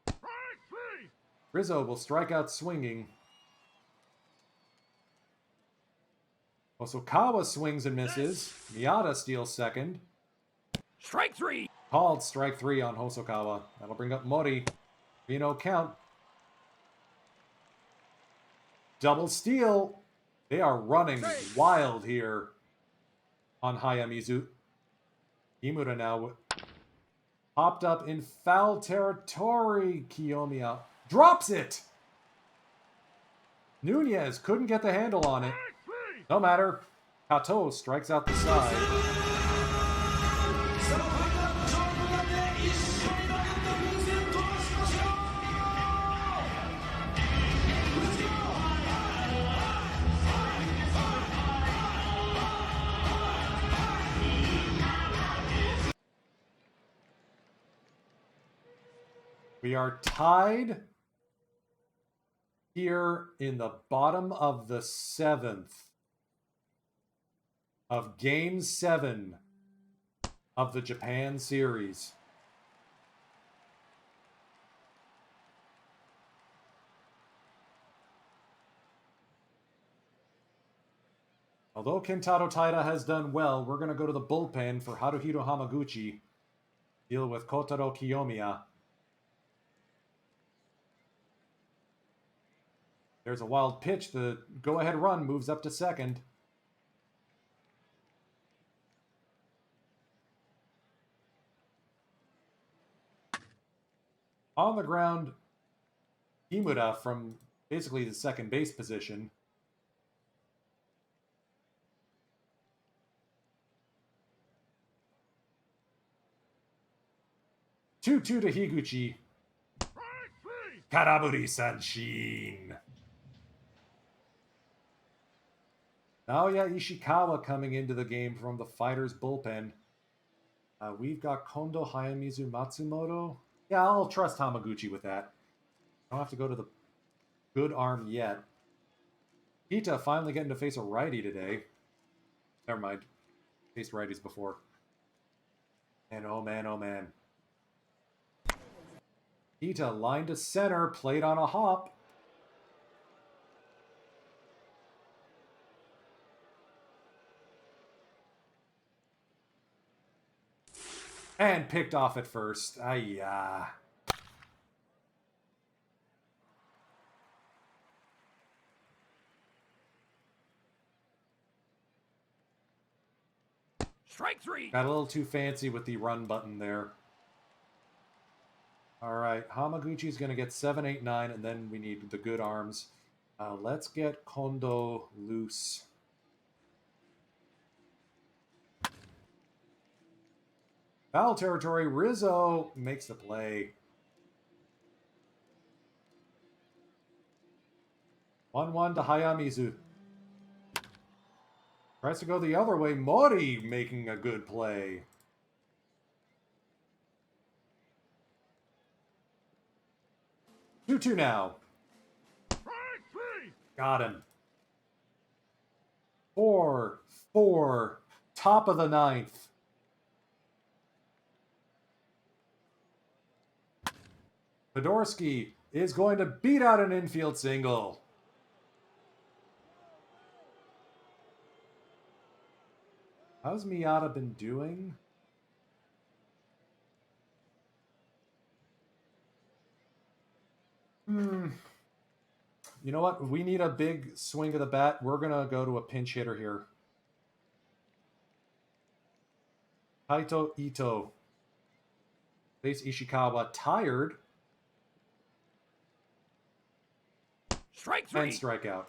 [SPEAKER 2] Strike 3.
[SPEAKER 1] Rizzo will strike out swinging. Hosokawa swings and misses. Miyata steals second.
[SPEAKER 2] Strike 3.
[SPEAKER 1] Called strike 3 on Hosokawa. That'll bring up Mori. 3-0 count. Double steal. They are running wild here on Hayamizu. Kimura now popped up in foul territory. Kiyomiya drops it. Nunez couldn't get the handle on it. No matter. Kato strikes out the side. We are tied here in the bottom of the 7th of Game 7 of the Japan series. Although Kentaro Taira has done well, we're going to go to the bullpen for Haruhiro Hamaguchi. Deal with Kotaro Kiyomiya. There's a wild pitch. The go-ahead run moves up to second. On the ground, Kimura from basically the second base position. Two-two to Higuchi. Karaburi Sanshin. Naoya Ishikawa coming into the game from the Fighters bullpen. We've got Kondo, Hayamizu, Matsumoto. Yeah, I'll trust Hamaguchi with that. Don't have to go to the good arm yet. Ita finally getting to face a righty today. Never mind. Faced righties before. And oh man, oh man. Ita line to center, played on a hop. And picked off at first. Ayah.
[SPEAKER 2] Strike 3.
[SPEAKER 1] Got a little too fancy with the run button there. All right, Hamaguchi's going to get 7, 8, 9, and then we need the good arms. Let's get Kondo loose. Foul territory. Rizzo makes the play. 1-1 to Hayamizu. Tries to go the other way. Mori making a good play. Two-two now. Got him. 4-4. Top of the 9th. Fedorsky is going to beat out an infield single. How's Miata been doing? You know what? We need a big swing of the bat. We're going to go to a pinch hitter here. Kaito Ito. Face Ishikawa tired.
[SPEAKER 2] Strike 3.
[SPEAKER 1] And strikeout.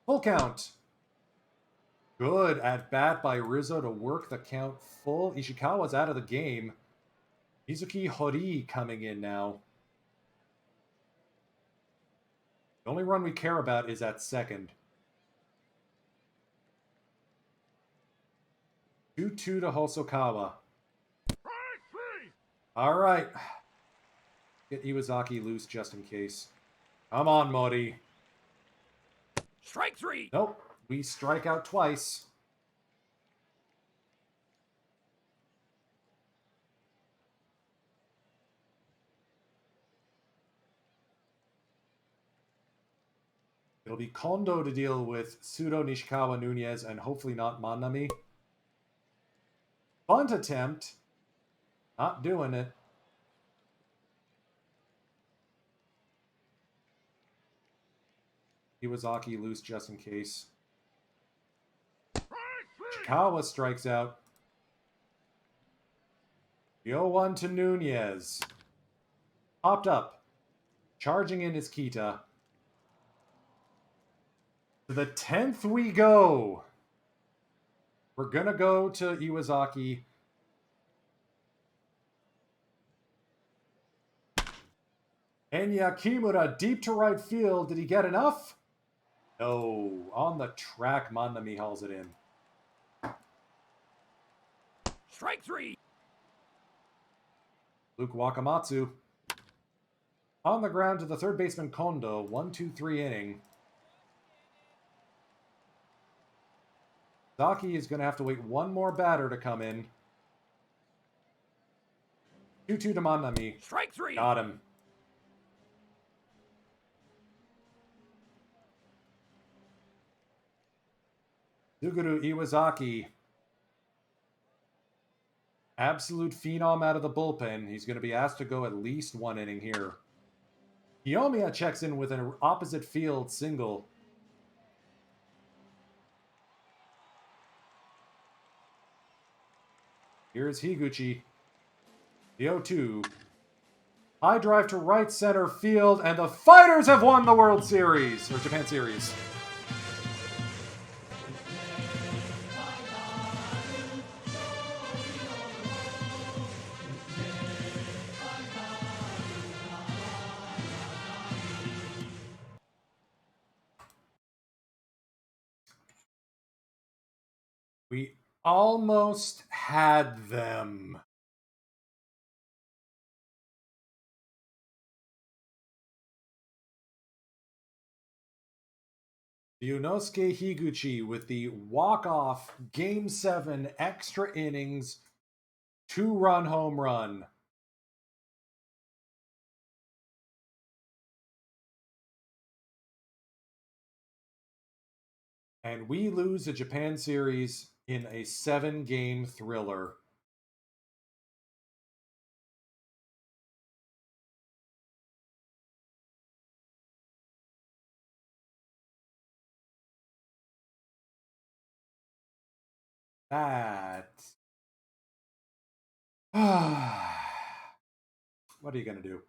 [SPEAKER 1] Full count. Good at bat by Rizzo to work the count full. Ishikawa's out of the game. Mizuki Hori coming in now. The only run we care about is at second. 2-2 to Hosokawa. All right. Get Iwazaki loose just in case. Come on, Mori.
[SPEAKER 2] Strike 3.
[SPEAKER 1] Nope. We strike out twice. It'll be Kondo to deal with Sudo, Nishikawa, Nunez, and hopefully not Manami. Bunt attempt. Not doing it. Iwazaki loose just in case. Ishikawa strikes out. The 0-1 to Nunez. Popped up. Charging in is Kita. To the 10th we go. We're going to go to Iwazaki. Enya Kimura deep to right field. Did he get enough? No. On the track, Manami hauls it in.
[SPEAKER 2] Strike 3.
[SPEAKER 1] Luke Wakamatsu. On the ground to the third baseman Kondo. 1-2-3 inning. Zaki is going to have to wait one more batter to come in. 2-2 to Manami.
[SPEAKER 2] Strike 3.
[SPEAKER 1] Got him. Suguru Iwazaki. Absolute phenom out of the bullpen. He's going to be asked to go at least one inning here. Kiyomiya checks in with an opposite field single. Here's Higuchi. The 0-2. High drive to right center field, and the Fighters have won the World Series, or Japan Series. We almost had them. Ryunosuke Higuchi with the walk-off Game 7 extra innings 2-run home run. And we lose the Japan Series in a 7-game thriller. That. What are you going to do?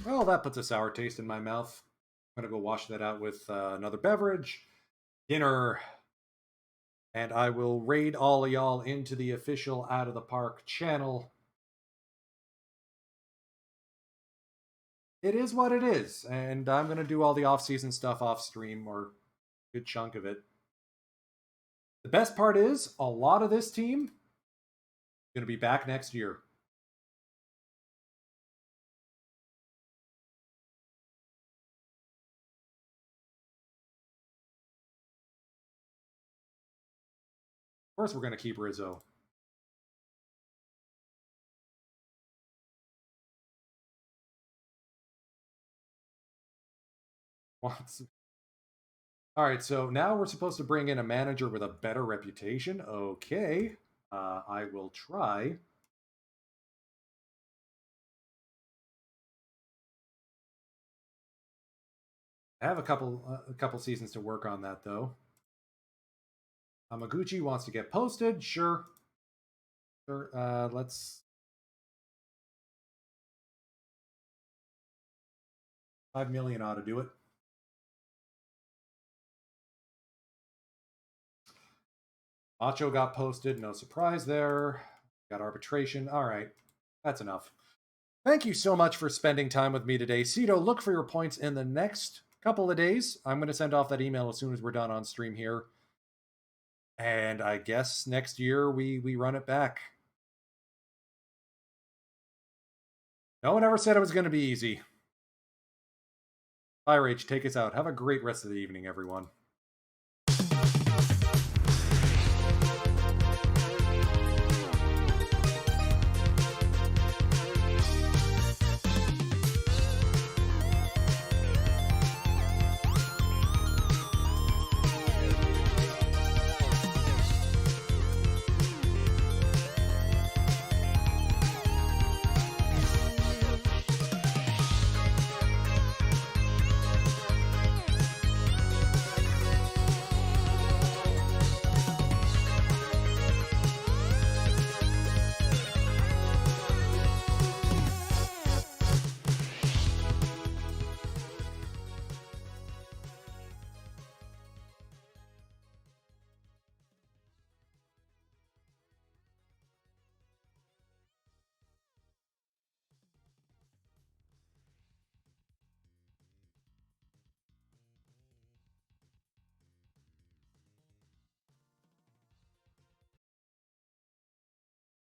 [SPEAKER 1] Well, that puts a sour taste in my mouth. I'm going to go wash that out with another beverage. dinner. And I will raid all of y'all into the official Out of the Park channel. It is what it is, and I'm going to do all the off-season stuff off stream, or a good chunk of it. The best part is, a lot of this team is going to be back next year. Of course, we're going to keep Rizzo. Once. All right, so now we're supposed to bring in a manager with a better reputation. Okay, I will try. I have a couple seasons to work on that, though. Amaguchi wants to get posted. Sure. Sure. Let's 5 million ought to do it. Macho got posted. No surprise there. Got arbitration. All right. That's enough. Thank you so much for spending time with me today. Cito, look for your points in the next couple of days. I'm going to send off that email as soon as we're done on stream here. And I guess next year we run it back. No one ever said it was going to be easy. Firage, take us out. Have a great rest of the evening, everyone.